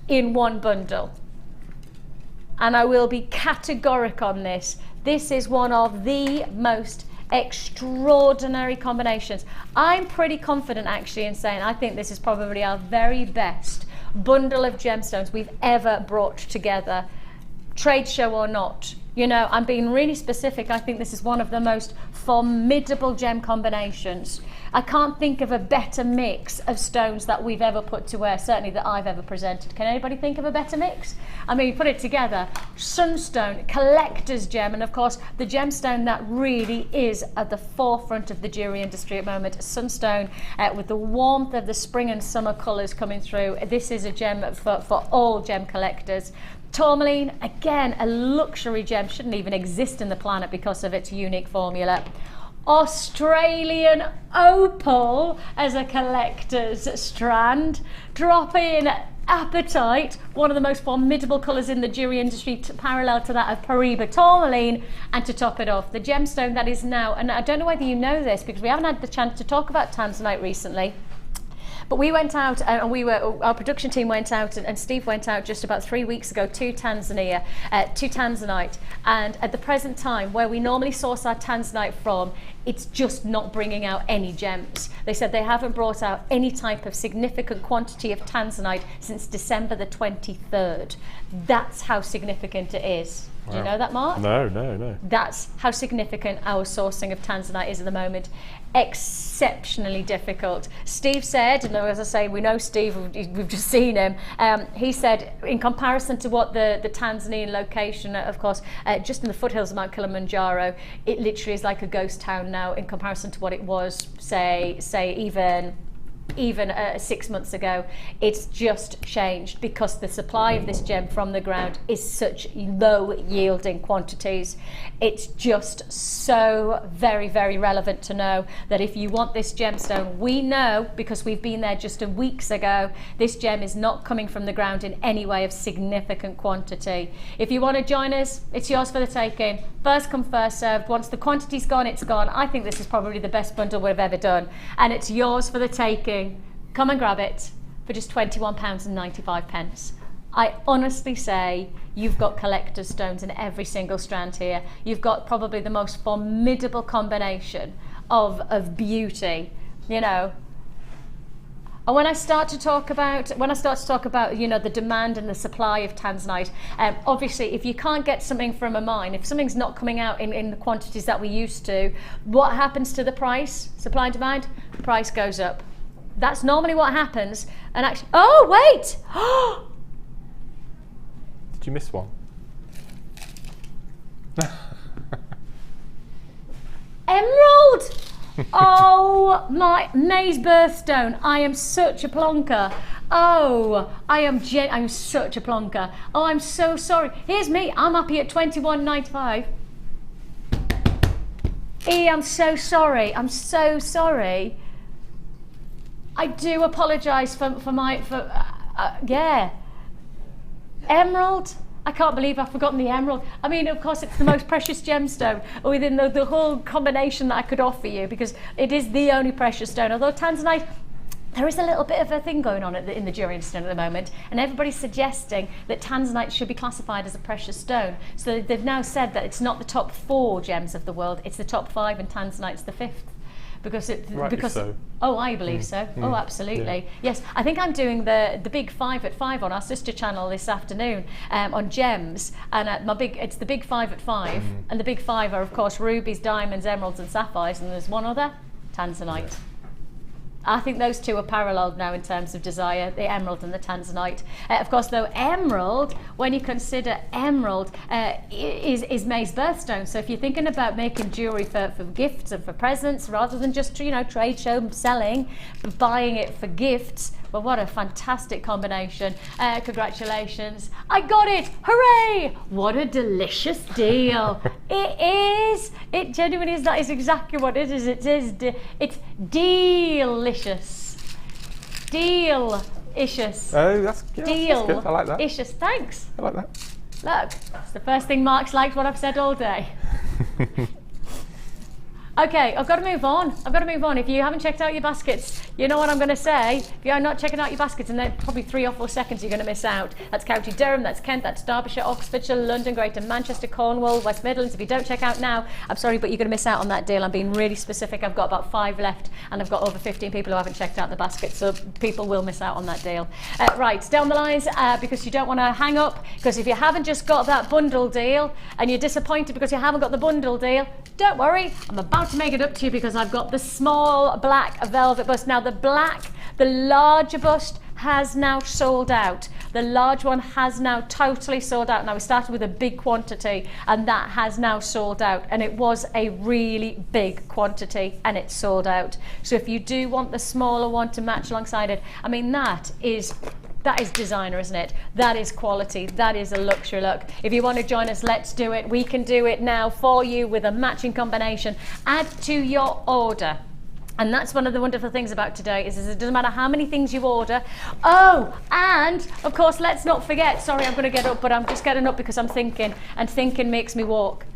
in one bundle. And I will be categoric on this. This is one of the most extraordinary combinations. I'm pretty confident actually in saying I think this is probably our very best bundle of gemstones we've ever brought together, trade show or not. You know, I'm being really specific. I think this is one of the most formidable gem combinations. I can't think of a better mix of stones that we've ever put to wear, certainly that I've ever presented. Can anybody think of a better mix? I mean, put it together, sunstone, collector's gem, and of course, the gemstone that really is at the forefront of the jewelry industry at the moment, sunstone with the warmth of the spring and summer colours coming through. This is a gem for all gem collectors. Tourmaline, again, a luxury gem, shouldn't even exist in the planet because of its unique formula. Australian opal as a collector's strand. Drop in apatite, one of the most formidable colours in the jewelry industry, parallel to that of Paraiba tourmaline, and to top it off, the gemstone that is now, and I don't know whether you know this because we haven't had the chance to talk about tanzanite recently, but we went out and our production team went out and Steve went out just about 3 weeks ago to Tanzania, to Tanzanite, and at the present time where we normally source our tanzanite from, it's just not bringing out any gems. They said they haven't brought out any type of significant quantity of tanzanite since December the 23rd. That's how significant it is. Do you know that, Mark? No. That's how significant our sourcing of tanzanite is at the moment. Exceptionally difficult. Steve said, and as I say, we know Steve, we've just seen him, he said in comparison to what the Tanzanian location, of course, just in the foothills of Mount Kilimanjaro, it literally is like a ghost town now in comparison to what it was, say even 6 months ago. It's just changed because the supply of this gem from the ground is such low yielding quantities. It's just so very, very relevant to know that if you want this gemstone, we know because we've been there just weeks ago, this gem is not coming from the ground in any way of significant quantity. If you want to join us, it's yours for the taking. First come, first served. Once the quantity's gone, it's gone. I think this is probably the best bundle we've ever done, and it's yours for the taking. Come and grab it for just £21.95. I honestly say you've got collector's stones in every single strand here. You've got probably the most formidable combination of beauty, you know. And when I start to talk about, you know, the demand and the supply of tanzanite, obviously if you can't get something from a mine, if something's not coming out in the quantities that we used to, what happens to the price? Supply and demand, the price goes up. That's normally what happens. And actually, oh wait! Did you miss one? Emerald! Oh my, May's birthstone. I am such a plonker. Oh, I'm such a plonker. Oh, I'm so sorry. Here's me. I'm happy at £21.95. I'm so sorry. I'm so sorry. I do apologise yeah. Emerald. I can't believe I've forgotten the emerald. I mean, of course, it's the most precious gemstone within the whole combination that I could offer you because it is the only precious stone. Although tanzanite, there is a little bit of a thing going on in the jewellery industry at the moment, and everybody's suggesting that tanzanite should be classified as a precious stone. So they've now said that it's not the top 4 gems of the world, it's the top 5, and tanzanite's the 5th. because Rightly so. Oh, I believe so. Oh, absolutely. Yeah. Yes, I think I'm doing the big 5 at 5 on our sister channel this afternoon on gems, and it's the big 5 at 5, and the big 5 are of course rubies, diamonds, emeralds, and sapphires, and there's one other, tanzanite. Yeah. I think those two are paralleled now in terms of desire, the emerald and the tanzanite. Of course, though, emerald, when you consider emerald, is May's birthstone. So if you're thinking about making jewellery for gifts and for presents, rather than just, you know, trade show selling, but buying it for gifts, well, what a fantastic combination. Congratulations. I got it. Hooray. What a delicious deal. It is. It genuinely is. That is exactly what it is. It is. It's delicious. Deal-icious. Oh, that's good. Deal. That's good. I like that. Icious. Thanks. I like that. Look, it's the first thing Mark's liked what I've said all day. Okay, I've got to move on. If you haven't checked out your baskets, you know what I'm going to say. If you're not checking out your baskets, and then probably 3 or 4 seconds you're going to miss out. That's County Durham, that's Kent, that's Derbyshire, Oxfordshire, London, Greater Manchester, Cornwall, West Midlands. If you don't check out now, I'm sorry, but you're going to miss out on that deal. I'm being really specific. I've got about 5 left, and I've got over 15 people who haven't checked out the basket, so people will miss out on that deal. Right, down the lines, because you don't want to hang up, because if you haven't just got that bundle deal, and you're disappointed because you haven't got the bundle deal, don't worry, I'm about to make it up to you because I've got the small black velvet bust. Now the larger bust has now sold out. The large one has now totally sold out. Now we started with a big quantity and that has now sold out, and it was a really big quantity and it's sold out. So if you do want the smaller one to match alongside it, I mean that is designer, isn't it? That is quality. That is a luxury look. If you want to join us, let's do it. We can do it now for you with a matching combination. Add to your order. And that's one of the wonderful things about today is it doesn't matter how many things you order. Oh, and of course, let's not forget, sorry, I'm going to get up, but I'm just getting up because I'm thinking, and thinking makes me walk.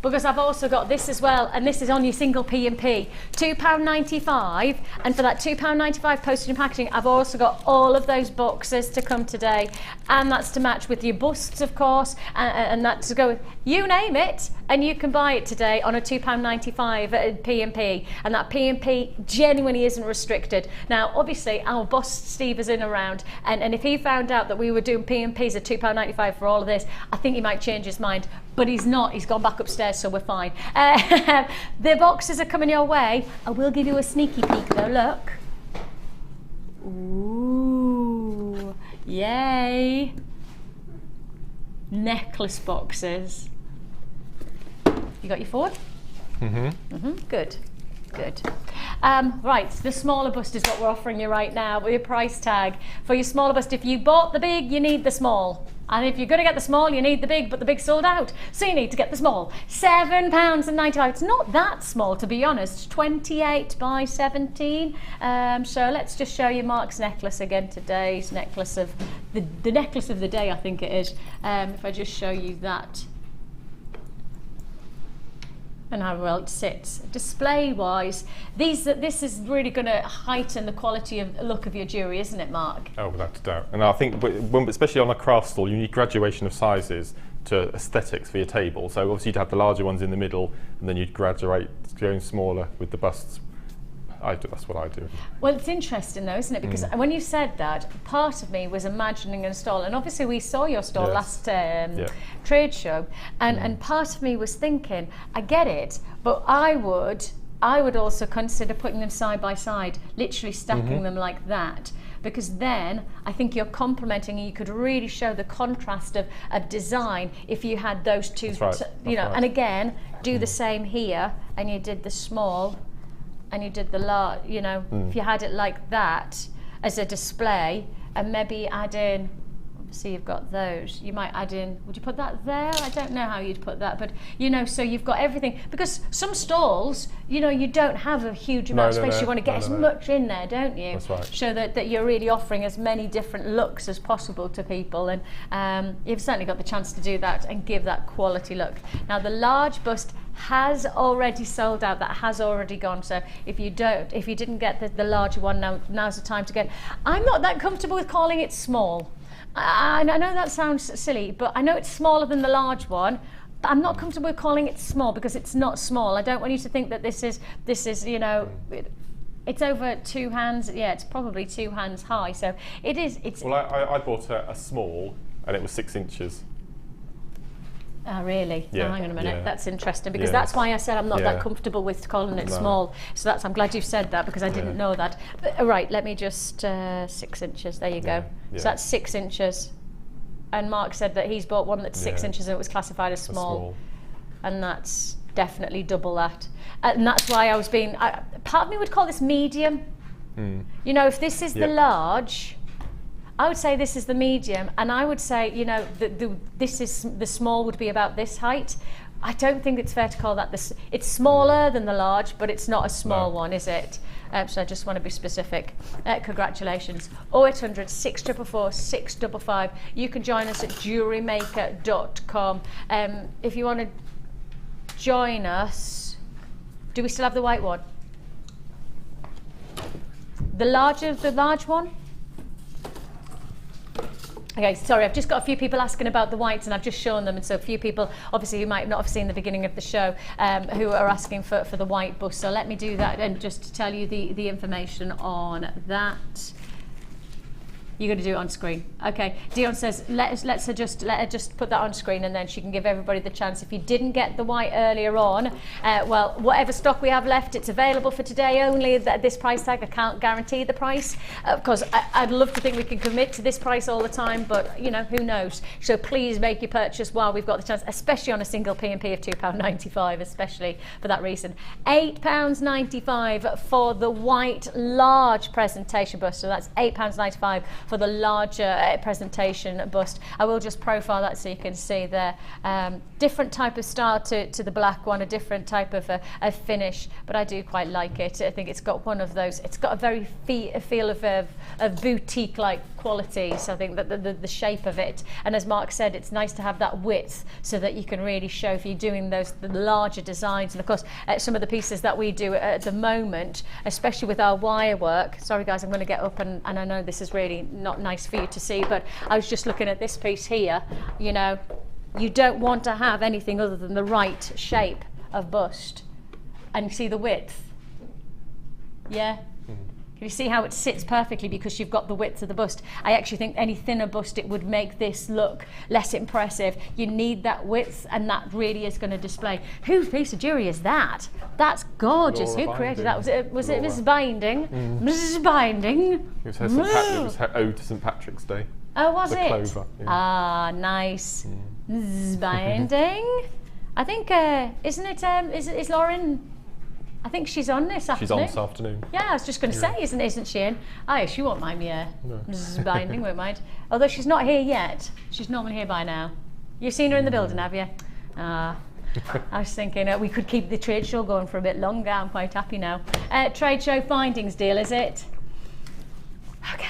Because I've also got this as well, and this is on your single P&P, £2.95, and for that £2.95 postage and packaging, I've also got all of those boxes to come today, and that's to match with your busts, of course, and that's to go with, you name it, and you can buy it today on a £2.95 at P&P, and that P&P genuinely isn't restricted. Now, obviously, our boss Steve is in around, and if he found out that we were doing P&Ps at £2.95 for all of this, I think he might change his mind. But he's not, he's gone back upstairs, so we're fine. The boxes are coming your way. I will give you a sneaky peek though, look. Ooh, yay. Necklace boxes. You got your Ford? Good. Right, the smaller bust is what we're offering you right now with your price tag. For your smaller bust, if you bought the big, you need the small. And if you're going to get the small, you need the big, but the big sold out. So you need to get the small. £7.95. It's not that small, to be honest. 28 by 17. So let's just show you Mark's necklace again. Today's necklace of the necklace of the day, I think it is. If I just show you that. And how well it sits. Display-wise, this is really going to heighten the quality of look of your jewellery, isn't it, Mark? Oh, without a doubt. And I think, especially on a craft stall, you need graduation of sizes to aesthetics for your table. So obviously you'd have the larger ones in the middle, and then you'd graduate going smaller with the busts. That's what I do. Well, it's interesting though, isn't it? Because when you said that, part of me was imagining a stall, and obviously we saw your stall last trade show, and part of me was thinking, I get it, but I would also consider putting them side by side, literally stacking them like that. Because then I think you're complementing, and you could really show the contrast of design if you had those two, and again, do the same here, and you did the small, and you did the large, if you had it like that as a display, and maybe add in, obviously you've got those, you might add in, would you put that there? I don't know how you'd put that, but so you've got everything, because some stalls, you don't have a huge amount of space, you want to get as much in there, don't you? That's right. So that you're really offering as many different looks as possible to people, and you've certainly got the chance to do that and give that quality look. Now the large bust has already sold out, that has already gone, so if you didn't get the larger one, now's the time to get. I'm not that comfortable with calling it small. I know that sounds silly, but I know it's smaller than the large one, But I'm not comfortable with calling it small because it's not small. I don't want you to think that this is you know, it's over 2 hands. Yeah, it's probably 2 hands high. So it is. It's. Well, I bought a small, and it was 6 inches. Oh, really? Yeah. Oh, hang on a minute. Yeah. That's interesting because Yeah. that's why I said I'm not Yeah. that comfortable with calling it No. small. So I'm glad you've said that because I didn't Yeah. know that. But, right, let me just 6 inches. There you go. Yeah. Yeah. So that's 6 inches. And Mark said that he's bought one that's 6 Yeah. inches and it was classified as A small. And that's definitely double that. And that's why I was being. Part of me would call this medium. You know, if this is the Yeah. large, I would say this is the medium, and I would say, you know, this is the small would be about this height. I don't think it's fair to call that this. It's smaller than the large, but it's not a small one, is it? So I just want to be specific. Congratulations. 0800 644 655. You can join us at JewelleryMaker.com. If you want to join us, do we still have the white one? The large one? Okay, sorry, I've just got a few people asking about the whites and I've just shown them, and so a few people, obviously you might not have seen the beginning of the show, who are asking for the white bust. So let me do that and just tell you the information on that. You're going to do it on screen. Okay, Dion says, let her just put that on screen and then she can give everybody the chance. If you didn't get the white earlier on, well, whatever stock we have left, it's available for today only at this price tag. I can't guarantee the price. Of course, I'd love to think we can commit to this price all the time, but you know, who knows? So please make your purchase while we've got the chance, especially on a single P&P of £2.95, especially for that reason. £8.95 for the white large presentation bust. So that's £8.95 for the larger presentation bust. I will just profile that so you can see there. Different type of style to the black one, a different type of a finish, but I do quite like it. I think it's got one of those, it's got a very feel of a boutique-like quality, so I think that the shape of it, and as Mark said, it's nice to have that width so that you can really show if you're doing the larger designs. And of course, some of the pieces that we do at the moment, especially with our wire work, sorry guys, I'm going to get up and I know this is really not nice for you to see, but I was just looking at this piece here. You know, you don't want to have anything other than the right shape of bust, and you see the width, yeah. Can you see how it sits perfectly because you've got the width of the bust? I actually think any thinner bust, it would make this look less impressive. You need that width, and that really is going to display. Whose piece of jewellery is that? That's gorgeous. Laura Who created Binding. that? Was it Laura. Mrs. Binding? Mrs. Binding? It was her ode to St. Patrick's Day. Oh, was The it? clover, yeah. Ah, nice. Mrs. Binding. I think, isn't it, is Lauren? I think she's on this afternoon. She's on this afternoon. Yeah, I was just going to say, isn't she in? Oh, she won't mind me here. No. Mrs. Binding won't mind. Although she's not here yet. She's normally here by now. You've seen her in the building, have you? I was thinking we could keep the trade show going for a bit longer. I'm quite happy now. Trade show findings deal, is it? Okay.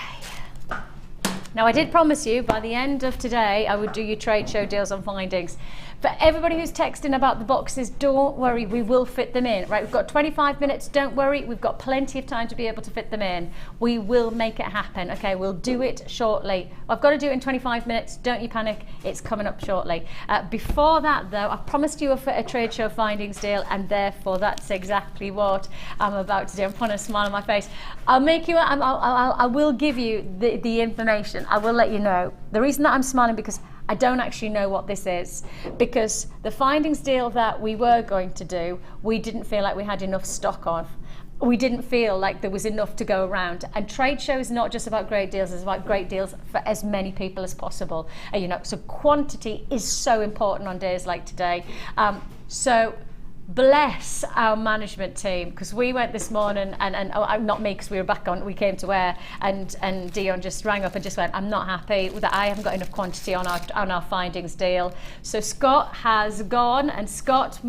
Now, I did promise you by the end of today I would do your trade show deals on findings. For everybody who's texting about the boxes, don't worry, we will fit them in. Right, we've got 25 minutes, don't worry, we've got plenty of time to be able to fit them in. We will make it happen, okay, we'll do it shortly. I've got to do it in 25 minutes, don't you panic, it's coming up shortly. Before that though, I promised you a trade show findings deal, and therefore that's exactly what I'm about to do. I'm putting a smile on my face. I'll make you, I will give you the information, I will let you know. The reason that I'm smiling because I don't actually know what this is, because the findings deal that we were going to do, we didn't feel like we had enough stock of. We didn't feel like there was enough to go around. And trade show is not just about great deals, it's about great deals for as many people as possible. You know, so quantity is so important on days like today. So bless our management team, because we went this morning and not me, because we were back on, we came to air, and Dion just rang up and just went, I'm not happy that I haven't got enough quantity on our findings deal. So Scott has gone, and Scott,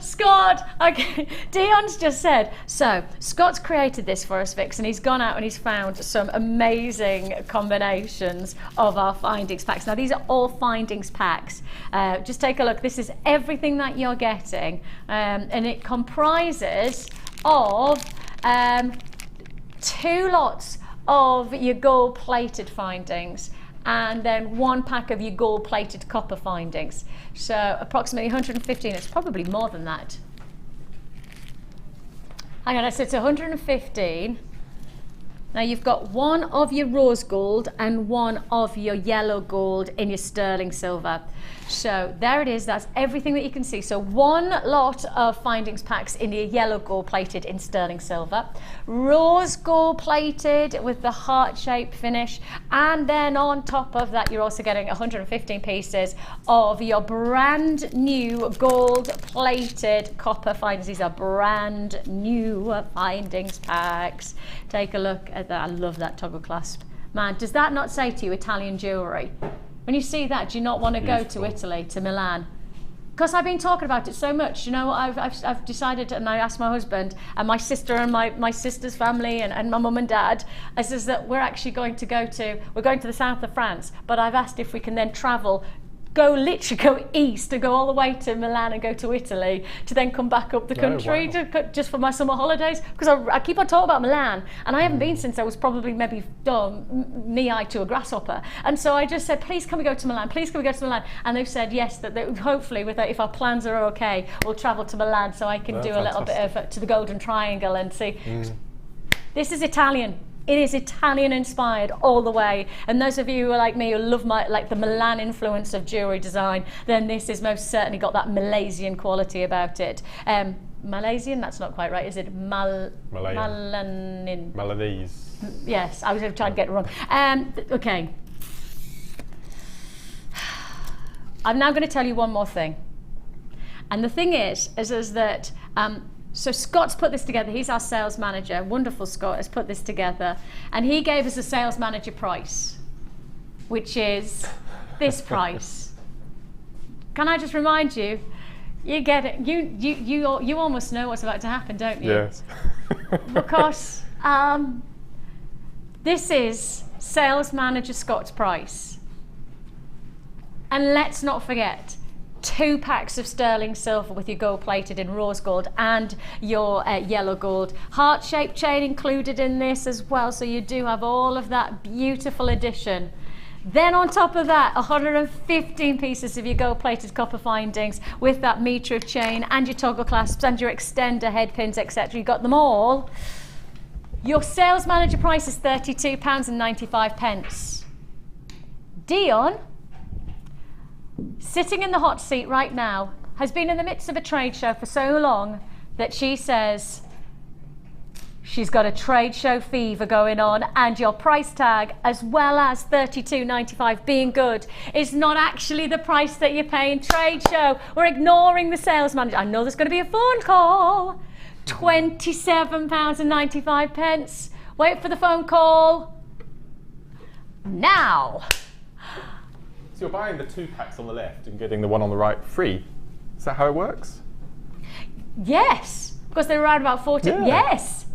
Scott, okay, Dion's just said, so Scott's created this for us, Vix, and he's gone out and he's found some amazing combinations of our findings packs. Now these are all findings packs. Just take a look, this is everything that you're getting, and it comprises of 2 lots of your gold plated findings and then 1 pack of your gold-plated copper findings. So approximately 115. It's probably more than that. Hang on, so it's 115. Now you've got 1 of your rose gold and 1 of your yellow gold in your sterling silver. So there it is, that's everything that you can see. So 1 lot of findings packs in your yellow gold plated in sterling silver, rose gold plated with the heart-shaped finish, and then on top of that you're also getting 115 pieces of your brand new gold plated copper findings. These are brand new findings packs. Take a look at that. I love that toggle clasp. Man, does that not say to you Italian jewellery? When you see that, do you not want to go to Italy, to Milan? Because I've been talking about it so much. You know, I've decided, and I asked my husband and my sister and my sister's family and my mum and dad, I says that we're actually going to we're going to the south of France, but I've asked if we can then literally go east and go all the way to Milan and go to Italy to then come back up the country just for my summer holidays, because I keep on talking about Milan and I haven't been since I was probably maybe knee-high to a grasshopper, and so I just said, please can we go to Milan, please can we go to Milan, and they've said yes, that they, hopefully if our plans are okay, we'll travel to Milan so I can do a little bit of to the Golden Triangle and see. This is Italian. It is Italian inspired all the way, and those of you who are like me who love the Milan influence of jewellery design, then this has most certainly got that Malaysian quality about it. Malaysian, that's not quite right, is it? Malayan. Malanese. Yes, I was trying to get it wrong. Okay. I'm now going to tell you one more thing. And the thing is that so Scott's put this together. He's our sales manager. Wonderful Scott has put this together. And he gave us a sales manager price, which is this price. Can I just remind you, you get it. You almost know what's about to happen, don't you? Yes. Because this is sales manager Scott's price. And let's not forget, 2 packs of sterling silver with your gold plated in rose gold and your yellow gold. Heart-shaped chain included in this as well, so you do have all of that beautiful addition. Then on top of that, 115 pieces of your gold plated copper findings with that metre of chain and your toggle clasps and your extender head pins, etc. You got them all. Your sales manager price is £32.95. Dion, sitting in the hot seat right now, has been in the midst of a trade show for so long that she says she's got a trade show fever going on, and your price tag, as well as £32.95 being good, is not actually the price that you're paying trade show. We're ignoring the sales manager. I know there's going to be a phone call. £27.95. Wait for the phone call. Now. So you're buying the 2 packs on the left and getting the one on the right free. Is that how it works? Yes, because they're around about 14. Yeah. Yes.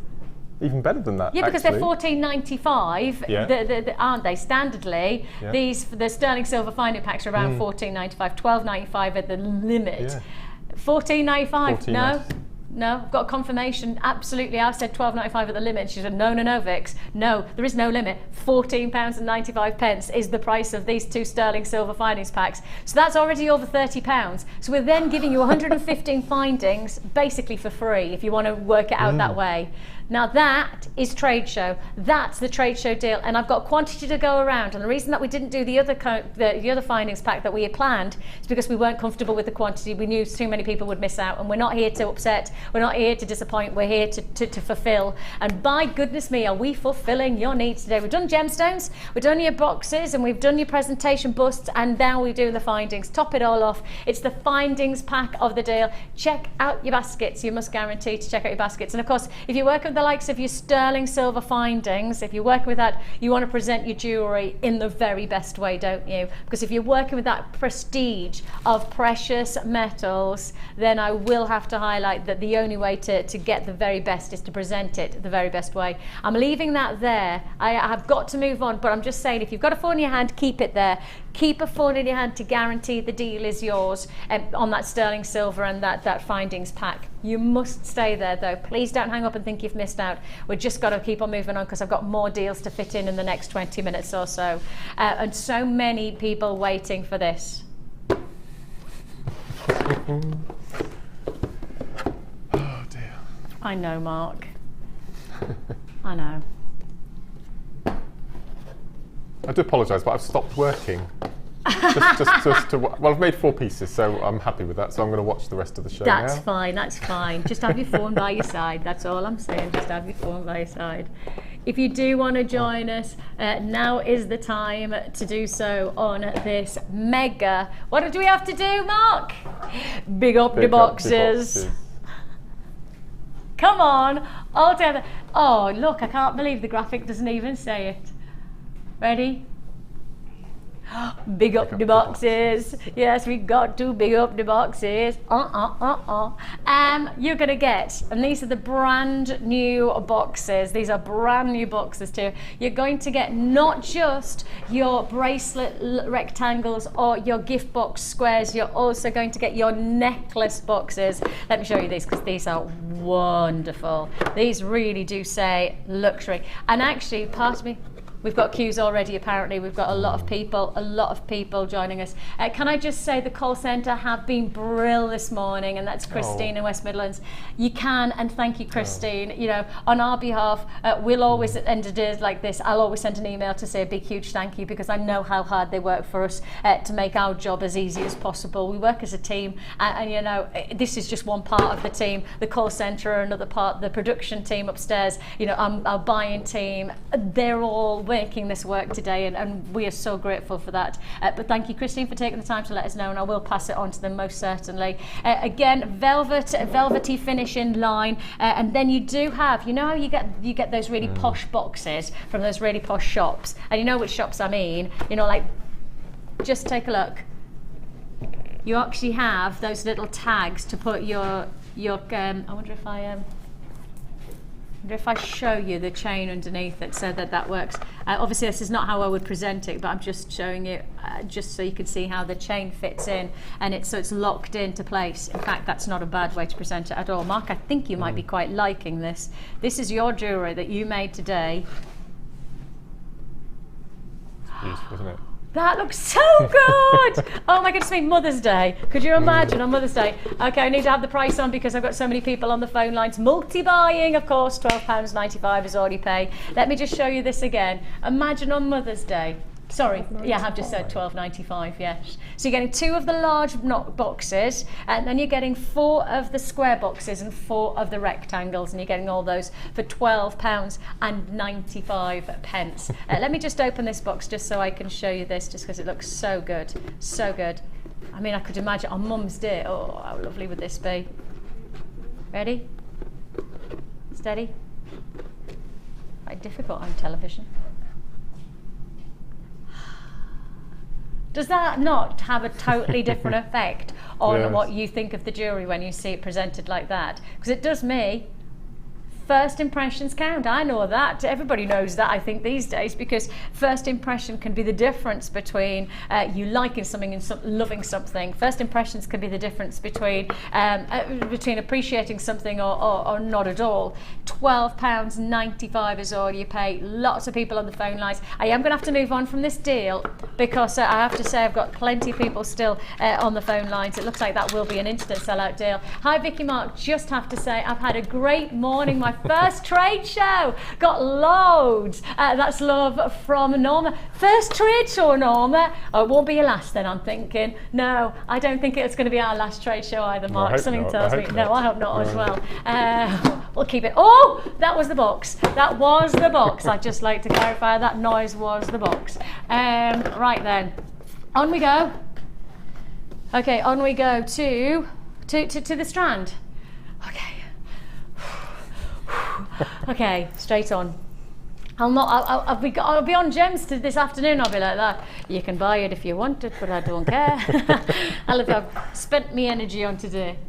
Even better than that. Yeah, because actually. they're £14.95. Yeah. Aren't they? Standardly, Yeah. the sterling silver finding packs are around £14.95, £12.95 at the limit. Yeah. £14.95. No. No, I've got confirmation. Absolutely, I said £12.95 at the limit. She said, no, Vix. No, there is no limit. £14.95 is the price of these 2 sterling silver findings packs. So that's already over £30. So we're then giving you 115 findings basically for free if you want to work it out that way. Now that is trade show. That's the trade show deal, and I've got quantity to go around. And the reason that we didn't do the other findings pack that we had planned is because we weren't comfortable with the quantity. We knew too many people would miss out, and we're not here to upset. We're not here to disappoint. We're here to fulfill. And by goodness me, are we fulfilling your needs today? We've done gemstones, we've done your boxes, and we've done your presentation busts, and now we're doing the findings. Top it all off. It's the findings pack of the deal. Check out your baskets. You must guarantee to check out your baskets. And of course, if you work with the likes of your sterling silver findings, if you're working with that, you want to present your jewellery in the very best way, don't you? Because if you're working with that prestige of precious metals, then I will have to highlight that the only way to get the very best is to present it the very best way. I'm leaving that there. I have got to move on, but I'm just saying, if you've got a phone in your hand, keep it there. Keep a phone in your hand to guarantee the deal is yours on that sterling silver and that findings pack. You must stay there though. Please don't hang up and think you've missed missed out. We've just got to keep on moving on because I've got more deals to fit in the next 20 minutes or so. And so many people waiting for this. Oh dear. I know, Mark. I know. I do apologise, but I've stopped working. Well, I've made 4 pieces, so I'm happy with that. So I'm going to watch the rest of the show now. That's fine, that's fine. Just have your phone by your side. That's all I'm saying. Just have your phone by your side. If you do want to join us, now is the time to do so on this mega. What do we have to do, Mark? Big up the boxes. Come on, all together. Oh, look, I can't believe the graphic doesn't even say it. Ready? Big up the boxes. Yes, we got to big up the boxes. You're going to get, and these are the brand new boxes. These are brand new boxes too. You're going to get not just your bracelet rectangles or your gift box squares. You're also going to get your necklace boxes. Let me show you these because these are wonderful. These really do say luxury. And actually, part of me, we've got queues already, apparently. We've got a lot of people joining us. Can I just say the call centre have been brilliant this morning, and that's Christine in West Midlands. You can, and thank you, Christine. You know, on our behalf, we'll always, at end of days like this, I'll always send an email to say a big, huge thank you because I know how hard they work for us to make our job as easy as possible. We work as a team, and you know, this is just one part of the team. The call centre are another part, the production team upstairs, you know, our buying team, they're all making this work today, and we are so grateful for that. But thank you, Christine, for taking the time to let us know, and I will pass it on to them most certainly. Again, velvety finish in line, and then you do have, you know how you get those really posh boxes from those really posh shops, and you know which shops I mean. You know, like, just take a look. You actually have those little tags to put your I wonder if I show you the chain underneath it so that works. Obviously this is not how I would present it, but I'm just showing you just so you can see how the chain fits in, and it's locked into place. In fact, that's not a bad way to present it at all. Mark, I think you might be quite liking this. This is your jewellery that you made today. Beautiful, isn't it? That looks so good! Oh my goodness me, Mother's Day. Could you imagine on Mother's Day? Okay, I need to have the price on because I've got so many people on the phone lines. Multi-buying, of course, £12.95 is all you pay. Let me just show you this again. Imagine on Mother's Day. Sorry, yeah, I've just said £12.95, yes. So you're getting 2 of the large boxes, and then you're getting 4 of the square boxes and 4 of the rectangles, and you're getting all those for £12.95. Let me just open this box just so I can show you this, just because it looks so good, so good. I mean, I could imagine on Mum's Day, oh, how lovely would this be? Ready? Steady? Quite difficult on television. Does that not have a totally different effect on what you think of the jewellery when you see it presented like that? Because it does me. First impressions count. I know that. Everybody knows that, I think, these days, because first impression can be the difference between you liking something and loving something. First impressions can be the difference between appreciating something or not at all. £12.95 is all you pay. Lots of people on the phone lines. I am going to have to move on from this deal because I have to say I've got plenty of people still on the phone lines. It looks like that will be an instant sellout deal. Hi, Vicki Mark. Just have to say I've had a great morning. My first trade show, got loads. That's love from Norma. First trade show, Norma. Oh, it won't be your last then, I'm thinking. No, I don't think it's going to be our last trade show either, Mark. No, Something not. tells me. Not. No, I hope not as well. We'll keep it. Oh, that was the box. That was the box. I'd just like to clarify that noise was the box. Right then, on we go. Okay, on we go to the strand. Okay. Okay, straight on. I'll be on gems this afternoon. I'll be like that. You can buy it if you want it, but I don't care. I've spent my energy on today.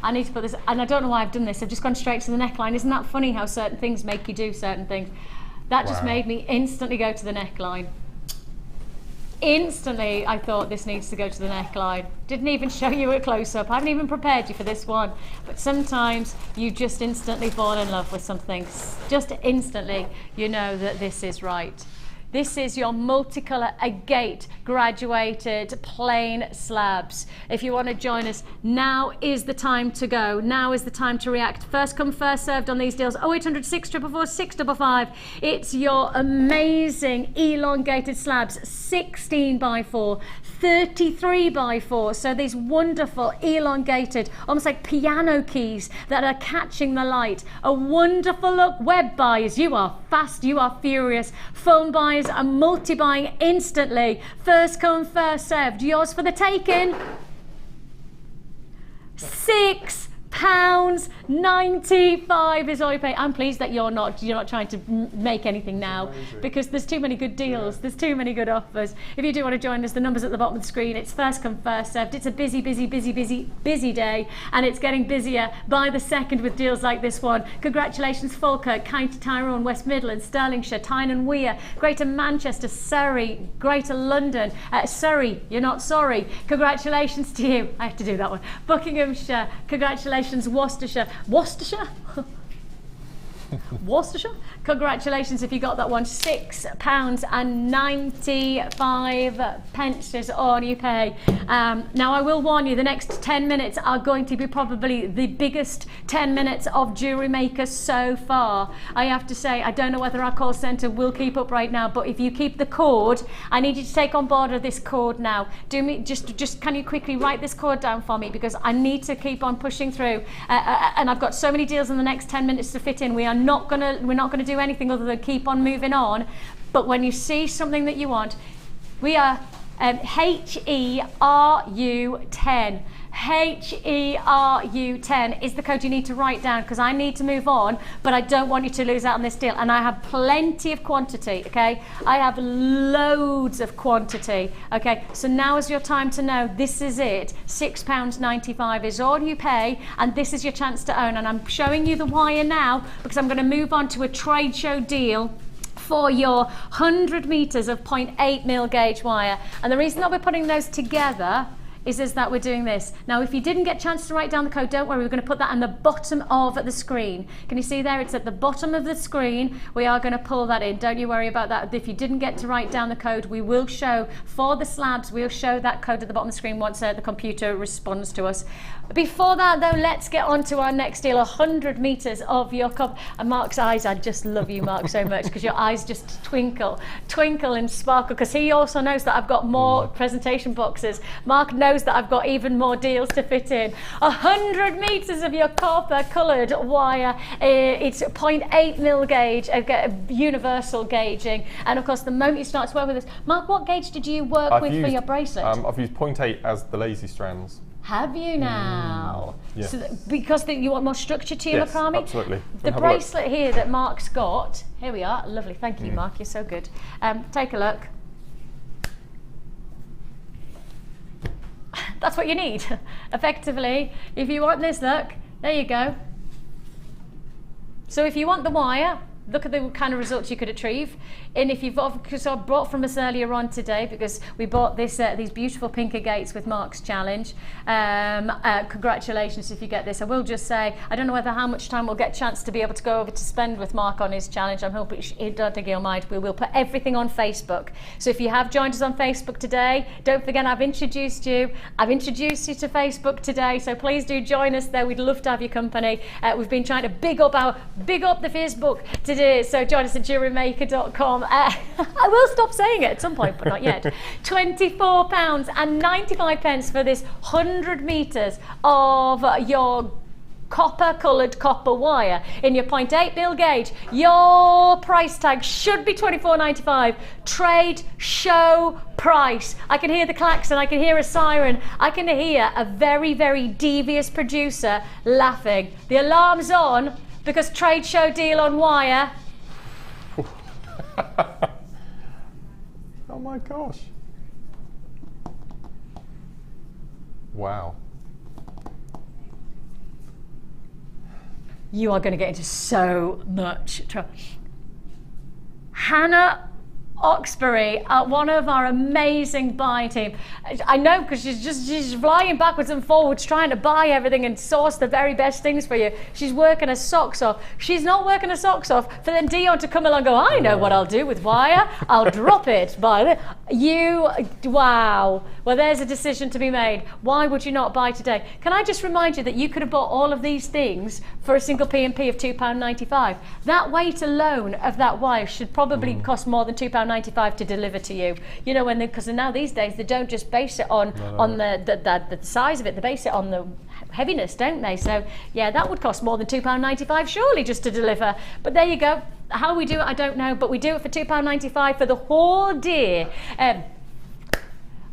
I need to put this, and I don't know why I've done this. I've just gone straight to the neckline. Isn't that funny how certain things make you do certain things? That just made me instantly go to the neckline. Instantly, I thought this needs to go to the neckline. Didn't even show you a close-up. I haven't even prepared you for this one. But sometimes you just instantly fall in love with something. Just instantly, you know that this is right. This is your multicolour Agate graduated plain slabs. If you want to join us, now is the time to go. Now is the time to react. First come, first served on these deals. 0800 644 655. It's your amazing elongated slabs, 16 by 4, 33 by 4. So these wonderful elongated, almost like piano keys that are catching the light. A wonderful look. Web buyers, you are fast, you are furious. Phone buyers are multi-buying instantly. First come, first served. Yours for the taking. £6.95 is all you pay. I'm pleased that you're not trying to make anything now, because there's too many good deals. Yeah. There's too many good offers. If you do want to join us, the number's at the bottom of the screen. It's first come, first served. It's a busy day, and it's getting busier by the second with deals like this one. Congratulations, Falkirk, County Tyrone, West Midlands, Stirlingshire, Tyne and Wear, Greater Manchester, Surrey, Greater London, Surrey, you're not sorry. Congratulations to you. I have to do that one. Buckinghamshire, congratulations. Worcestershire. Worcestershire? Congratulations if you got that one. £6.95 is all you pay. Now I will warn you, the next 10 minutes are going to be probably the biggest 10 minutes of Jewellery Maker so far. I have to say, I don't know whether our call centre will keep up right now, but if you keep the code, I need you to take on board of this code now. Do me just can you quickly write this code down for me, because I need to keep on pushing through, and I've got so many deals in the next 10 minutes to fit in. We're not gonna do anything other than keep on moving on. But when you see something that you want, we are HERU10. HERU10 is the code you need to write down, because I need to move on, but I don't want you to lose out on this deal. And I have plenty of quantity, okay? I have loads of quantity, okay? So now is your time to know this is it. £6.95 is all you pay, and this is your chance to own. And I'm showing you the wire now, because I'm going to move on to a trade show deal for your 100 metres of 0.8mm gauge wire. And the reason that we're putting those together is that we're doing this. Now, if you didn't get a chance to write down the code, don't worry, we're going to put that on the bottom of the screen. Can you see there? It's at the bottom of the screen. We are going to pull that in. Don't you worry about that. If you didn't get to write down the code, we will show, for the slabs, we'll show that code at the bottom of the screen once the computer responds to us. Before that, though, let's get on to our next deal, 100 metres of your cup. And Mark's eyes, I just love you, Mark, so much, because your eyes just twinkle and sparkle, because he also knows that I've got more presentation boxes. Mark knows that I've got even more deals to fit in. 100 metres of your copper coloured wire. It's 0.8mm gauge, universal gauging. And of course, the moment you start to work with this, Mark, what gauge did you work with for your bracelet? I've used 0.8 as the lazy strands. Have you now? Yes. So because you want more structure to your macrame? Absolutely. The bracelet here that Mark's got, here we are, lovely, thank you Mark, you're so good. Take a look. That's what you need. Effectively, if you want this look, there you go. So if you want the wire, look at the kind of results you could achieve. And if you've because I brought from us earlier on today, because we bought this these beautiful pink agates with Mark's challenge. Congratulations if you get this. I will just say, I don't know how much time we'll get a chance to be able to go over to spend with Mark on his challenge. I'm hoping I don't think he'll mind. We will put everything on Facebook. So if you have joined us on Facebook today, don't forget I've introduced you to Facebook today. So please do join us there. We'd love to have your company. We've been trying to big up the Facebook today. So join us at JewelleryMaker.com. I will stop saying it at some point, but not yet. £24.95 for this 100 metres of your copper-coloured copper wire in your 0.8mm gauge. Your price tag should be £24.95. Trade show price. I can hear the klaxon, I can hear a siren, I can hear a very, very devious producer laughing. The alarm's on, because trade show deal on wire. Oh my gosh. Wow. You are going to get into so much trouble. Hannah Oxbury, one of our amazing buying team. I know, because she's flying backwards and forwards trying to buy everything and source the very best things for you. She's working her socks off. She's not working her socks off for then Dion to come along and go, I know what I'll do with wire. I'll drop it by wow. Well, there's a decision to be made. Why would you not buy today? Can I just remind you that you could have bought all of these things for a single P&P of £2.95. That weight alone of that wire should probably cost more than £2.95 to deliver to you. You know, because now these days they don't just base it on the size of it, they base it on the heaviness, don't they? So yeah, that would cost more than £2.95 surely just to deliver. But there you go. How we do it, I don't know, but we do it for £2.95 for the whole day.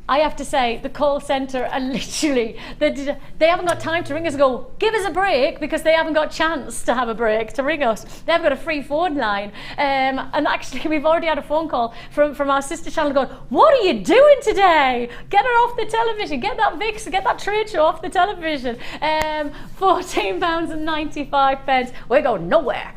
I have to say, the call centre are literally, they haven't got time to ring us and go, give us a break, because they haven't got a chance to have a break to ring us. They've got a free phone line. And actually, we've already had a phone call from our sister channel going, what are you doing today? Get her off the television. Get that VIX, get that trade show off the television. £14.95. We're going nowhere.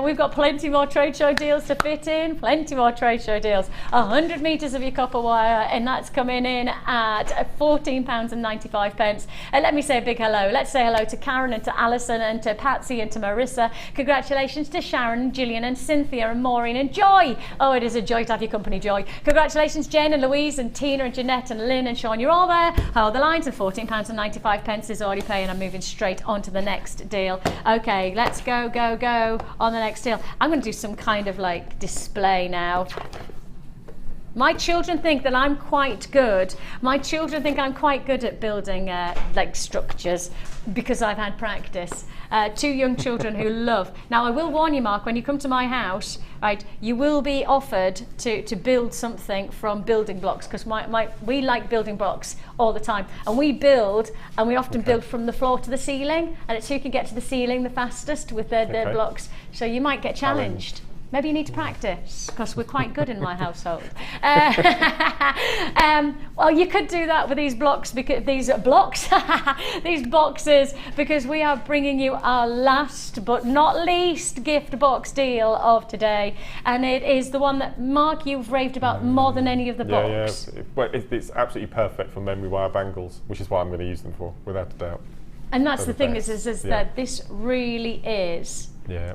We've got plenty more trade show deals to fit in. Plenty more trade show deals. 100 metres of your copper wire, and that's coming in at £14.95. Let me say a big hello. Let's say hello to Karen and to Alison and to Patsy and to Marissa. Congratulations to Sharon, Gillian and Cynthia and Maureen and Joy. Oh, it is a joy to have your company, Joy. Congratulations Jen and Louise and Tina and Jeanette and Lynn and Sean. You're all there. Hold the lines, and £14.95 is already paying. I'm moving straight on to the next deal. Okay, let's go on the next deal. I'm going to do some kind of like display now. My children think that I'm quite good. My children think I'm quite good at building like structures because I've had practice. 2 young children who love. Now I will warn you, Mark, when you come to my house, right, you will be offered to build something from building blocks, because we like building blocks all the time, and we build, and we often build from the floor to the ceiling, and it's who can get to the ceiling the fastest with their blocks. So you might get challenged. Maybe you need to practice, because we're quite good in my household. Well, you could do that with these blocks, because these boxes, because we are bringing you our last but not least gift box deal of today, and it is the one that Mark, you've raved about more than any of the books. Yeah. Well, it's absolutely perfect for memory wire bangles, which is what I'm going to use them for, without a doubt. And that's the thing is that this really is. Yeah.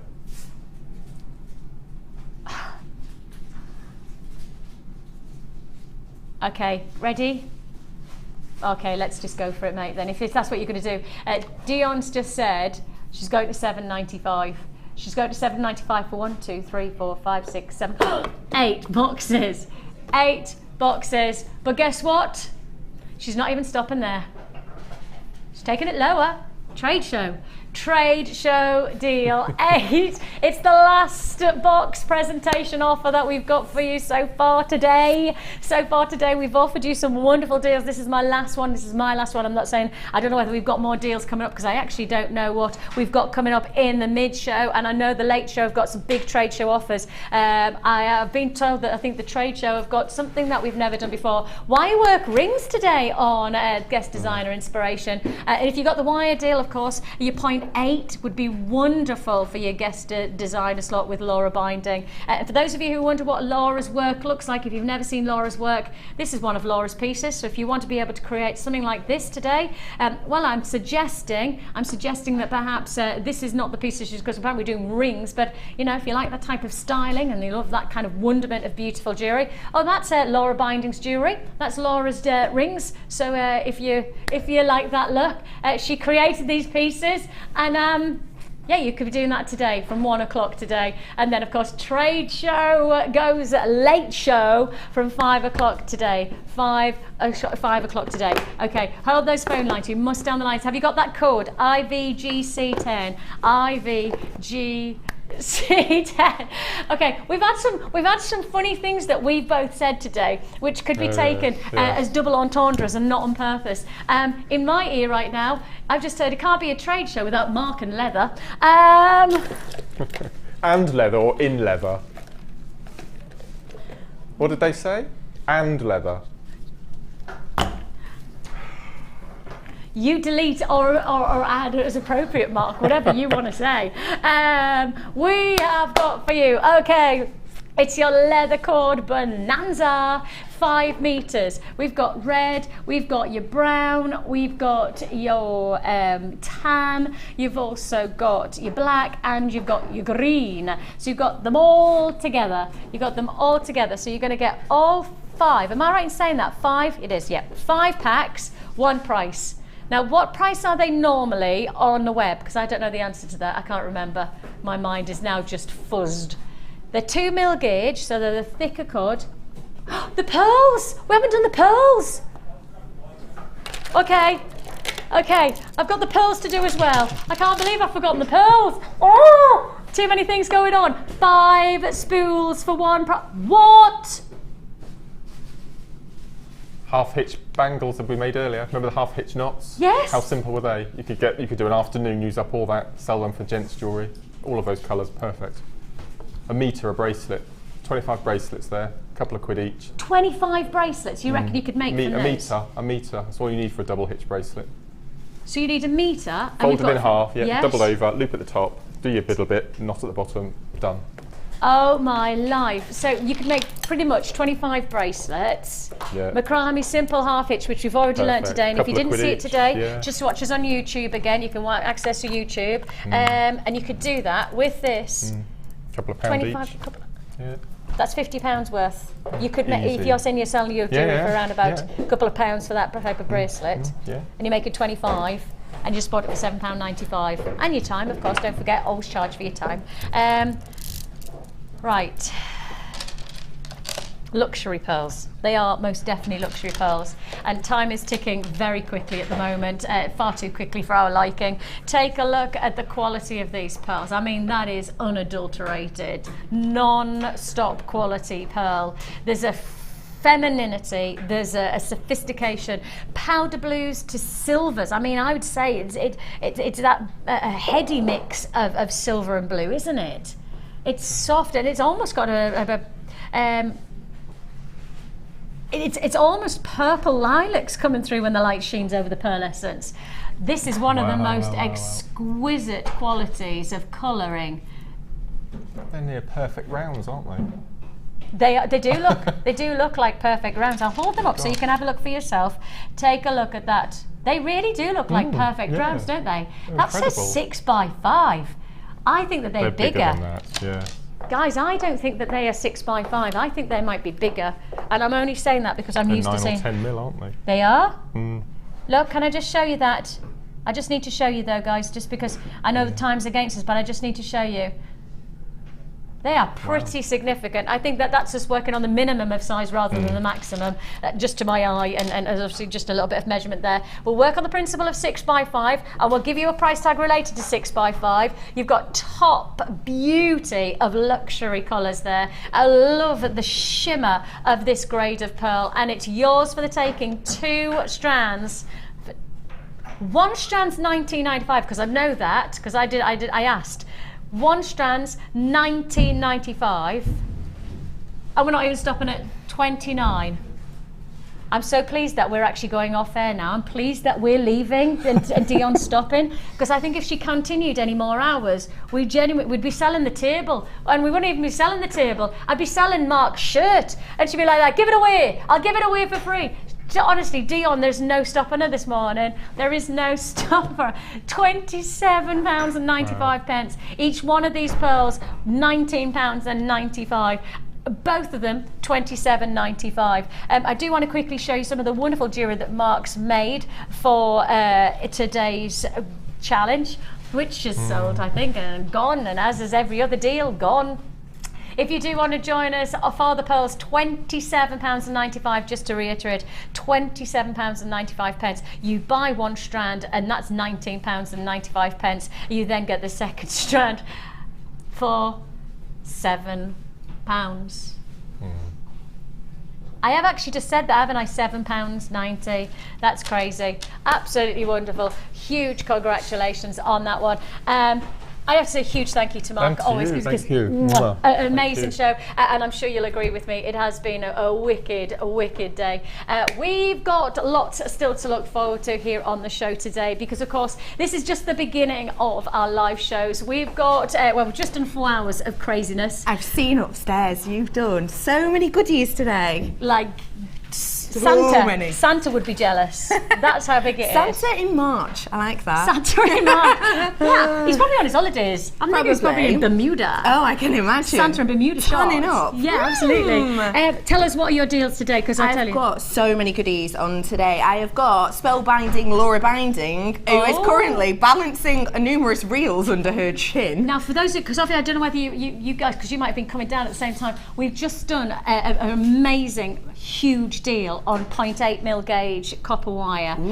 Okay, ready? Okay, let's just go for it, mate, then, if that's what you're going to do. Dion's just said she's going to £7.95. She's going to £7.95 for 1, 2, 3, 4, 5, 6, 7, 8 boxes. 8 boxes. But guess what? She's not even stopping there. She's taking it lower. Trade show deal 8. It's the last box presentation offer that we've got for you so far today. We've offered you some wonderful deals. This is my last one. I'm not saying, I don't know whether we've got more deals coming up, because I actually don't know what we've got coming up in the mid show, and I know the late show have got some big trade show offers. I have been told that I think the trade show have got something that we've never done before. Wire work rings today on guest designer inspiration. And if you got the wire deal, of course, your 0.8 would be wonderful for your guest designer slot with Laura binding. For those of you who wonder what Laura's work looks like, if you've never seen Laura's work, this is one of Laura's pieces. So if you want to be able to create something like this today, well, I'm suggesting that perhaps this is not the piece, because apparently we're doing rings, but you know, if you like that type of styling and you love that kind of wonderment of beautiful jewellery, oh, that's Laura Binding's jewellery. That's Laura's rings. So if you like that look, she created these pieces, and yeah, you could be doing that today from 1 o'clock today. And then of course trade show goes late show from 5 o'clock today. 5 o'clock today. Okay, hold those phone lines. You must down the lines. Have you got that code? IVGC10. IVGC10. Okay, we've had some funny things that we've both said today, which could be taken as double entendres and not on purpose. In my ear right now, I've just heard it can't be a trade show without Mark and leather. And leather, or in leather. What did they say? And leather. You delete or add as appropriate, Mark, whatever you want to say. We have got for you, okay, It's your leather cord bonanza, 5 meters. We've got red, we've got your brown, we've got your tan, you've also got your black, and you've got your green. So you've got them all together. You've got them all together. So you're going to get all 5. Am I right in saying that? 5? It is, yeah. 5 packs, 1 price. Now, what price are they normally on the web? Because I don't know the answer to that. I can't remember. My mind is now just fuzzed. They're 2mm gauge, so they're the thicker cord. The pearls! We haven't done the pearls! Okay, I've got the pearls to do as well. I can't believe I've forgotten the pearls. Oh! Too many things going on. 5 spools for 1 price. What? Half hitch bangles that we made earlier. Remember the half hitch knots? Yes. How simple were they? You could do an afternoon, use up all that, sell them for gents jewellery. All of those colours, perfect. A metre a bracelet. 25 bracelets there, a couple of quid each. 25 bracelets you reckon you could make from this? A metre. That's all you need for a double hitch bracelet. So you need a metre. Fold them in half, yeah, yes. double over, loop at the top, do your middle bit, knot at the bottom, done. Oh my life. So you could make pretty much 25 bracelets. Yeah. Macrame simple half hitch, which we've already learnt today. And if you didn't see it today, just watch us on YouTube again. You can access your YouTube. And you could do that with this. Couple of pounds each. Yeah. That's £50 worth. You could make, if you're saying you're selling your jewellery for around about a couple of pounds for that type of bracelet, and you make it 25, and you just bought it for £7.95. And your time, of course, don't forget, always charge for your time. Right. Luxury pearls. They are most definitely luxury pearls, and time is ticking very quickly at the moment, far too quickly for our liking. Take a look at the quality of these pearls. I mean, that is unadulterated, non-stop quality pearl. There's a femininity, there's a sophistication, powder blues to silvers. I mean, I would say it's that a heady mix of silver and blue, isn't it? It's soft, and it's almost got it's almost purple lilacs coming through when the light sheens over the pearlescence. This is one of the most exquisite qualities of colouring. They're near perfect rounds, aren't they? They do look like perfect rounds. I'll hold them up so you can have a look for yourself. Take a look at that. They really do look like perfect rounds, don't they? That says 6 by 5. I think that they're bigger than that, yeah. Guys, I don't think that they are 6 by 5. I think they might be bigger, and I'm only saying that because I'm used to saying 9 or 10 mil, aren't they? They are. Look, can I just show you that? I just need to show you though, guys, just because I know the time's against us, but I just need to show you. They are pretty significant. I think that that's just working on the minimum of size rather than the maximum, just to my eye, and obviously just a little bit of measurement there. We'll work on the principle of 6 by 5, and we'll give you a price tag related to 6 by 5. You've got top beauty of luxury colours there. I love the shimmer of this grade of pearl, and it's yours for the taking. 2 strands. 1 strand's $19.95, because I know that, because I asked. 1 strand's $19.95, and we're not even stopping at $29. I'm so pleased that we're actually going off air now. I'm pleased that we're leaving and Dion's stopping, because I think if she continued any more hours, we'd be selling the table, and we wouldn't even be selling the table. I'd be selling Mark's shirt, and she'd be like, give it away. I'll give it away for free. Honestly, Dion, there's no stopping her this morning. There is no stopper. £27.95. Each one of these pearls, £19.95. Both of them, £27.95. I do want to quickly show you some of the wonderful jewellery that Mark's made for today's challenge, which is sold, I think, and gone, and as is every other deal, gone. If you do want to join us for the pearls, £27.95, just to reiterate, £27.95. You buy 1 strand, and that's £19.95. You then get the second strand for £7. I have actually just said that, haven't I? £7.90. That's crazy. Absolutely wonderful. Huge congratulations on that one. I have to say a huge thank you to Mark. Thank you. An amazing show, and I'm sure you'll agree with me. It has been a wicked day. We've got lots still to look forward to here on the show today, because of course this is just the beginning of our live shows. We've got we've just done 4 hours of craziness. I've seen upstairs. You've done so many goodies today. Like Santa would be jealous. That's how big it is. Santa in March. I like that. Santa in March. Yeah, he's probably on his holidays. I'm thinking he's probably in Bermuda. Oh, I can imagine. Santa in Bermuda Turning up. Yeah, absolutely. Tell us what are your deals today, because I've got so many goodies on today. I have got spellbinding Laura Binding, who is currently balancing numerous reels under her chin. Now, for those, because obviously I don't know whether you guys, because you might have been coming down at the same time, we've just done an amazing, huge deal on 0.8mm gauge copper wire.